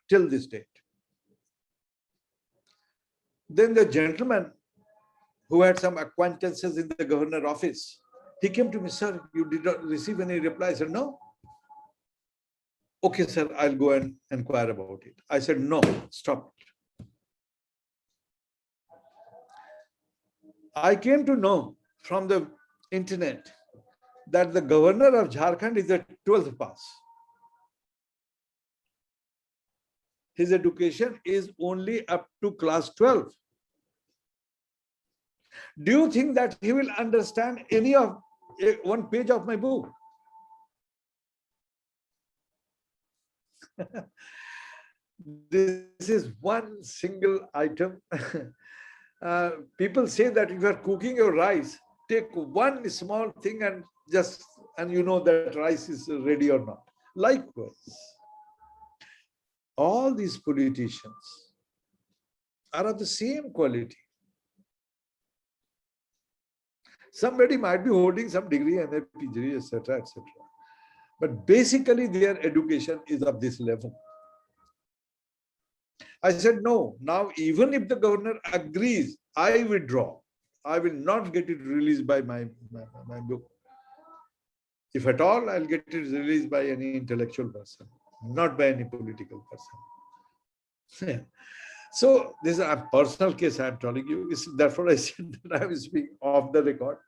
Till this date. Then the gentleman who had some acquaintances in the governor office, he came to me, sir, you did not receive any reply. I said, no. Okay, sir, I'll go and inquire about it. I said, no, stop it. I came to know from the internet that the governor of Jharkhand is a 12th pass. His education is only up to class 12. Do you think that he will understand any of one page of my book? This is one single item. People say that if you are cooking your rice, take one small thing and you know that rice is ready or not. Likewise, all these politicians are of the same quality. Somebody might be holding some degree, MA, PhD, etc., etc. But basically their education is of this level. I said, no, now even if the governor agrees, I withdraw. I will not get it released by my book. If at all, I'll get it released by any intellectual person, not by any political person. So this is a personal case I'm telling you. Therefore, I said that I will speak off the record.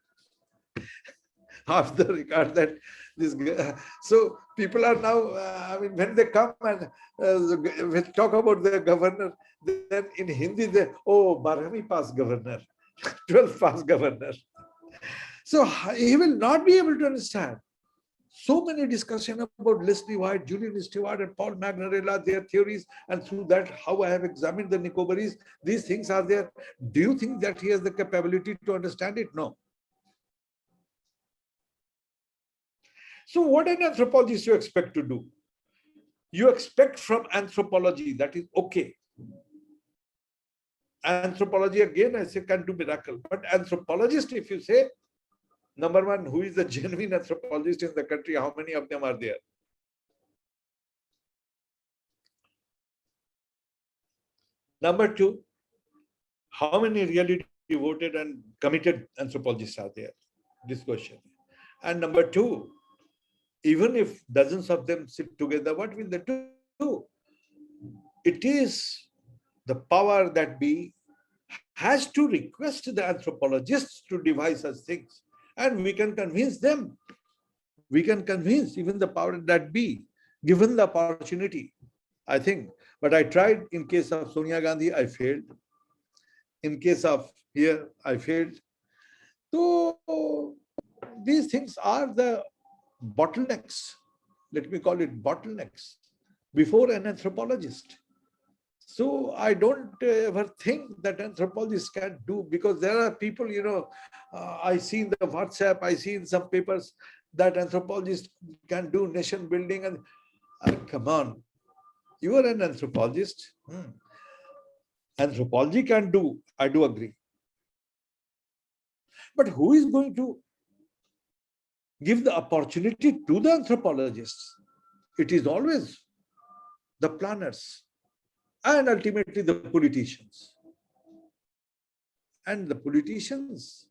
Off the record that this. So people are now, I mean, when they come and talk about the governor, then in Hindi, they, oh, 12th pass governor, 12th pass governor. So he will not be able to understand. So many discussion about Leslie White, Julian Stewart, and Paul Magnarella, their theories, and through that, how I have examined the Nicobaris, these things are there. Do you think that he has the capability to understand it? No. So what an anthropologist you expect to do? You expect from anthropology, that is okay. Anthropology, again, I say, can do miracle. But anthropologist, if you say, number one, who is the genuine anthropologist in the country? How many of them are there? Number two, how many really devoted and committed anthropologists are there? This question. And number two, even if dozens of them sit together, what will they do? It is the power that be has to request the anthropologists to devise such things. And we can convince them. We can convince even the power that be, given the opportunity, I think. But I tried in case of Sonia Gandhi, I failed. In case of here, I failed. So these things are the bottlenecks. Let me call it bottlenecks before an anthropologist. So I don't ever think that anthropologists can do, because there are people, I see in the WhatsApp, I see in some papers that anthropologists can do nation building. And come on, you are an anthropologist. Anthropology can do, I do agree. But who is going to give the opportunity to the anthropologists? It is always the planners and ultimately the politicians. And the politicians,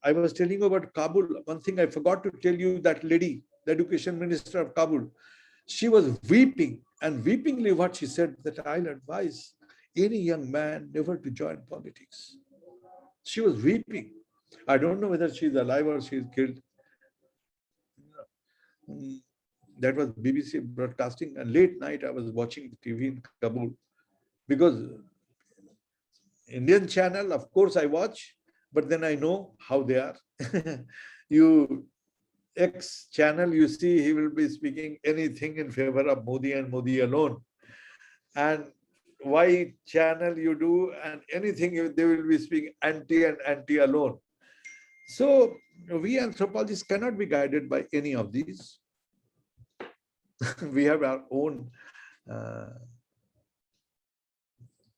I was telling you about Kabul. One thing I forgot to tell you, that lady, the education minister of Kabul, she was weeping, and weepingly what she said, that I'll advise any young man never to join politics. She was weeping. I don't know whether she's alive or she's killed. That was BBC broadcasting, and late night I was watching TV in Kabul, because Indian channel, of course I watch, but then I know how they are. You X channel, you see, he will be speaking anything in favor of Modi and Modi alone. And Y channel you do, and anything they will be speaking anti and anti alone. So we anthropologists cannot be guided by any of these. We have our own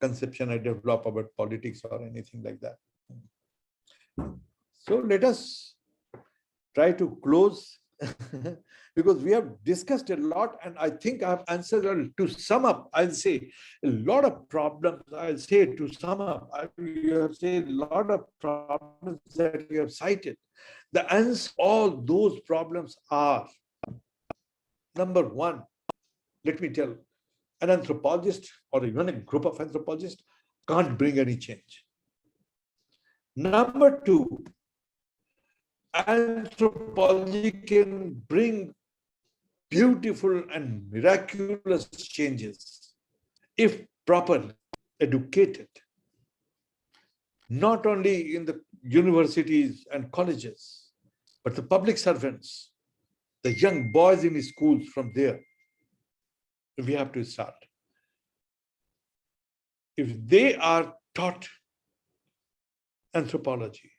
conception I develop about politics or anything like that. So let us try to close because we have discussed a lot, and I think I have answered. To sum up, I'll say a lot of problems. I'll say to sum up, you have said a lot of problems that you have cited. The answer to all those problems are, number one, let me tell, an anthropologist or even a group of anthropologists can't bring any change. Number two, anthropology can bring beautiful and miraculous changes if properly educated, not only in the universities and colleges, but the public servants, the young boys in schools. From there, we have to start. If they are taught anthropology,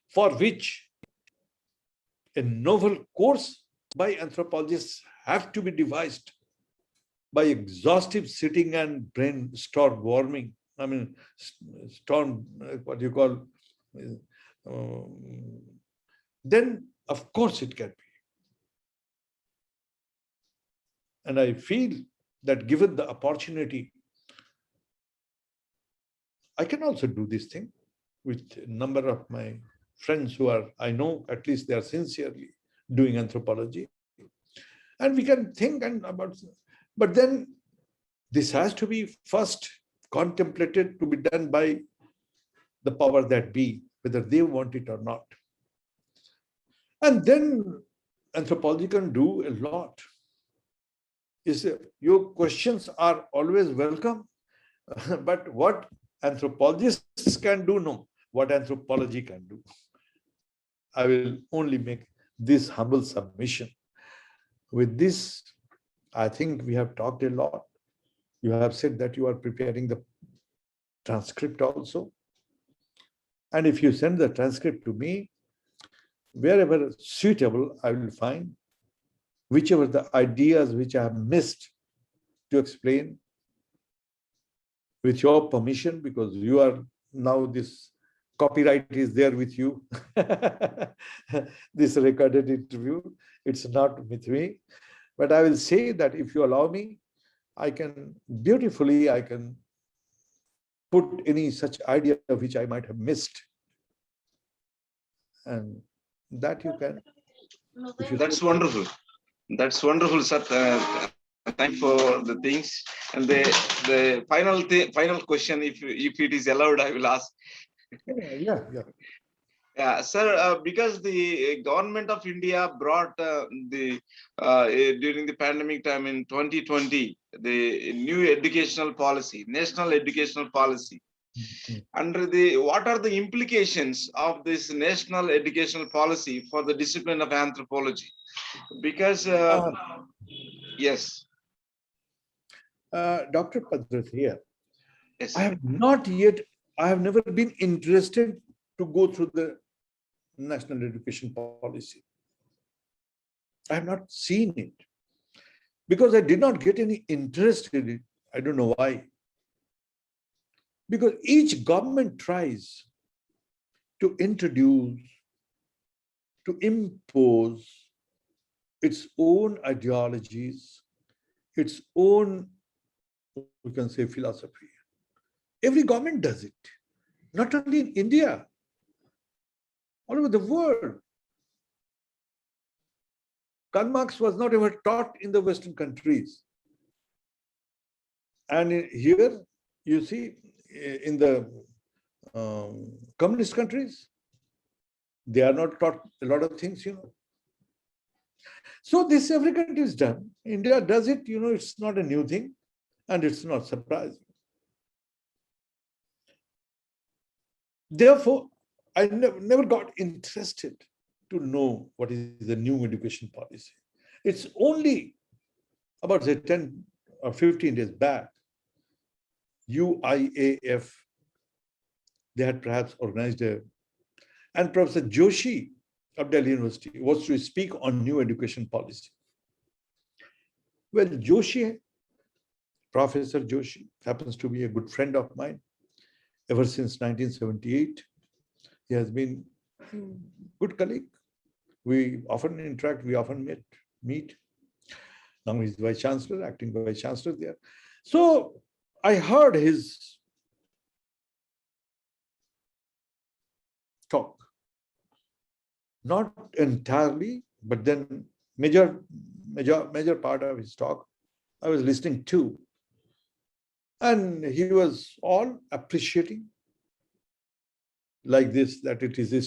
for which a novel course by anthropologists have to be devised by exhaustive sitting and brainstorming. I mean, storm, what you call, then of course it can be. And I feel that given the opportunity, I can also do this thing. with a number of my friends who are, I know at least they are sincerely doing anthropology. And we can think about, but then this has to be first contemplated to be done by the power that be, whether they want it or not. And then anthropology can do a lot. Your questions are always welcome, but what anthropologists can do, no, what anthropology can do. I will only make this humble submission. With this, I think we have talked a lot. You have said that you are preparing the transcript also. And if you send the transcript to me, wherever suitable, I will find whichever the ideas which I have missed to explain with your permission, because you are now, this copyright is there with you. This recorded interview, it's not with me. But I will say that if you allow me, I can put any such idea which I might have missed. And that you can. That's wonderful. That's wonderful, sir. Thank you for the things. And the final question, if it is allowed, I will ask. Yeah. Yeah, sir, because the government of India brought during the pandemic time in 2020, the new educational policy, national educational policy. What are the implications of this national educational policy for the discipline of anthropology? Because, yes. Dr. Pedarattaiah, Yes. I have never been interested to go through the national education policy. I have not seen it because I did not get any interest in it. I don't know why. Because each government tries to introduce, to impose its own ideologies, its own, we can say, philosophy. Every government does it, not only in India, all over the world. Karl Marx was not ever taught in the Western countries. And here, you see, in the communist countries, they are not taught a lot of things, So this every country is done. India does it, it's not a new thing, and it's not surprising. Therefore, I never got interested to know what is the new education policy. It's only about, say, 10 or 15 days back, UIAF, they had perhaps organized and Professor Joshi of Delhi University was to speak on new education policy. Well, Professor Joshi happens to be a good friend of mine ever since 1978. He has been a good colleague. We often interact, we often meet. Now he's Vice Chancellor, acting Vice Chancellor there. So I heard his talk. Not entirely, but then major part of his talk I was listening to. And he was all appreciating like this, that it is a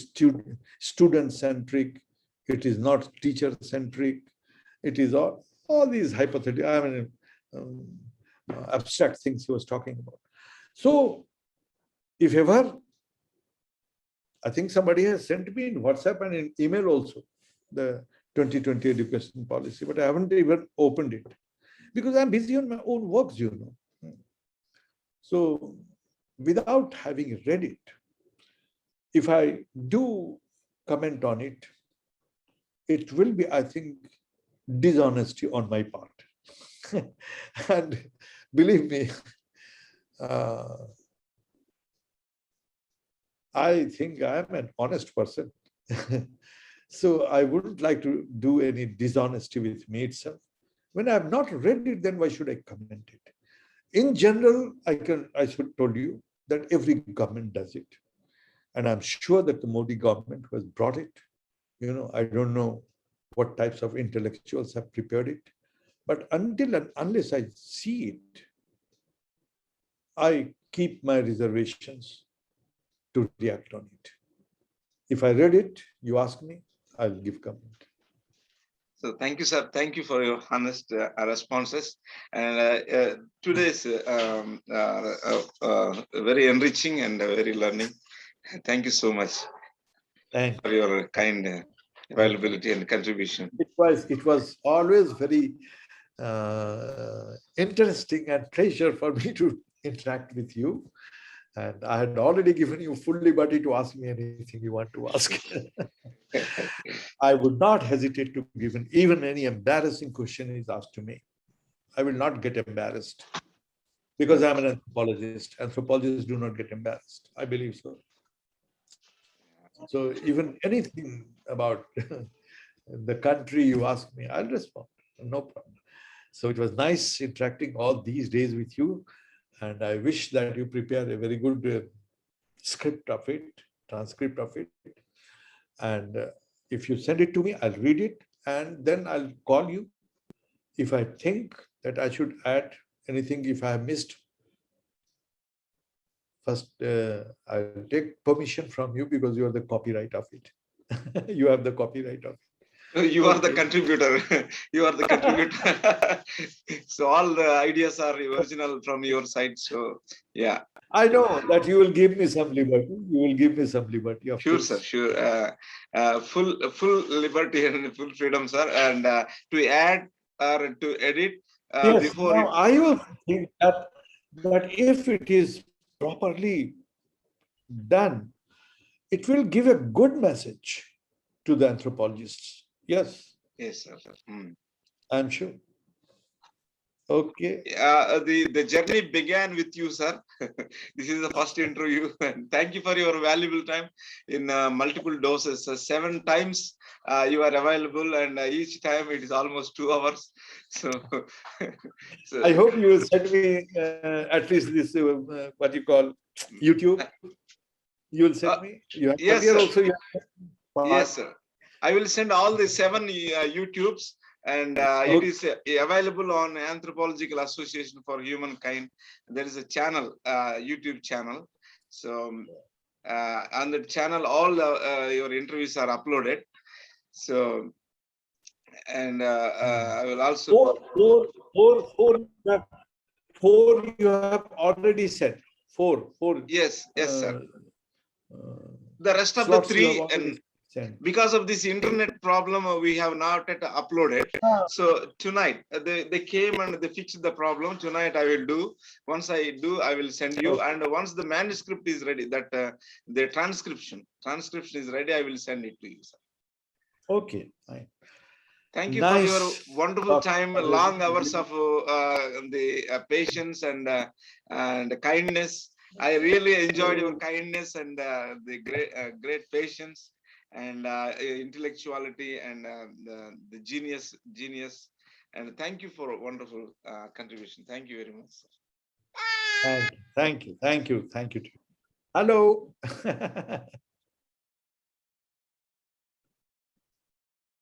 student-centric, it is not teacher-centric, it is all these hypothetical, abstract things he was talking about. So if ever, I think somebody has sent me in WhatsApp and in email also, the 2020 education policy, but I haven't even opened it because I'm busy on my own works, So without having read it, if I do comment on it, it will be, I think, dishonesty on my part. And believe me, I think I am an honest person. So I wouldn't like to do any dishonesty with me itself. When I have not read it, then why should I comment it? In general, I should tell you that every government does it. And I'm sure that the Modi government who has brought it, I don't know what types of intellectuals have prepared it, but until and unless I see it, I keep my reservations to react on it. If I read it, you ask me, I'll give comment. So thank you, sir. Thank you for your honest responses. And today's very enriching and very learning. Thank you so much for your kind availability and contribution. It was always very interesting and pleasure for me to interact with you. And I had already given you full liberty to ask me anything you want to ask. I would not hesitate to give even any embarrassing question is asked to me. I will not get embarrassed because I'm an anthropologist. Anthropologists do not get embarrassed. I believe so. So even anything about the country you ask me, I'll respond. No problem. So it was nice interacting all these days with you. And I wish that you prepare a very good script of it, transcript of it. And if you send it to me, I'll read it. And then I'll call you if I think that I should add anything if I have missed. First, I'll take permission from you because you are the copyright of it. You have the copyright of it. You are the contributor. You are the contributor. So all the ideas are original from your side. So yeah. I know that you will give me some liberty. You will give me some liberty. Of Sure, course. sir. Sure. Full liberty and full freedom, sir. And to add or to edit Yes. before Now, I also think that if it is properly done, it will give a good message to the anthropologists. Yes, yes, sir. I'm sure. Okay. The journey began with you, sir. This is the first interview. And thank you for your valuable time in multiple doses. 7 times you are available, and each time it is almost 2 hours. So, I hope you will send me at least this what you call YouTube. You will send me. You have yes, here sir. also. Yes, sir. I will send all the 7 YouTubes, and it is available on Anthropological Association for Humankind. There is a channel, YouTube channel. So on the channel, all your interviews are uploaded. So, and I will also four you have already said. Four. Yes, sir. The rest of the slots 3 and because of this internet problem, we have not yet uploaded. So tonight they came and they fixed the problem. Tonight I will do. Once I do, I will send you. And once the manuscript is ready, that the transcription is ready, I will send it to you, sir. Okay. Thank you for your wonderful time, long hours of the patience and kindness. I really enjoyed your kindness and the great patience and intellectuality and the genius. And thank you for a wonderful contribution. Thank you very much, sir. Thank you. Hello.